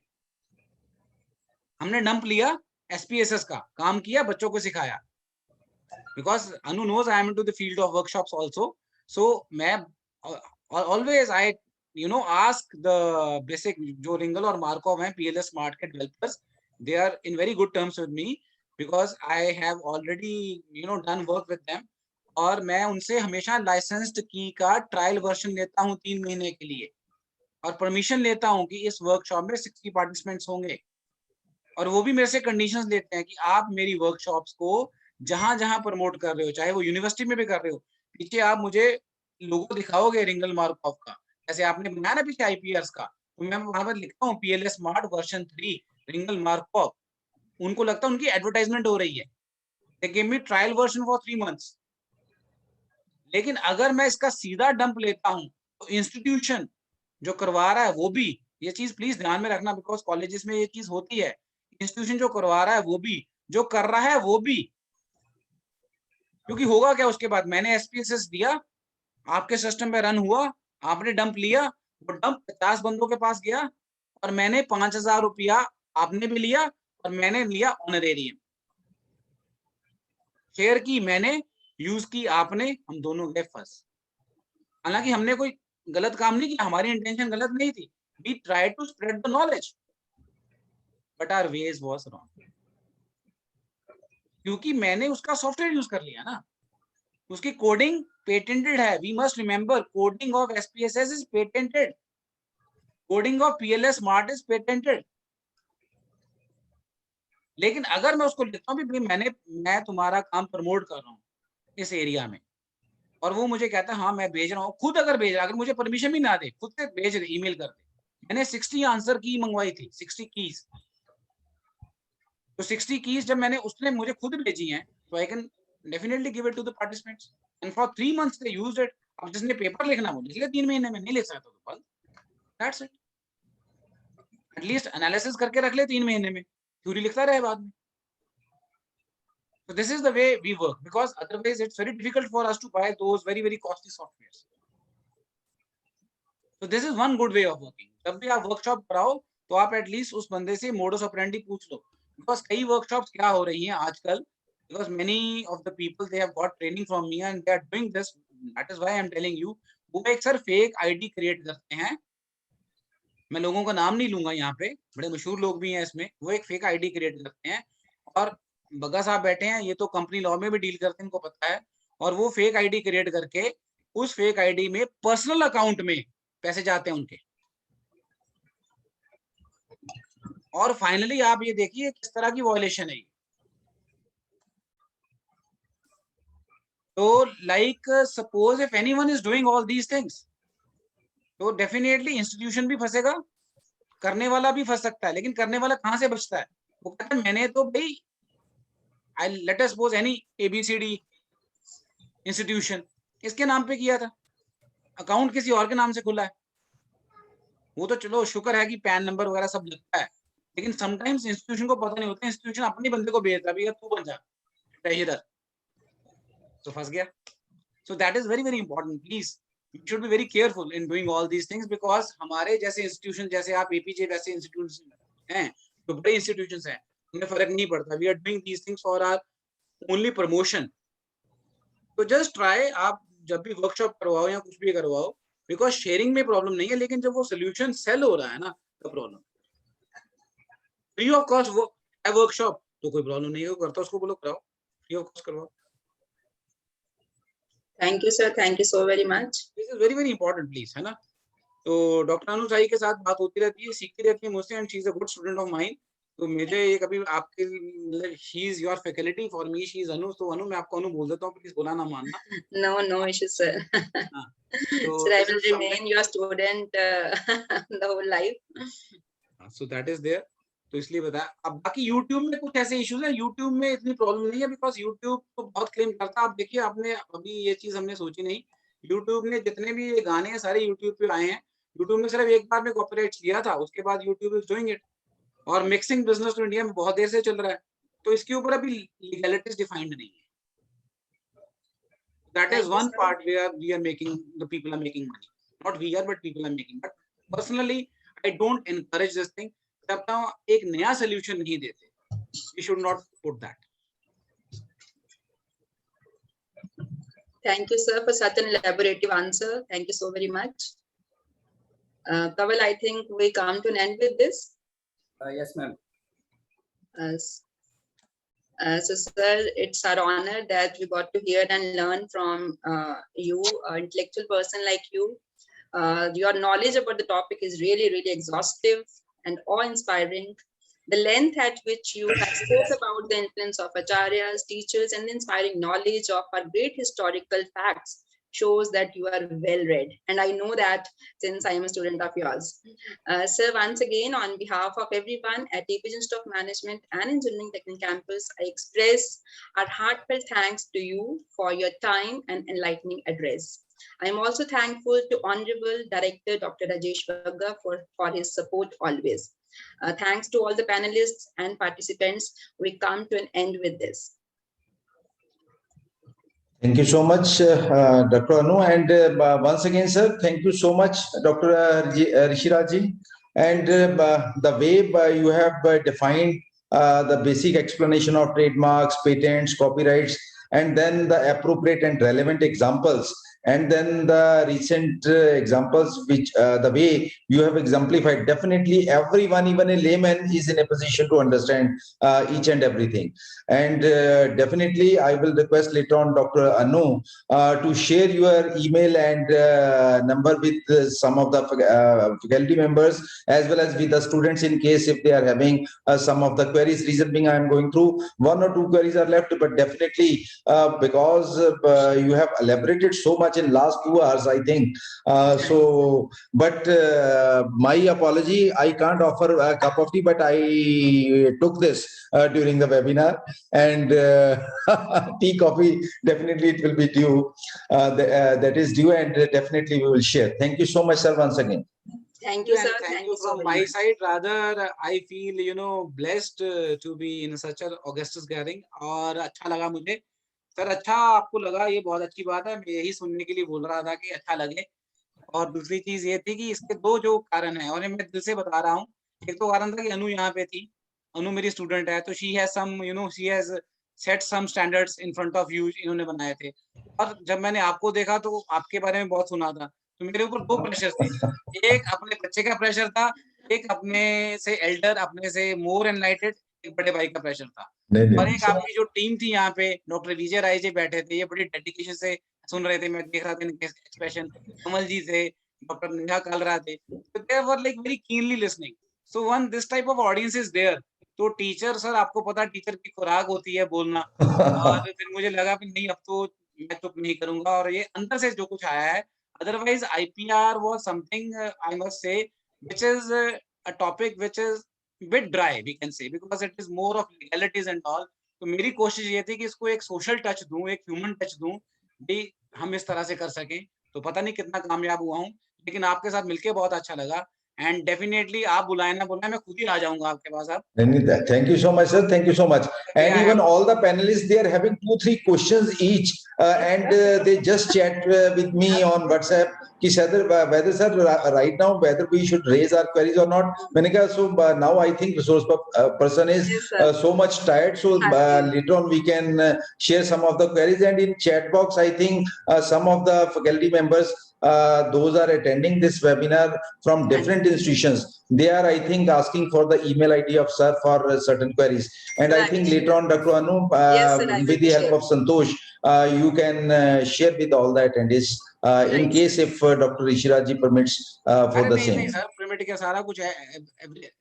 हमने डंप लिया, एसपीएसएस का काम किया, बच्चों को सिखाया। Because Anu knows I am into the field of workshops also, so मैं always I ask the basic, जो रिंगल और मार्कov हैं पीएलएस स्मार्ट के developers, they are in very good terms with me because I have already done work with them. और मैं उनसे हमेशा लाइसेंस्ड की का ट्रायल वर्जन लेता हूँ 3 महीने के लिए, और परमिशन लेता हूँ कि इस वर्कशॉप में 60 पार्टिसिपेंट्स होंगे। और वो भी मेरे से कंडीशंस लेते हैं कि आप मेरी वर्कशॉप्स को जहां जहां प्रमोट कर रहे हो, चाहे वो यूनिवर्सिटी में भी कर रहे हो, पीछे आप मुझे लोगो दिखाओगे रिंगल मार्कov का, जैसे आपने बनाया ना पीछे आईपीआरस का, तो मैं वहां पर लिखता हूँ पीएलएस स्मार्ट वर्जन 3 रिंगल मार्कov। उनको लगता है उनकी एडवर्टाइजमेंट हो रही है, they give me trial version for 3 months. लेकिन अगर मैं इसका सीधा डंप लेता हूं तो इंस्टीट्यूशन जो करवा रहा है वो भी, ये चीज प्लीज ध्यान में रखना, बिकॉज कॉलेजेस में ये चीज होती है, इंस्टीट्यूशन जो करवा रहा है वो भी, जो कर रहा है वो भी। क्योंकि होगा क्या उसके बाद, मैंने एसपीएसएस दिया, आपके सिस्टम पे रन हुआ, आपने डंप लिया, वो डंप 50 बंदों के पास गया, और मैंने 5,000 रुपया आपने भी लिया और मैंने लिया ऑनरेरियम। शेयर की मैंने, यूज की आपने, हम दोनों गए फंस। हालांकि हमने कोई गलत काम नहीं किया, हमारी इंटेंशन गलत नहीं थी, we try to spread the knowledge, but our ways was wrong. क्योंकि मैंने उसका सॉफ्टवेयर यूज कर लिया ना, उसकी कोडिंग पेटेंटेड है। We must remember, coding of SPSS is patented, coding of PLS smart is patented. लेकिन अगर मैं उसको लिखता हूँ भी मैं तुम्हारा काम प्रमोट कर रहा हूँ इस एरिया में, और वो मुझे कहता है हाँ मैं भेज रहा हूँ, खुद अगर भेज रहा, अगर मुझे परमिशन भी ना दे, खुद से भेज दे, ईमेल कर दे। मैंने 60 आंसर की मंगवाई थी, 60 कीज। तो 60 कीज जब मैंने, उसने मुझे खुद भेजी हैं, तो I can definitely give it to the participants, and for 3 months they used it. अब जिसने पेपर लिखना वो लिख ले 3 महीने में, नहीं लिख सकता तो बस दैट्स इट। एटलीस्ट एनालिसिस करके रख ले 3 महीने में, थ्योरी लिखता रहे बाद में। So this is the way we work, because otherwise it's very difficult for us to buy those very very costly softwares. So this is one good way of working. जब भी आप वर्कशॉप कराओ तो आप एटलीस्ट उस बंदे से modus operandi पूछ लो, बिकॉज कई वर्कशॉप्स क्या हो रही हैं आजकल, because many of the people they have got training from me and they are doing this, that is why I am telling you, वो एक सर फेक आईडी क्रिएट करते हैं। मैं लोगों का नाम नहीं लूंगा यहाँ पे, बड़े मशहूर लोग भी हैं इसमें, वो एक फेक आईडी क्रिएट करते हैं, और बग्गा साहब बैठे हैं, ये तो कंपनी लॉ में भी डील करते हैं, इनको पता है। और वो फेक आईडी क्रिएट करके उस फेक आईडी में पर्सनल अकाउंट में पैसे जाते हैं उनके। और फाइनली आप ये देखिए किस तरह की वॉयलेशन है ये। तो like suppose if anyone is doing all these things, तो डेफिनेटली इंस्टीट्यूशन भी फंसेगा, करने वाला भी फंस सकता है। लेकिन करने वाला कहाँ से बचता है? वो कहता है मैंने तो भाई, I let us suppose any ABCD institution, इसके नाम पे किया था, अकाउंट किसी और के नाम से खुला है। वो तो चलो शुक्र है कि पैन नंबर वगैरह सब लगता है, लेकिन समटाइम्स इंस्टीट्यूशन को पता नहीं होता, इंस्टीट्यूशन अपने बंदे को भेजता है, भैया तू बन जा ट्रेजरर, तो फंस गया। So that is very very important. Please, you should be very careful in doing all these things because हमारे जैसे इंस्टीट्यूशन, जैसे आप एपीजे वैसे इंस्टीट्यूशन हैं, तो बड़े इंस्टीट्यूशंस हैं, उन्हें फर्क नहीं पड़ता। We are doing these things for our only promotion. तो जस्ट ट्राई, आप जब भी वर्कशॉप करवाओ या कुछ भी करवाओ, बिकॉज शेयरिंग में प्रॉब्लम नहीं है, लेकिन जब वो सोल्यूशन सेल हो रहा है ना, तो प्रॉब्लम। फ्री ऑफ कॉस्ट वो वर्कशॉप तो कोई प्रॉब्लम नहीं है, वो करता उसको बोलो कराओ, फ्री ऑफ कॉस्ट करवाओ। Thank you, sir. Thank you so very much. This is very very important please, है ना। तो डॉक्टर अनु साई के साथ बात होती रहती है, सीखती रहती है मुझसे, and she is a good student of mine. तो मुझे ये कभी आपके मतलब she is your faculty, for me she is Anu, तो अनु मैं आपको अनु बोल देता हूँ, प्लीज बुरा ना मानना। No, no issues, sir. हाँ, तो Sir, I this will is something- remain your student the whole life. So that is there. तो इसलिए बताया। अब बाकी यूट्यूब में कुछ ऐसे इश्यूज है, यूट्यूब में इतनी प्रॉब्लम नहीं है, बिकॉज यूट्यूब तो बहुत क्लेम करता है। आप देखिए, आपने अभी ये चीज हमने सोची नहीं, यूट्यूब ने जितने भी ये गाने हैं सारे यूट्यूब पे आए हैं, यूट्यूब ने सिर्फ एक बार में कॉपीराइट लिया था, उसके बाद यूट्यूब इज डूइंग इट। और मिक्सिंग बिजनेस तो इंडिया में बहुत देर से चल रहा है, तो इसके ऊपर अभी लीगैलिटीज डिफाइंड नहीं है। That is Thank you, one sir. part where we are making, the people are making money. Not we are, but people are making. But personally, I don't encourage this thing. जब तक एक नया solution नहीं देते, we should not put that. Thank you, sir, for such an elaborative answer. Thank you so very much. Kawal, I think we come to an end with this. Yes, ma'am. So, sir, it's our honor that we got to hear and learn from you, an intellectual person like you. Your knowledge about the topic is really, really exhaustive and awe-inspiring. The length at which you have spoke about the influence of acharyas, teachers, and the inspiring knowledge of our great historical facts shows that you are well read. And I know that since I am a student of yours. Sir, once again, on behalf of everyone at APJ Institute of Management and Engineering Technical Campus, I express our heartfelt thanks to you for your time and enlightening address. I am also thankful to Honorable Director Dr. Rajesh Bagga for his support always. Thanks to all the panelists and participants. We come to an end with this. Thank you so much, Dr. Anu. And once again, sir, thank you so much, Dr. Rishiraji. And the way you have defined the basic explanation of trademarks, patents, copyrights, and then the appropriate and relevant examples, and then the recent examples, which the way you have exemplified, definitely everyone, even a layman, is in a position to understand each and everything. And definitely, I will request later on Dr. Anu to share your email and number with some of the faculty members, as well as with the students, in case if they are having some of the queries. Reason being, I am going through 1 or 2 queries are left, but definitely because you have elaborated so much in last 2 hours, I think. So, but my apology, I can't offer a cup of tea, but I took this during the webinar, and tea, coffee, definitely it will be due. That is due, and definitely we will share. Thank you so much, sir, once again. Thank you, sir. And thank you so from very my much. side. Rather, I feel blessed to be in such an Augustus gathering. और अच्छा लगा मुझे, sir. अच्छा आपको लगा, ये बहुत अच्छी बात है। मैं यही सुनने के लिए बोल रहा था कि अच्छा लगे। और दूसरी चीज ये थी कि इसके 2 जो कारण है, और ये मैं दिल से बता रहा हूँ। एक तो कारण था कि अनु यहाँ पे थी, अनु मेरी स्टूडेंट है, तो she has some she has set some standards in front of you, इन्होंने बनाए थे। और जब मैंने आपको देखा तो आपके बारे में बहुत सुना था, तो मेरे ऊपर 2 प्रेशर थे। एक अपने बच्चे का प्रेशर था, एक अपने से एल्डर, अपने से मोर एनलाइटेड एक बड़े भाई का प्रेशर था। और एक आपकी जो टीम थी यहाँ पे, डॉक्टर विजय राय जी बैठे थे, ये बड़ी डेडिकेशन से सुन रहे थे, मैं देख रहा था इनके एक्सप्रेशन। कमल जी थे, डॉक्टर नेहा कालरा थे, तो they were like very keenly listening. So one this type of audience is there. तो टीचर, सर आपको पता टीचर की खुराक होती है बोलना। और फिर मुझे लगा कि नहीं, अब तो मैं चुप नहीं करूंगा, और ये अंदर से जो कुछ आया है। Otherwise, IPR was something, I must say, which is a topic which is bit dry, we can say, because it is more of legalities and all. तो मेरी कोशिश ये थी कि इसको एक सोशल टच दूं, एक ह्यूमन टच दूं। हम इस तरह से कर सकें। तो पता नहीं कितना कामयाब हुआ हूँ, लेकिन आपके साथ मिलके बहुत अच्छा लगा एंड डेफिनेटली आप बुलाएं ना बुलाएं, मैं खुद ही आ जाऊंगा आपके पास अब। Thank you so much, sir. Thank you so much. And Yeah, even yeah. all the panelists, they are having 2-3 questions each, and they just chat with me on WhatsApp. Ki whether sir right now whether we should raise our queries or not. मैंने कहा so now I think resource person is Yes, sir. so much tired. So later on we can share some of the queries, and in chat box I think some of the faculty members those are attending this webinar from different institutions. They are, I think, asking for the email ID of sir for certain queries. And I think Right. later on, Dr. Anu, Yes, sir, I will with the help share. of Santosh, you can share with all the attendees in Right. case if Dr. Ishiraji permits for अरे the नहीं same. नहीं sir, permit किया सारा कुछ है,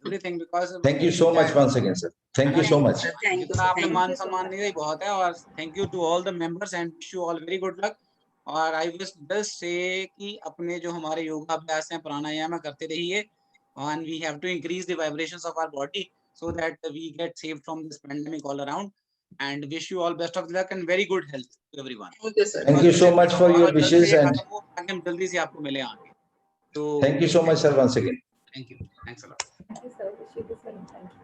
everything because Thank you so much once again, sir. Thank you so Thank you, much. sir. Thank you, जितना sir. आपने Thank मान you so सम्मान much. दिया बहुत है, और thank you to all the members and wish you all very good luck. और I wish this से कि अपने जो हमारे योगा अभ्यास हैं, प्राणायाम है, करते रहिए, and we have to increase the vibrations of our body so that we get saved from this pandemic all around, and wish you all best of luck and very good health to everyone. Thank you, sir. Thank you so much for your wishes, and खत्म हो ताकि हम जल्दी से आपको मिले आगे। तो thank you so much, sir, once again. Thank you, thanks a lot. Thank you, sir. Wish you the same. Thank you.